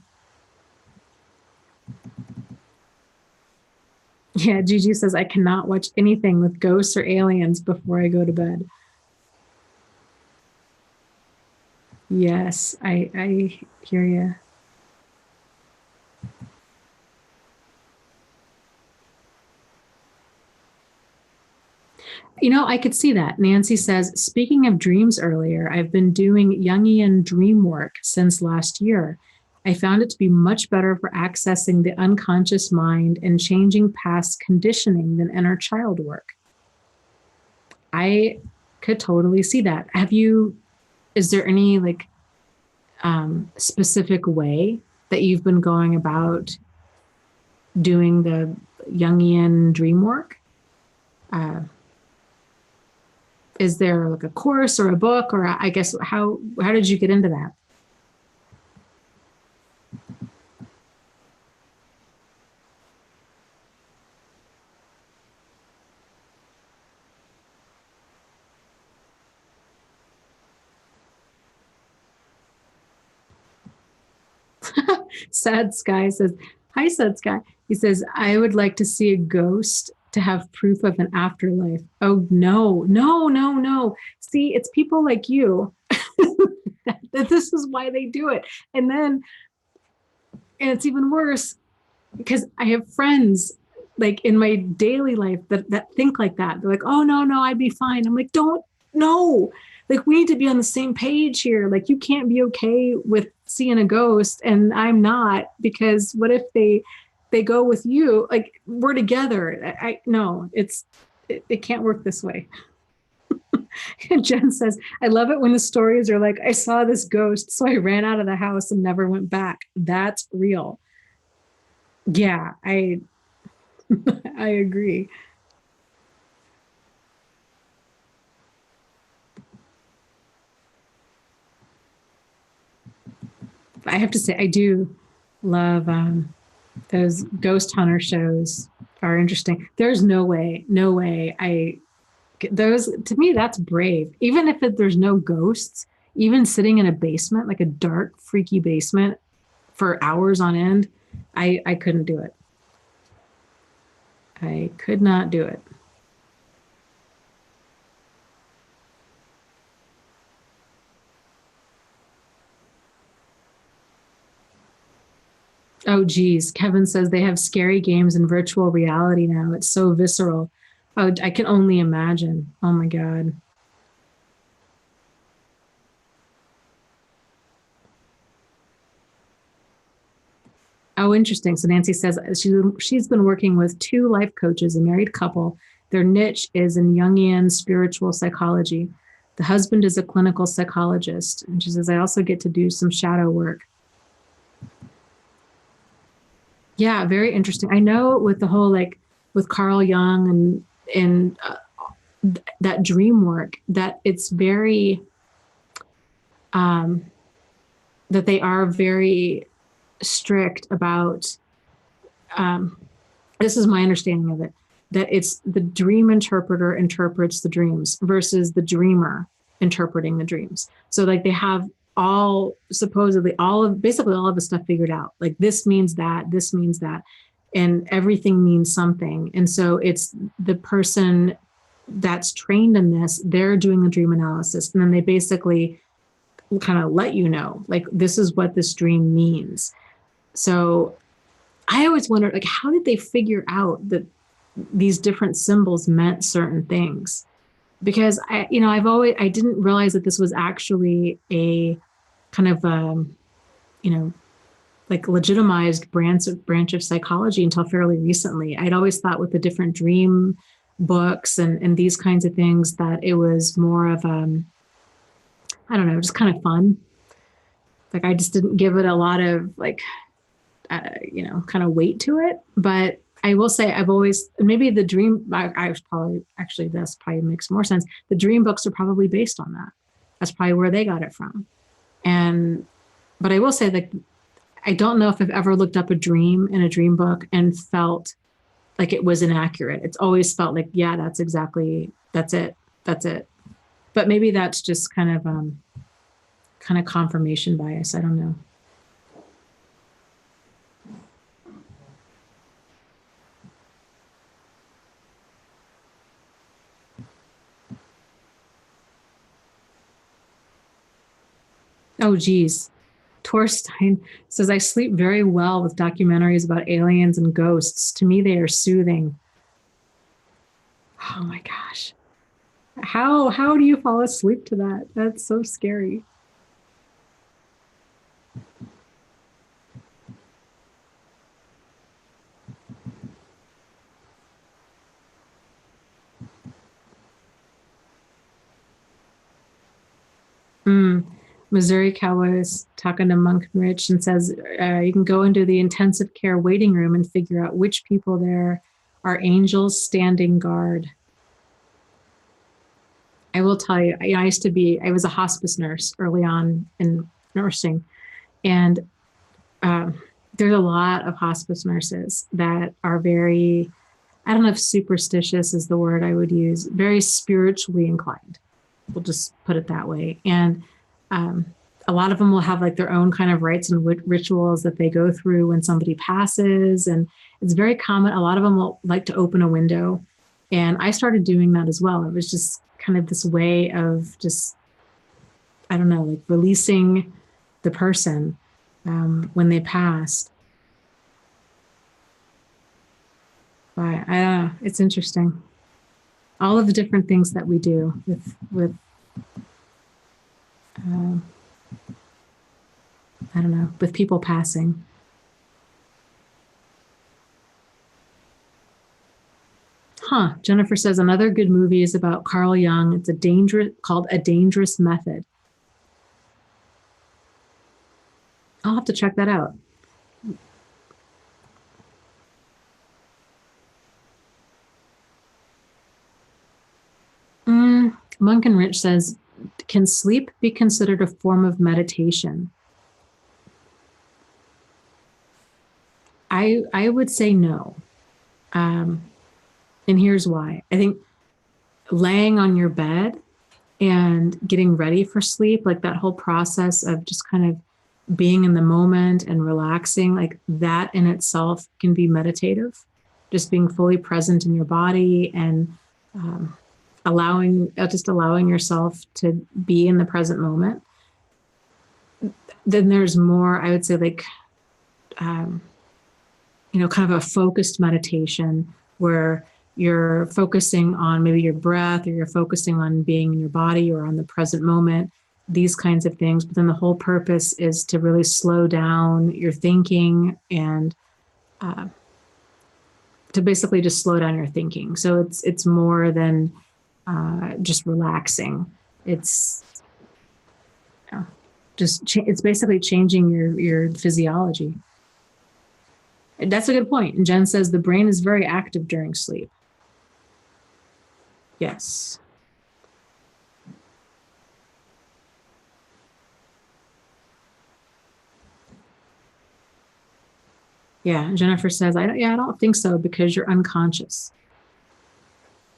Speaker 1: Yeah, Gigi says, I cannot watch anything with ghosts or aliens before I go to bed. Yes, I hear you. I could see that. Nancy says, speaking of dreams earlier, I've been doing Jungian dream work since last year. I found it to be much better for accessing the unconscious mind and changing past conditioning than inner child work. I could totally see that. Is there any specific way that you've been going about doing the Jungian dream work? Uh, is there like a course or a book, or I guess how did you get into that? Sad Sky says, hi, Sad Sky. He says, I would like to see a ghost to have proof of an afterlife. Oh, no, no, no, no. See, it's people like you that this is why they do it. And it's even worse because I have friends like in my daily life that think like that. They're like, oh, no, no, I'd be fine. I'm like, don't, no. Like, we need to be on the same page here. Like, you can't be okay with seeing a ghost and I'm not, because what if they go with you? Like, we're together. I no, it can't work this way. And Jen says, I love it when the stories are like, I saw this ghost, so I ran out of the house and never went back. That's real. Yeah, I I agree. I have to say, I do love those ghost hunter shows are interesting. There's no way those, to me, that's brave. Even if there's no ghosts, even sitting in a basement, like a dark, freaky basement for hours on end, I couldn't do it. I could not do it. Oh, geez. Kevin says they have scary games in virtual reality now. It's so visceral. Oh, I can only imagine. Oh my God. Oh, interesting. So Nancy says she's been working with two life coaches, a married couple. Their niche is in Jungian spiritual psychology. The husband is a clinical psychologist. And she says, I also get to do some shadow work. Yeah, very interesting. I know with the whole with Carl Jung and that dream work, that it's very um, that they are very strict about this is my understanding of it, that it's the dream interpreter interprets the dreams versus the dreamer interpreting the dreams. So like they have all supposedly basically all of the stuff figured out. Like this means that, this means that, and everything means something. And so it's the person that's trained in this, they're doing the dream analysis. And then they basically kind of let you know, like, this is what this dream means. So I always wondered, like, how did they figure out that these different symbols meant certain things? Because I didn't realize that this was actually a kind of, you know, like legitimized branch of psychology until fairly recently. I'd always thought with the different dream books and these kinds of things that it was more of, I don't know, just kind of fun. Like I just didn't give it a lot of kind of weight to it. But I will say I've always, maybe the dream, I was probably, actually, this probably makes more sense. The dream books are probably based on that. That's probably where they got it from. And, but I will say that I don't know if I've ever looked up a dream in a dream book and felt like it was inaccurate. It's always felt like, yeah, that's it. That's it. But maybe that's just kind of confirmation bias. I don't know. Oh, geez. Torstein says, I sleep very well with documentaries about aliens and ghosts. To me, they are soothing. Oh my gosh. How do you fall asleep to that? That's so scary. Mm. Missouri Cowboy is talking to Monk Rich and says you can go into the intensive care waiting room and figure out which people there are angels standing guard. I will tell you, I was a hospice nurse early on in nursing, and um, there's a lot of hospice nurses that are very, I don't know if superstitious is the word I would use, very spiritually inclined. We'll just put it that way. And um, a lot of them will have like their own kind of rites and rituals that they go through when somebody passes. And it's very common. A lot of them will like to open a window. And I started doing that as well. It was just kind of this way of just, I don't know, like releasing the person when they passed. But I don't know, it's interesting. All of the different things that we do with I don't know, with people passing. Huh. Jennifer says another good movie is about Carl Jung. It's called A Dangerous Method. I'll have to check that out. Monk and Rich says, can sleep be considered a form of meditation? I would say no. And here's why. I think laying on your bed and getting ready for sleep, like that whole process of just kind of being in the moment and relaxing, like that in itself can be meditative. Just being fully present in your body and allowing yourself to be in the present moment. Then there's more, I would say, like kind of a focused meditation where you're focusing on maybe your breath, or you're focusing on being in your body or on the present moment, these kinds of things. But then the whole purpose is to really slow down your thinking and to basically just slow down your thinking. So it's more than just relaxing. It's it's basically changing your physiology. And that's a good point. And Jen says the brain is very active during sleep. Yes. Yeah. Jennifer says, I don't think so because you're unconscious.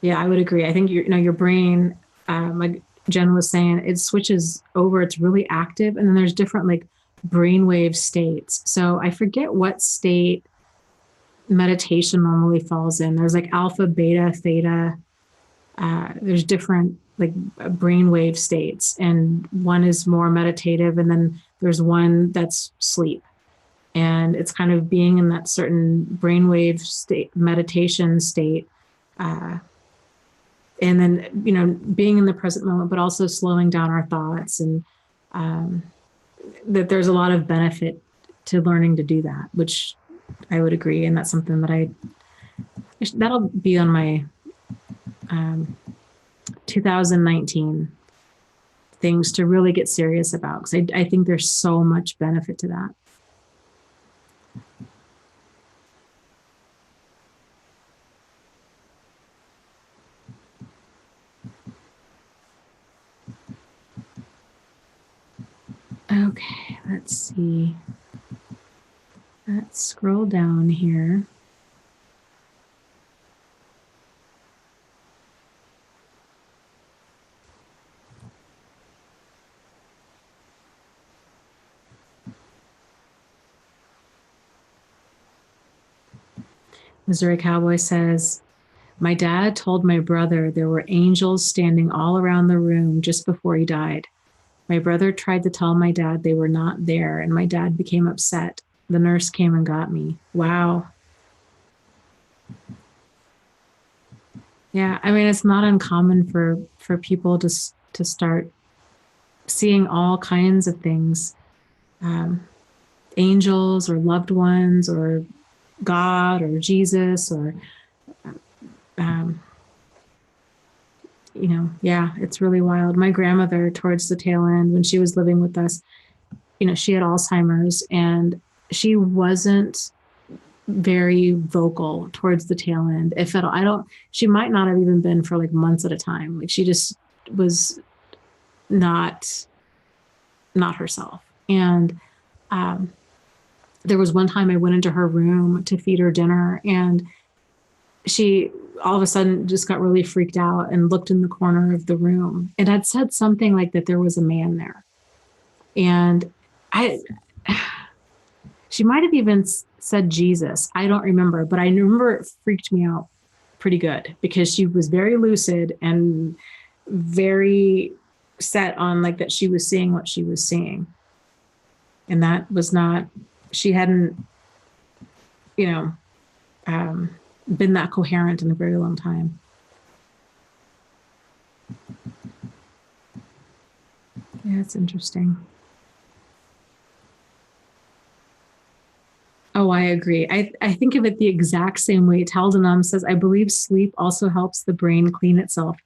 Speaker 1: Yeah, I would agree. I think your brain, like Jen was saying, it switches over. It's really active, and then there's different like brainwave states. So I forget what state meditation normally falls in. There's like alpha, beta, theta. There's different like brainwave states, and one is more meditative, and then there's one that's sleep. And it's kind of being in that certain brainwave state, meditation state. And then, being in the present moment, but also slowing down our thoughts, and that there's a lot of benefit to learning to do that, which I would agree. And that's something that that'll be on my 2019 things to really get serious about, because I think there's so much benefit to that. Okay, let's see. Let's scroll down here. Missouri Cowboy says, my dad told my brother there were angels standing all around the room just before he died. My brother tried to tell my dad they were not there, and my dad became upset. The nurse came and got me. Wow. Yeah, I mean, it's not uncommon for people to start seeing all kinds of things, um, angels or loved ones or God or Jesus or um, yeah, it's really wild. My grandmother, towards the tail end, when she was living with us, she had Alzheimer's, and she wasn't very vocal towards the tail end, if at all. She might not have even been for like months at a time. Like, she just was not herself. And there was one time I went into her room to feed her dinner, and she all of a sudden just got really freaked out and looked in the corner of the room and had said something like that there was a man there. And she might have even said Jesus. I don't remember, but I remember it freaked me out pretty good because she was very lucid and very set on like that she was seeing what she was seeing. And that was not, she hadn't, been that coherent in a very long time. Yeah, it's interesting. Oh, I agree. I think of it the exact same way. Taldenum says, I believe sleep also helps the brain clean itself.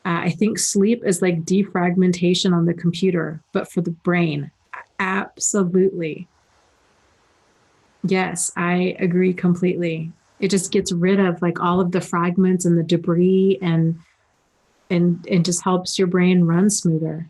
Speaker 1: I think sleep is like defragmentation on the computer, but for the brain. Absolutely. Yes, I agree completely. It just gets rid of like all of the fragments and the debris and just helps your brain run smoother.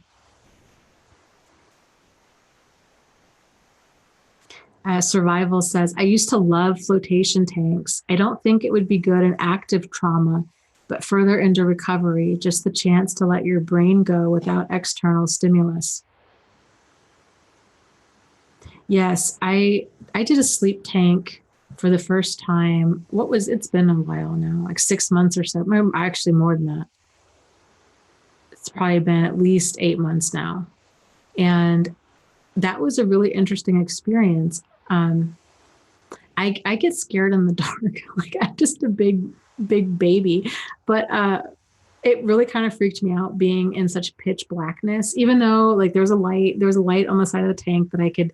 Speaker 1: Survival says, I used to love flotation tanks. I don't think it would be good in active trauma, but further into recovery, just the chance to let your brain go without external stimulus. Yes, I did a sleep tank for the first time. It's been a while now, like 6 months or so. Actually, more than that. It's probably been at least 8 months now. And that was a really interesting experience. I get scared in the dark. Like, I'm just a big baby, but it really kind of freaked me out being in such pitch blackness, even though like there was a light on the side of the tank that I could,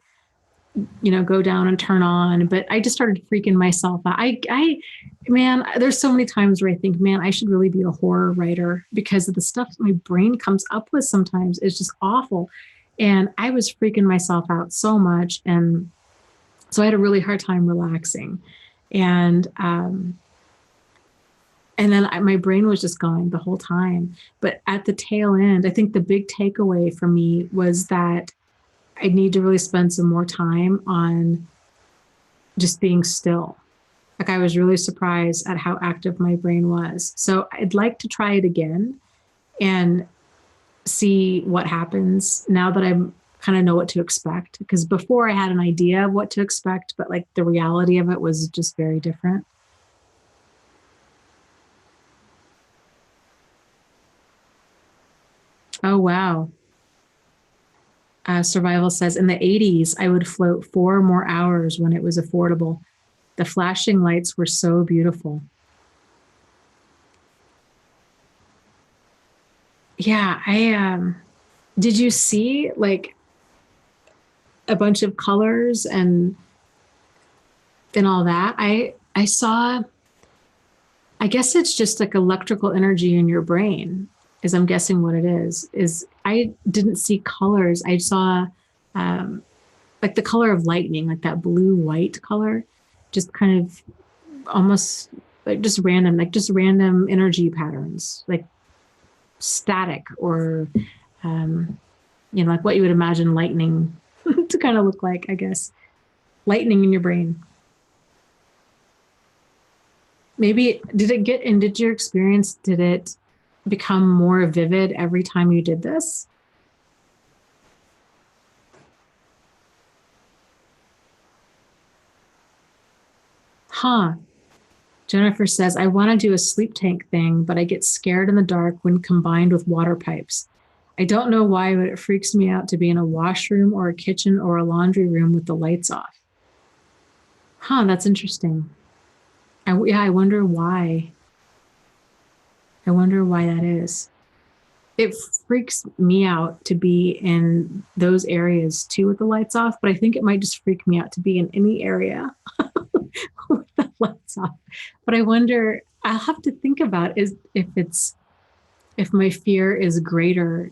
Speaker 1: go down and turn on, but I just started freaking myself out. Man, there's so many times where I think, man, I should really be a horror writer because of the stuff my brain comes up with sometimes is just awful. And I was freaking myself out so much. And so I had a really hard time relaxing. And then my brain was just going the whole time. But at the tail end, I think the big takeaway for me was that I need to really spend some more time on just being still. Like, I was really surprised at how active my brain was. So I'd like to try it again and see what happens now that I'm kind of know what to expect. Because before I had an idea of what to expect, but like the reality of it was just very different. Oh, wow. Survival says, in the 80s, I would float 4 more hours when it was affordable. The flashing lights were so beautiful. Yeah, did you see like a bunch of colors and all that? I saw, I guess it's just like electrical energy in your brain, is I'm guessing what it is I didn't see colors. I saw like the color of lightning, like that blue white color, just kind of almost like just random energy patterns, like static or like what you would imagine lightning to kind of look like, I guess. Lightning in your brain. Maybe did your experience, did it become more vivid every time you did this? Huh. Jennifer says, I want to do a sleep tank thing, but I get scared in the dark when combined with water pipes. I don't know why, but it freaks me out to be in a washroom or a kitchen or a laundry room with the lights off. Huh, that's interesting. I wonder why. I wonder why that is. It freaks me out to be in those areas too with the lights off, but I think it might just freak me out to be in any area with the lights off. But I wonder, I'll have to think about is if my fear is greater.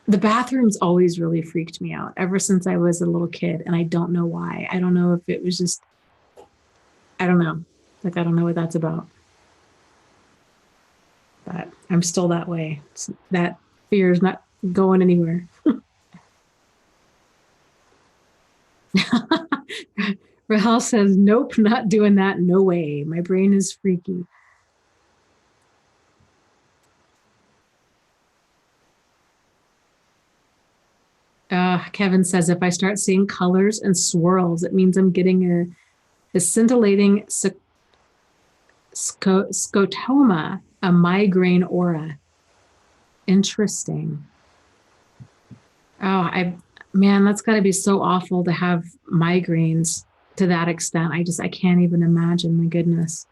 Speaker 1: The bathrooms always really freaked me out ever since I was a little kid, and I don't know why. I don't know if it was just, I don't know. Like, I don't know what that's about, but I'm still that way. That fear is not going anywhere. Rahel says, nope, not doing that. No way. My brain is freaky. Kevin says, if I start seeing colors and swirls, it means I'm getting a scintillating scotoma, a migraine aura. Interesting. Oh, man, that's got to be so awful to have migraines to that extent. I can't even imagine. My goodness.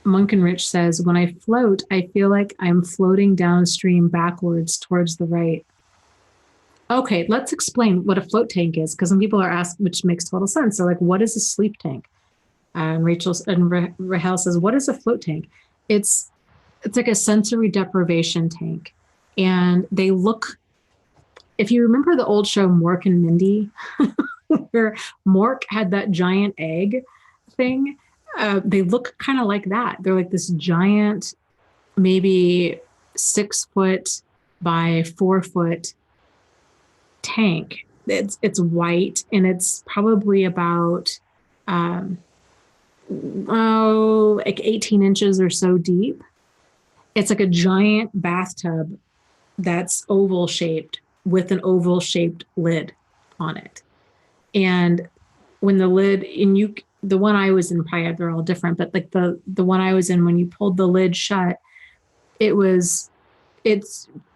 Speaker 1: Monk and Rich says, when I float, I feel like I'm floating downstream backwards towards the right. Okay, let's explain what a float tank is, because some people are asked, which makes total sense. They're like, what is a sleep tank? And Rahel says, what is a float tank? It's like a sensory deprivation tank. And they look, if you remember the old show Mork and Mindy, where Mork had that giant egg thing, they look kind of like that. They're like this giant, maybe 6 foot by 4 foot tank. It's white, and it's probably about like 18 inches or so deep. It's like a giant bathtub that's oval shaped with an oval shaped lid on it. And when the lid, and the one I was in, probably they're all different, but like the one I was in, when you pulled the lid shut, it's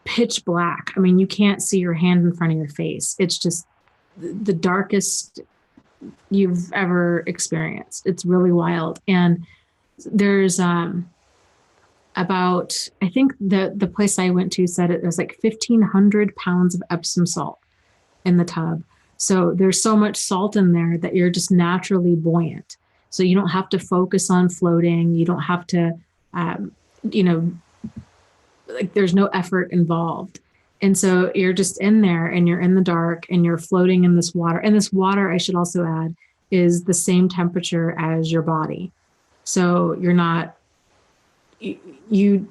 Speaker 1: pitch black. I mean, you can't see your hand in front of your face. It's just the darkest you've ever experienced. It's really wild. And there's about, I think the place I went to said it was like 1,500 pounds of Epsom salt in the tub. So there's so much salt in there that you're just naturally buoyant. So you don't have to focus on floating. You don't have to, like there's no effort involved. And so you're just in there and you're in the dark and you're floating in this water. And this water, I should also add, is the same temperature as your body. So you're not too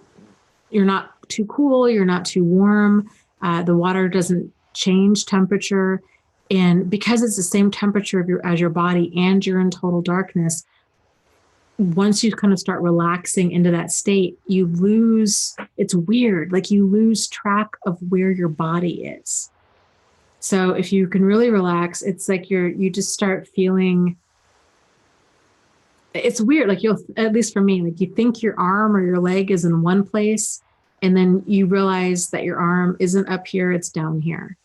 Speaker 1: cool. You're not too warm. The water doesn't change temperature. And because it's the same temperature as your body and you're in total darkness, once you kind of start relaxing into that state, it's weird, like you lose track of where your body is. So if you can really relax, it's like you just start feeling, it's weird. Like at least for me, like you think your arm or your leg is in one place, and then you realize that your arm isn't up here, it's down here.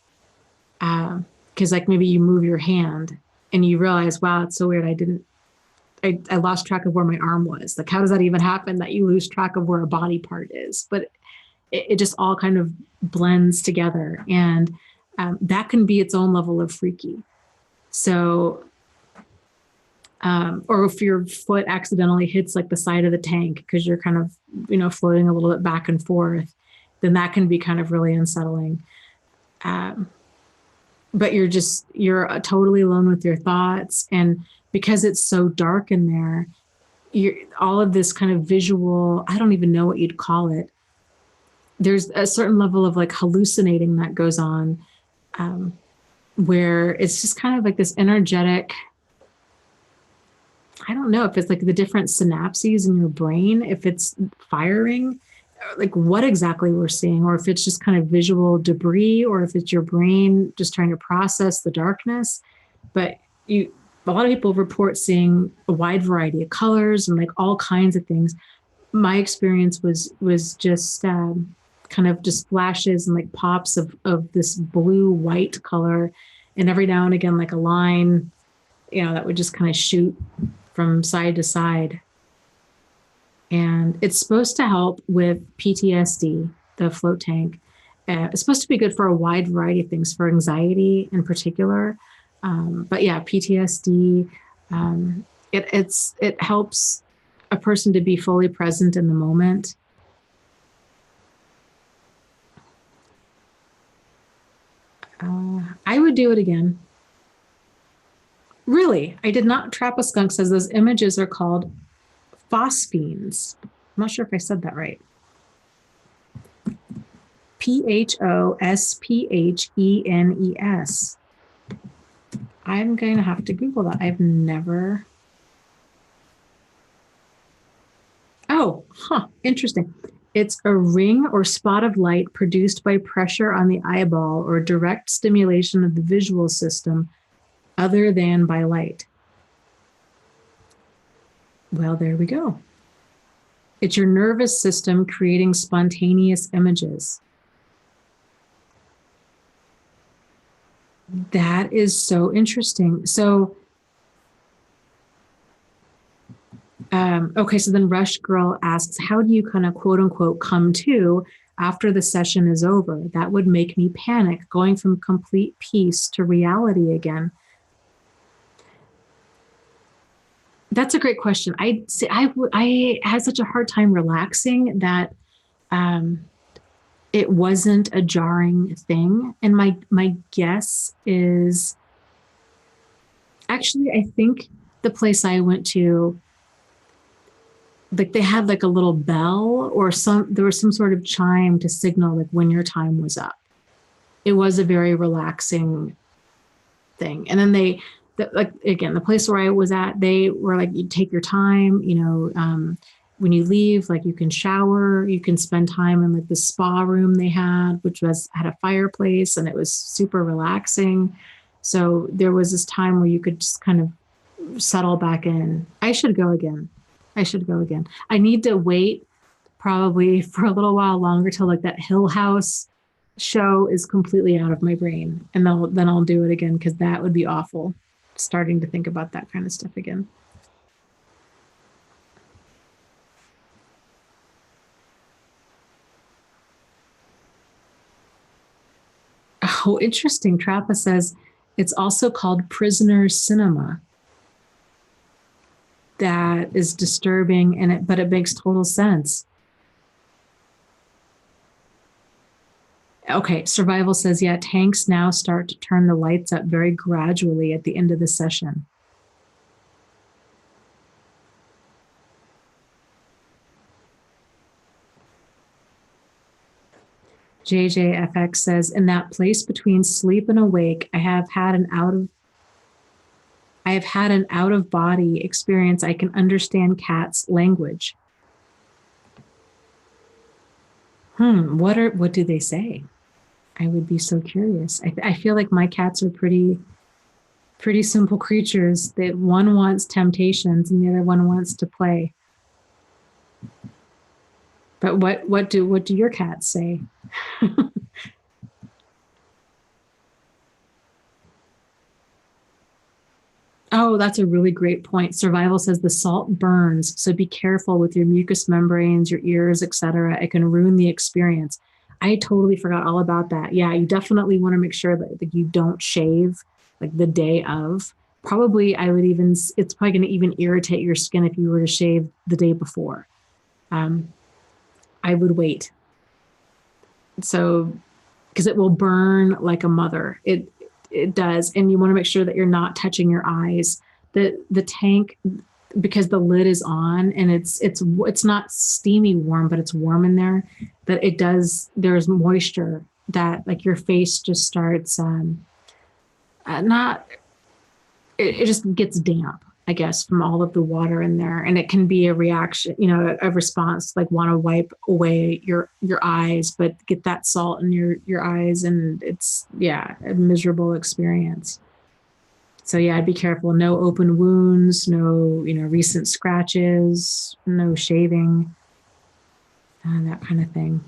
Speaker 1: Because like maybe you move your hand and you realize, wow, it's so weird. I lost track of where my arm was. Like, how does that even happen that you lose track of where a body part is? But it just all kind of blends together. And that can be its own level of freaky. So, or if your foot accidentally hits like the side of the tank because you're kind of, floating a little bit back and forth, then that can be kind of really unsettling. But you're totally alone with your thoughts. And because it's so dark in there, all of this kind of visual, I don't even know what you'd call it. There's a certain level of like hallucinating that goes on, where it's just kind of like this energetic, I don't know if it's like the different synapses in your brain, if it's firing, like what exactly we're seeing, or if it's just kind of visual debris, or if it's your brain just trying to process the darkness. But a lot of people report seeing a wide variety of colors and like all kinds of things. My experience was just kind of just flashes and like pops of this blue white color, and every now and again like a line, that would just kind of shoot from side to side. And it's supposed to help with PTSD, the float tank. It's supposed to be good for a wide variety of things, for anxiety in particular. But yeah, PTSD, it helps a person to be fully present in the moment. I would do it again. Really, I did not trap a skunk, says those images are called phosphenes. I'm not sure if I said that right. Phosphenes. I'm going to have to Google that. I've never. Oh, interesting. It's a ring or spot of light produced by pressure on the eyeball or direct stimulation of the visual system other than by light. Well, there we go. It's your nervous system creating spontaneous images. That is so interesting. So, okay, so then Rush Girl asks, how do you kind of quote unquote come to after the session is over? That would make me panic, going from complete peace to reality again. That's a great question. I had such a hard time relaxing that it wasn't a jarring thing. And my guess is, actually, I think the place I went to, like they had like a little bell or there was some sort of chime to signal like when your time was up. It was a very relaxing thing. And then like again, the place where I was at, they were like, you take your time, when you leave, like you can shower, you can spend time in like the spa room they had, which had a fireplace, and it was super relaxing. So there was this time where you could just kind of settle back in. I should go again. I need to wait probably for a little while longer till like that Hill House show is completely out of my brain. And then I'll do it again, because that would be awful, starting to think about that kind of stuff again. Oh, interesting. Trappa says it's also called prisoner cinema. That is disturbing, but it makes total sense. Okay, Survival says, yeah, tanks now start to turn the lights up very gradually at the end of the session. JJFX says, in that place between sleep and awake, I have had an out of body experience. I can understand cats' language. What do they say? I would be so curious. I feel like my cats are pretty simple creatures. That one wants temptations and the other one wants to play. But what do your cats say? Oh, that's a really great point. Survival says the salt burns, so be careful with your mucous membranes, your ears, etc. It can ruin the experience. I totally forgot all about that. Yeah, you definitely want to make sure that you don't shave like the day of. Probably it's probably going to even irritate your skin if you were to shave the day before. I would wait. So, because it will burn like a mother. It does. And you want to make sure that you're not touching your eyes. The tank, because the lid is on and it's not steamy warm, but it's warm in there, that there's moisture that like your face just starts, it just gets damp, I guess, from all of the water in there. And it can be a reaction, a response, like want to wipe away your eyes, but get that salt in your eyes. And it's, yeah, a miserable experience. So yeah, I'd be careful. No open wounds, no, recent scratches, no shaving, that kind of thing.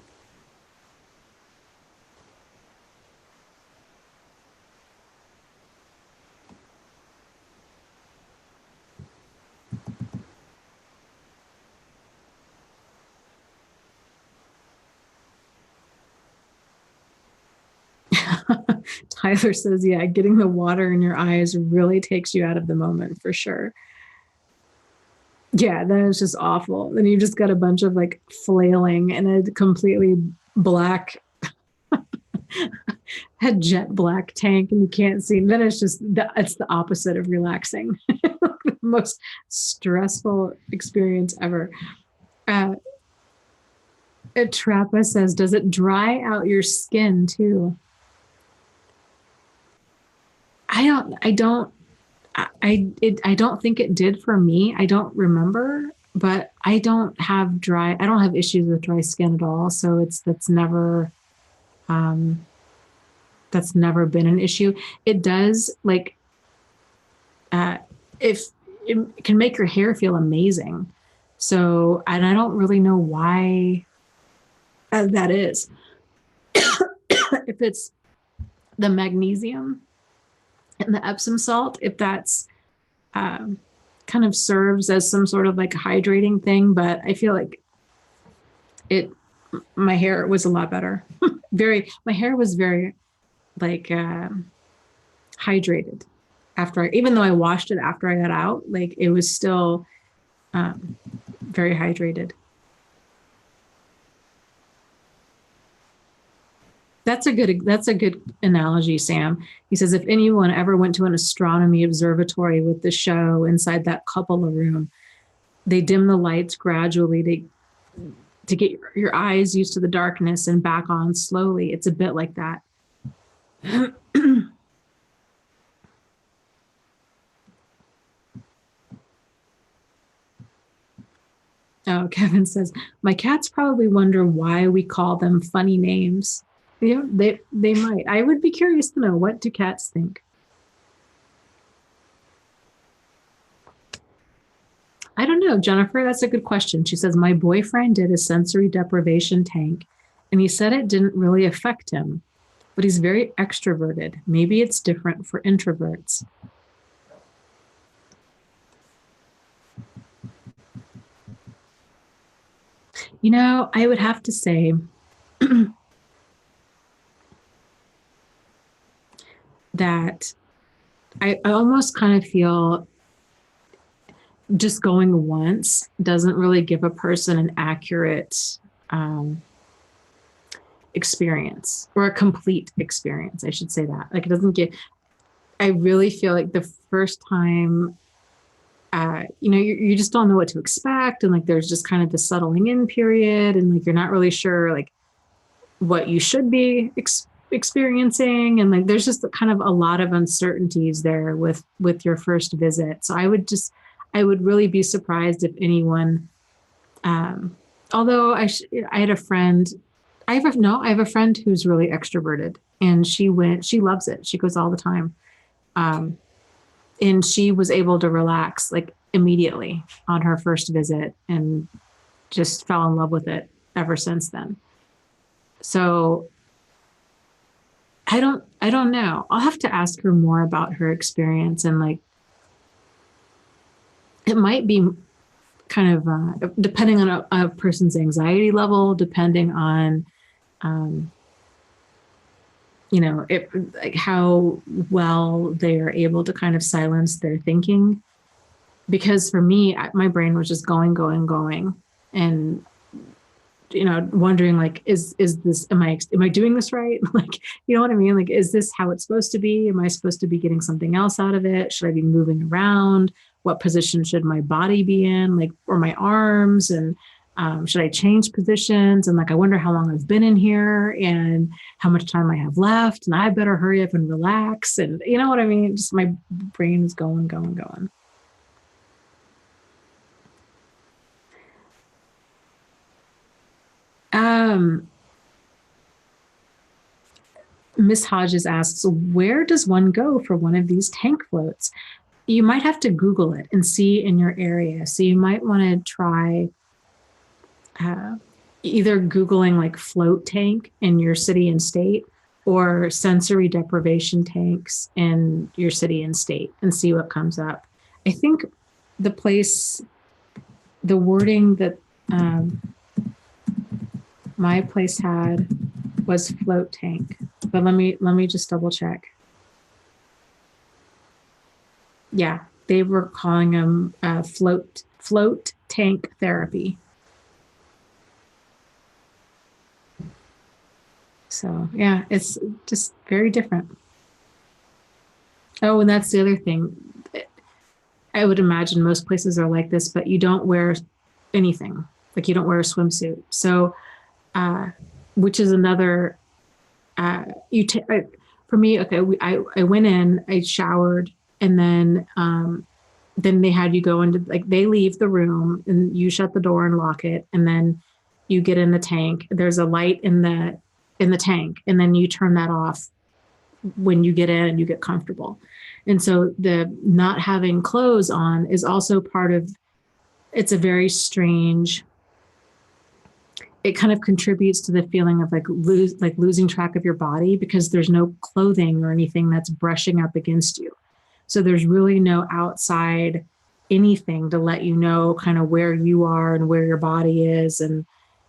Speaker 1: Tyler says, yeah, getting the water in your eyes really takes you out of the moment for sure. Yeah, then it's just awful. Then you just got a bunch of like flailing in a completely black, had jet black tank and you can't see. Then it's the opposite of relaxing. The most stressful experience ever. Uh, Trappa says, does it dry out your skin too? I don't think it did for me. I don't remember, but I don't have issues with dry skin at all. So um, that's never been an issue. It does like, uh, if it can make your hair feel amazing. So, and I don't really know why that is. If it's the magnesium and the Epsom salt, if that's um, kind of serves as some sort of like hydrating thing, but I feel like it, my hair was a lot better. My hair was very like hydrated even though I washed it after I got out, like it was still um, very hydrated. That's a good analogy, Sam. He says if anyone ever went to an astronomy observatory with the show inside that cupola room, they dim the lights gradually to get your eyes used to the darkness and back on slowly. It's a bit like that. Oh, Kevin says, my cats probably wonder why we call them funny names. Yeah, they might. I would be curious to know, what do cats think? I don't know, Jennifer. That's a good question. She says, my boyfriend did a sensory deprivation tank and he said it didn't really affect him, but he's very extroverted. Maybe it's different for introverts. I would have to say that I almost kind of feel just going once doesn't really give a person an accurate um, experience, or a complete experience. I should say that. Like it doesn't get, I really feel like the first time, you just don't know what to expect. And like there's just kind of the settling in period. And like you're not really sure like what you should be experiencing. And like there's just kind of a lot of uncertainties there with your first visit. So I would really be surprised if anyone, um, although I had a friend, I have a friend who's really extroverted and she loves it. She goes all the time. Um, and she was able to relax like immediately on her first visit and just fell in love with it ever since then. So I don't know. I'll have to ask her more about her experience, and like it might be kind of depending on a person's anxiety level, depending on um, like how well they are able to kind of silence their thinking. Because for me, my brain was just going, going, going, and wondering like, is this, am I doing this right? Like, you know what I mean? Like, is this how it's supposed to be? Am I supposed to be getting something else out of it? Should I be moving around? What position should my body be in? Like, or my arms? And should I change positions? And like, I wonder how long I've been in here and how much time I have left. And I better hurry up and relax. And you know what I mean? Just my brain is going, going, going. Um, Miss Hodges asks, where does one go for one of these tank floats? You might have to Google it and see in your area. So you might want to try either Googling like float tank in your city and state, or sensory deprivation tanks in your city and state, and see what comes up. I think the wording that my place had was float tank, but let me just double check. Yeah, they were calling them float tank therapy. So yeah, it's just very different. Oh, and that's the other thing. I would imagine most places are like this, but you don't wear anything. Like you don't wear a swimsuit. So, which is another, for me, okay, I went in, I showered, and then they had you go into, like, they leave the room and you shut the door and lock it. And then you get in the tank. There's a light in the tank, and then you turn that off when you get in and you get comfortable. And so the not having clothes on is also part of, it's a very strange, it kind of contributes to the feeling of like losing track of your body, because there's no clothing or anything that's brushing up against you. So there's really no outside anything to let you know kind of where you are and where your body is and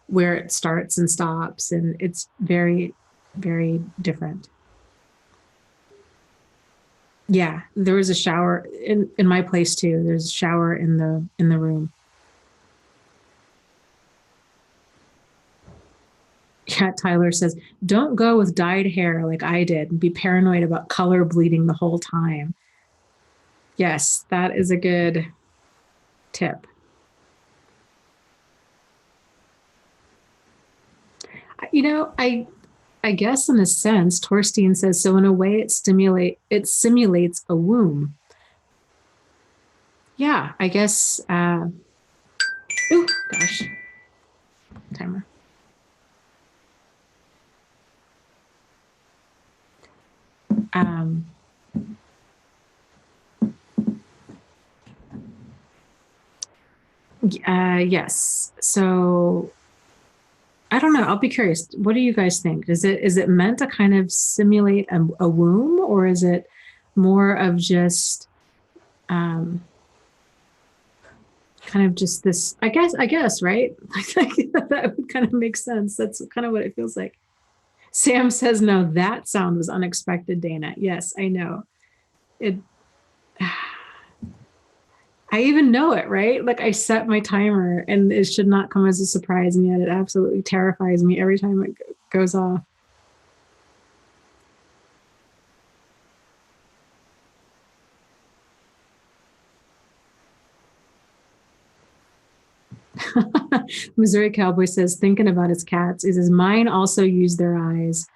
Speaker 1: where it starts and stops. And it's very, very different. Yeah, there was a shower in my place too. There's a shower in the room. Yeah, Tyler says, don't go with dyed hair like I did and be paranoid about color bleeding the whole time. Yes, that is a good tip. You know, I guess in a sense, Torstein says, so in a way it simulates a womb. Yeah, I guess oh gosh. Timer. Yes. So I don't know. I'll be curious. What do you guys think? Is it meant to kind of simulate a womb, or is it more of just kind of just this? I guess, right? That would kind of make sense. That's kind of what it feels like. Sam says, no, that sound was unexpected, Dana. Yes, I know. It I even know it, right? Like I set my timer and it should not come as a surprise, and yet it absolutely terrifies me every time it goes off. Missouri Cowboy says, thinking about his cats, he says, mine also use their eyes.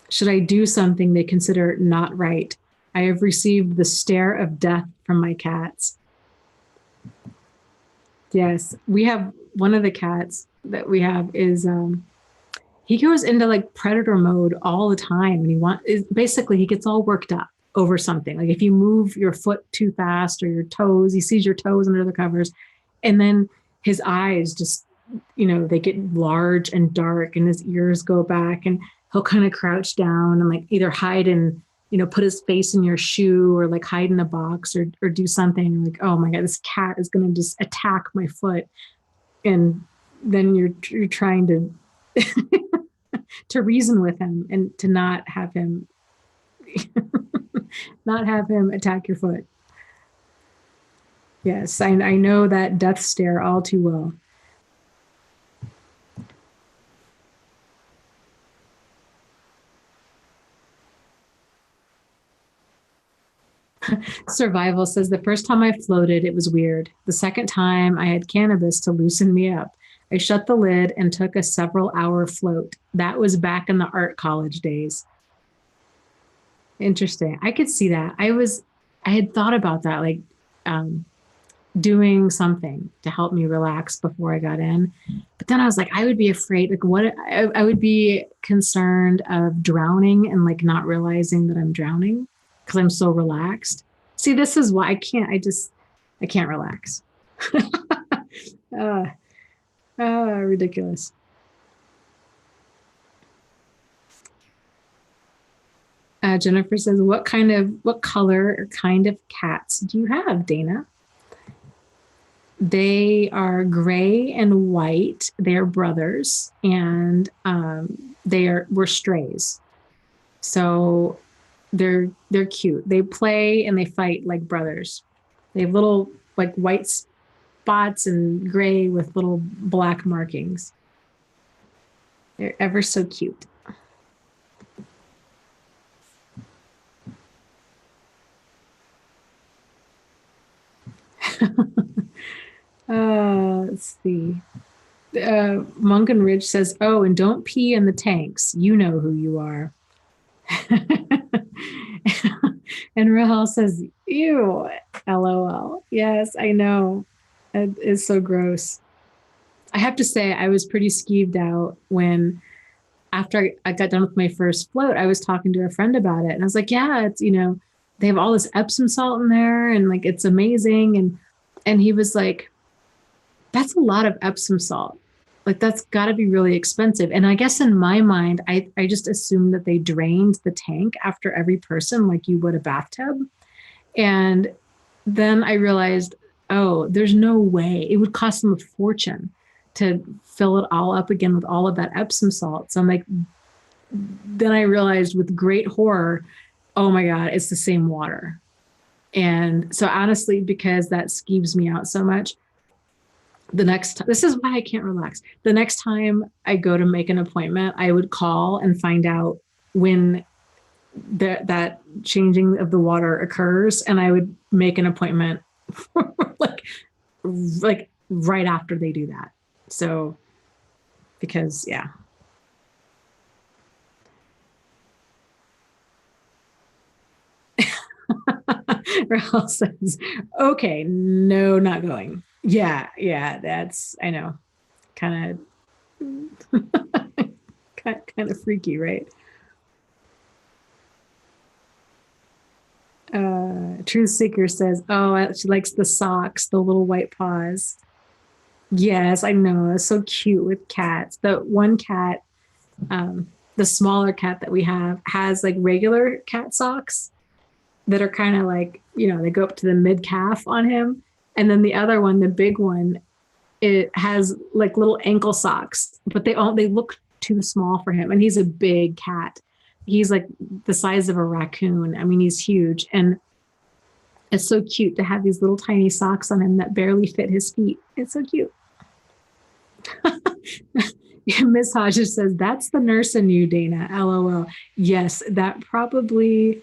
Speaker 1: Should I do something they consider not right? I have received the stare of death from my cats. Yes, we have one of the cats that we have is he goes into like predator mode all the time, and basically he gets all worked up over something. Like if you move your foot too fast or your toes, he sees your toes under the covers, and then his eyes just, they get large and dark, and his ears go back, and he'll kind of crouch down and like either hide in, put his face in your shoe, or like hide in a box, or do something. You're like, oh my God, this cat is going to just attack my foot. And then you're trying to to reason with him and to not have him attack your foot. Yes, I know that death stare all too well. Survival says, the first time I floated, it was weird. The second time I had cannabis to loosen me up. I shut the lid and took a several-hour float. That was back in the art college days. Interesting. I could see that. I had thought about that, like doing something to help me relax before I got in. But But then I was like, I would be afraid, like what I would be concerned of drowning and like not realizing that I'm drowning because I'm so relaxed. See, this is why I can't relax. uh, ridiculous. Jennifer says, what color or kind of cats do you have, Dana? They are gray and white. They're brothers, and we're strays. So they're cute. They play and they fight like brothers. They have little like white spots and gray with little black markings. They're ever so cute. Let's see. Monk and Ridge says, oh, and don't pee in the tanks. You know who you are. And Rahel says, ew, LOL. Yes, I know. It is so gross. I have to say, I was pretty skeeved out when, after I got done with my first float, I was talking to a friend about it. And I was like, yeah, it's, they have all this Epsom salt in there and like, it's amazing. And he was like, that's a lot of Epsom salt. Like that's got to be really expensive. And I guess in my mind, I just assumed that they drained the tank after every person like you would a bathtub. And then I realized, oh, there's no way. It would cost them a fortune to fill it all up again with all of that Epsom salt. So I'm like, then I realized with great horror, oh my God, it's the same water. And so honestly, because that skeeves me out so much, this is why I can't relax. The next time I go to make an appointment, I would call and find out when that changing of the water occurs, and I would make an appointment for like right after they do that. So, because yeah. Rahel says, okay, no, not going. Yeah, that's, I know, kind of freaky, right? Truth Seeker says, oh, she likes the socks, the little white paws. Yes, I know. It's so cute with cats. The one cat, the smaller cat that we have, has like regular cat socks that are kind of like, they go up to the mid calf on him. And then the other one, the big one, it has like little ankle socks, but they look too small for him. And he's a big cat. He's like the size of a raccoon. I mean, he's huge. And it's so cute to have these little tiny socks on him that barely fit his feet. It's so cute. Miss Hodges says, that's the nurse in you, Dana. LOL. Yes, that probably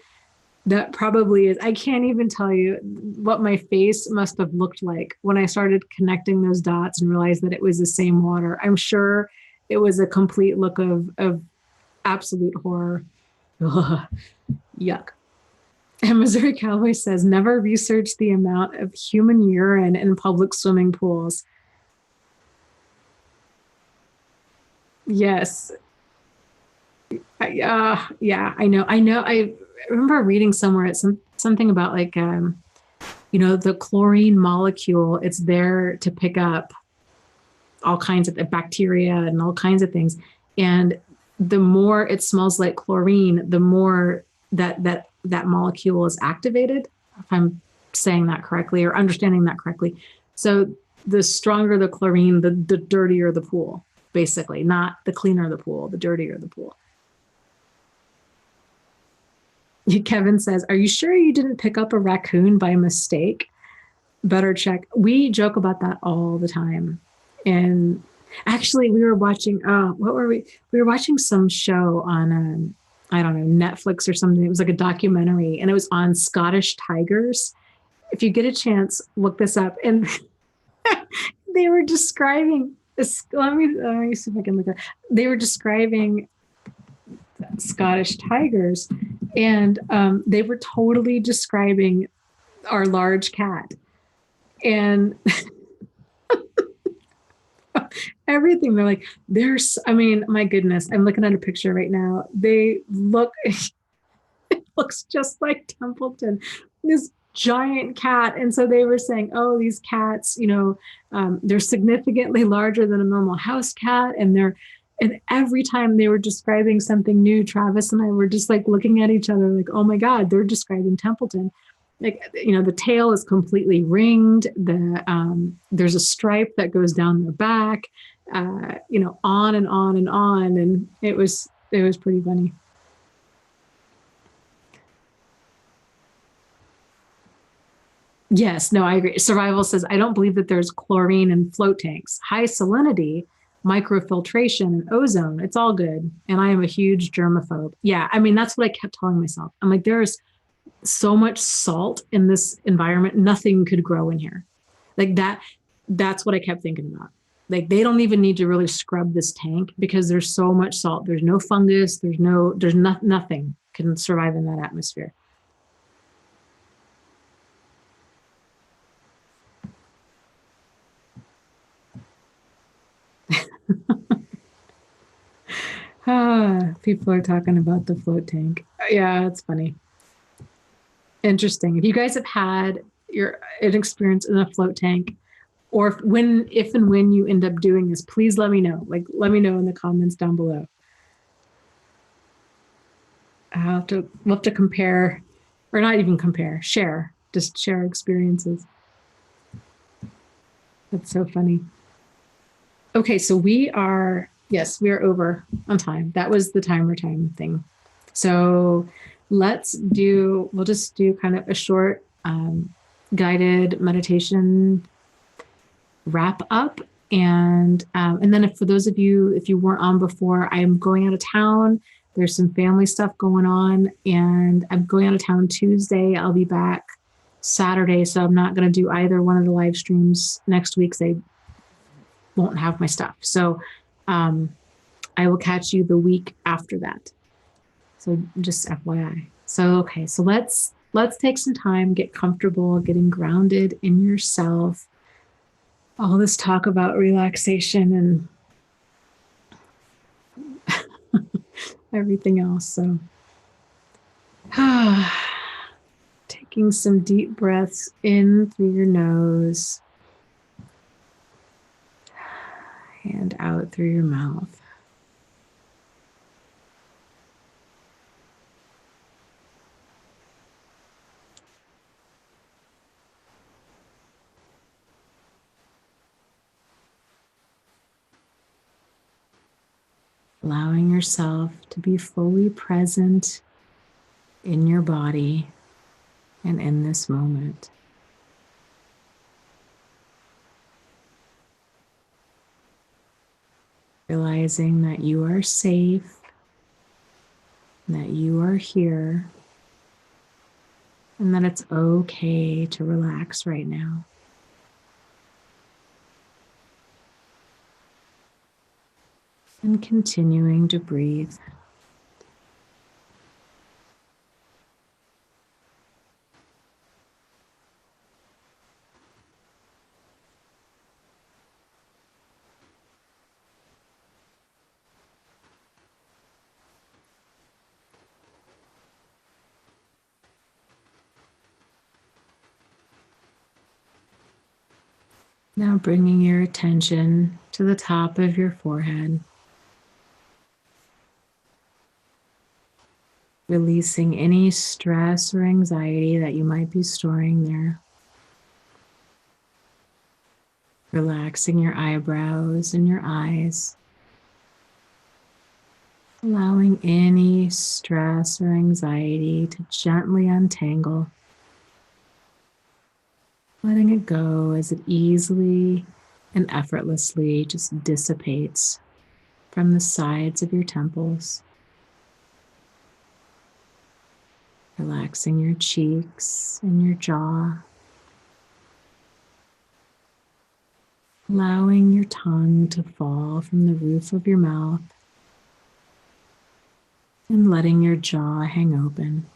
Speaker 1: is. I can't even tell you what my face must have looked like when I started connecting those dots and realized that it was the same water. I'm sure it was a complete look of absolute horror. Ugh, yuck. And Missouri Cowboy says, never research the amount of human urine in public swimming pools. Yes. Yeah, I know. I remember reading somewhere it's something about like, the chlorine molecule. It's there to pick up all kinds of bacteria and all kinds of things. And the more it smells like chlorine, the more that molecule is activated, if I'm saying that correctly or understanding that correctly. So the stronger the chlorine, the dirtier the pool, basically, not the cleaner the pool, the dirtier the pool. Kevin says, are you sure you didn't pick up a raccoon by mistake? Better check. We joke about that all the time. And actually, we were watching, what were we? We were watching some show on, I don't know, Netflix or something. It was like a documentary, and it was on Scottish tigers. If you get a chance, look this up. And they were describing this. Let me see if I can look at. They were describing Scottish tigers, and they were totally describing our large cat. And everything. They're like, I mean, my goodness, I'm looking at a picture right now. They look, it looks just like Templeton, this giant cat. And so they were saying, oh, these cats, they're significantly larger than a normal house cat. And every time they were describing something new, Travis and I were just like looking at each other like, oh my God, they're describing Templeton. Like, the tail is completely ringed. There's a stripe that goes down the back, on and on and on. And it was pretty funny. Yes, no, I agree. Survival says, I don't believe that there's chlorine in float tanks. High salinity, microfiltration, and ozone. It's all good. And I am a huge germaphobe. Yeah, I mean, that's what I kept telling myself. I'm like, there's so much salt in this environment, nothing could grow in here. Like that's what I kept thinking about. Like they don't even need to really scrub this tank because there's so much salt. There's no fungus, nothing can survive in that atmosphere. People are talking about the float tank. Yeah, it's funny. Interesting. If you guys have had an experience in a float tank, or if and when you end up doing this, please let me know. Like, let me know in the comments down below. We'll have to compare, or not even compare, just share experiences. That's so funny. Okay, so yes, we are over on time. That was the timer time thing. So we'll just do kind of a short guided meditation wrap up. And then for those of you, if you weren't on before, I'm going out of town. There's some family stuff going on, and I'm going out of town Tuesday. I'll be back Saturday, so I'm not going to do either one of the live streams next week. They won't have my stuff. So I will catch you the week after that. So just FYI. So okay, so let's take some time, get comfortable, getting grounded in yourself. All this talk about relaxation and everything else. So taking some deep breaths in through your nose and out through your mouth. Allowing yourself to be fully present in your body and in this moment. Realizing that you are safe, that you are here, and that it's okay to relax right now. And continuing to breathe. Now bringing your attention to the top of your forehead. Releasing any stress or anxiety that you might be storing there. Relaxing your eyebrows and your eyes. Allowing any stress or anxiety to gently untangle. Letting it go as it easily and effortlessly just dissipates from the sides of your temples. Relaxing your cheeks and your jaw. Allowing your tongue to fall from the roof of your mouth. And letting your jaw hang open.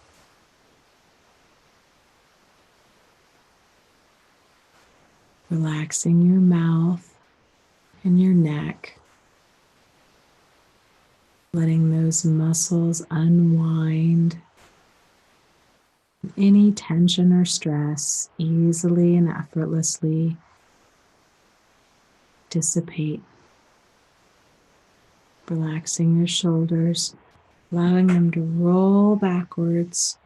Speaker 1: Relaxing your mouth and your neck, letting those muscles unwind. Any tension or stress easily and effortlessly dissipate. Relaxing your shoulders, allowing them to roll backwards,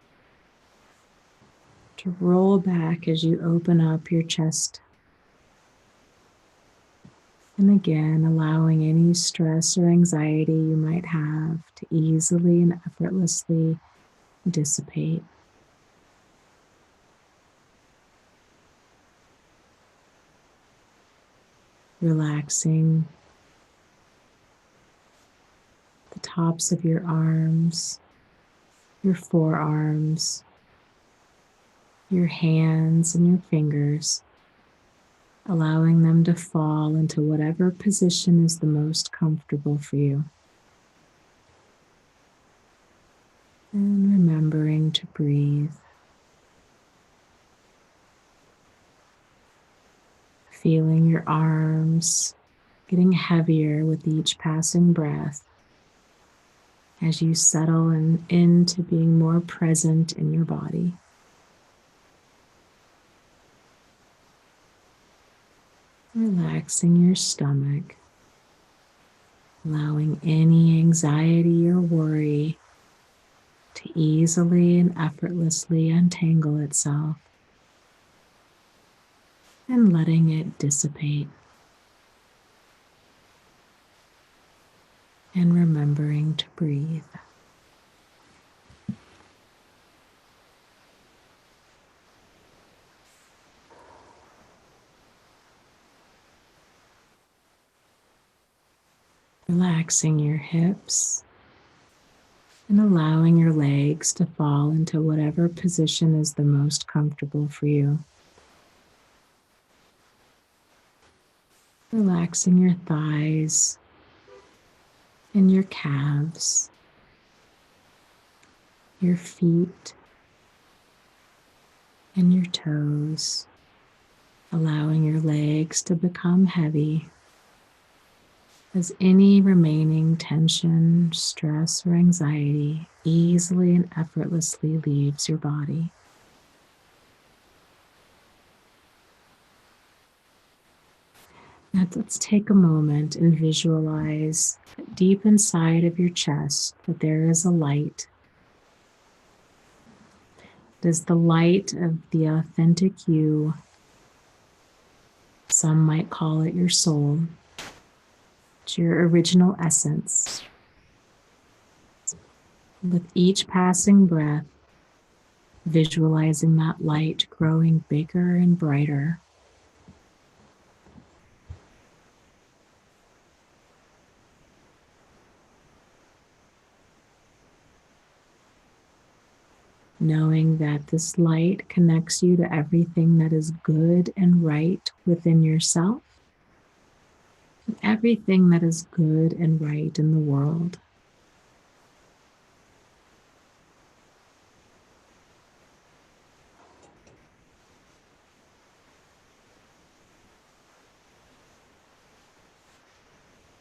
Speaker 1: to roll back as you open up your chest. And again, allowing any stress or anxiety you might have to easily and effortlessly dissipate. Relaxing the tops of your arms, your forearms, your hands and your fingers, allowing them to fall into whatever position is the most comfortable for you. And remembering to breathe. Feeling your arms getting heavier with each passing breath as you settle into being more present in your body. Relaxing your stomach, allowing any anxiety or worry to easily and effortlessly untangle itself, and letting it dissipate. And remembering to breathe. Relaxing your hips and allowing your legs to fall into whatever position is the most comfortable for you. Relaxing your thighs and your calves, your feet and your toes, allowing your legs to become heavy as any remaining tension, stress, or anxiety easily and effortlessly leaves your body. Now let's take a moment and visualize deep inside of your chest that there is a light. It is the light of the authentic you. Some might call it your soul. It's your original essence. With each passing breath, visualizing that light growing bigger and brighter. Knowing that this light connects you to everything that is good and right within yourself, and everything that is good and right in the world.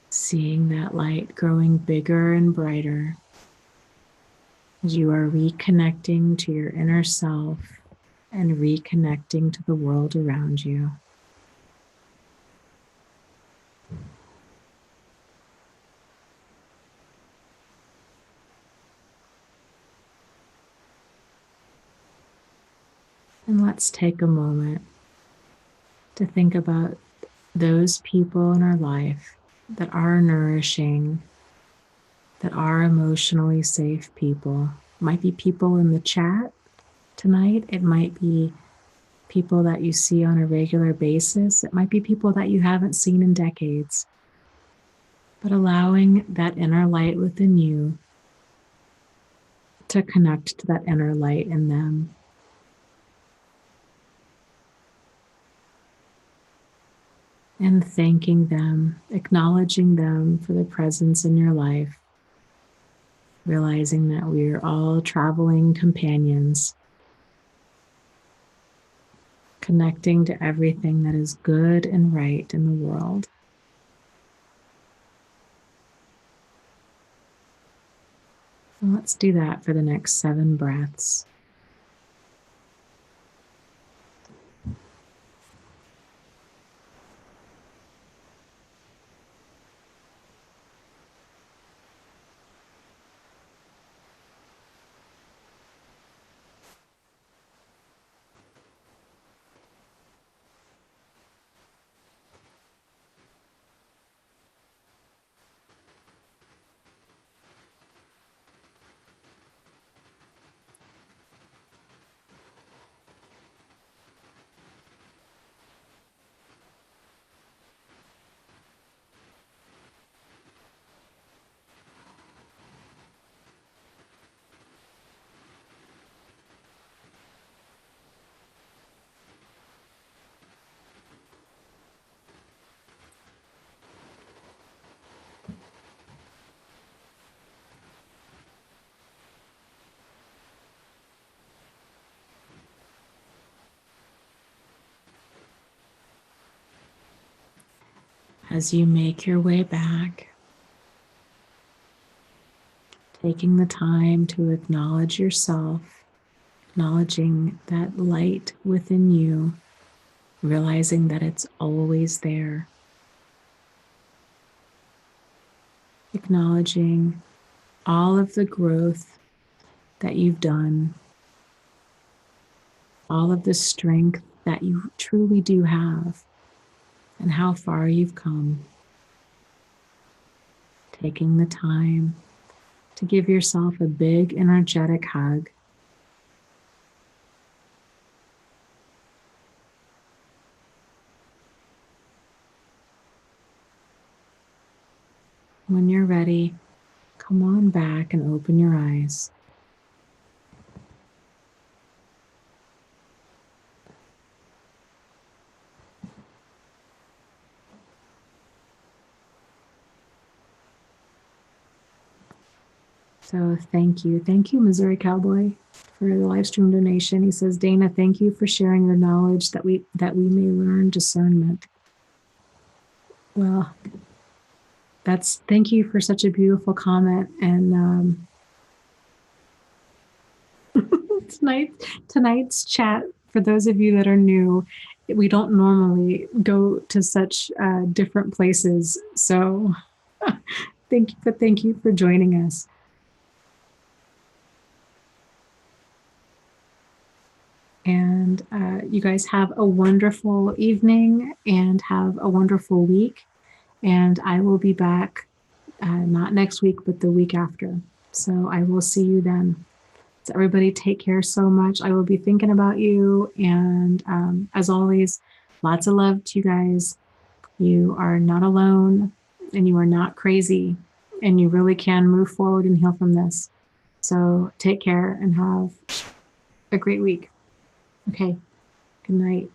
Speaker 1: Seeing that light growing bigger and brighter as you are reconnecting to your inner self and reconnecting to the world around you. And let's take a moment to think about those people in our life that are nourishing, that are emotionally safe people. It might be people in the chat tonight. It might be people that you see on a regular basis. It might be people that you haven't seen in decades. But allowing that inner light within you to connect to that inner light in them. And thanking them, acknowledging them for their presence in your life, realizing that we are all traveling companions, connecting to everything that is good and right in the world. Let's do that for the next 7 breaths. As you make your way back, taking the time to acknowledge yourself, acknowledging that light within you, realizing that it's always there, acknowledging all of the growth that you've done, all of the strength that you truly do have, and how far you've come. Taking the time to give yourself a big, energetic hug. When you're ready, come on back and open your eyes. So thank you. Thank you, Missouri Cowboy, for the live stream donation. He says, Dana, thank you for sharing your knowledge that we may learn discernment. Well, thank you for such a beautiful comment. And tonight's chat, for those of you that are new, we don't normally go to such different places. So thank you for joining us. And you guys have a wonderful evening and have a wonderful week. And I will be back not next week, but the week after. So I will see you then. So everybody take care so much. I will be thinking about you. And as always, lots of love to you guys. You are not alone and you are not crazy. And you really can move forward and heal from this. So take care and have a great week. Okay. Good night.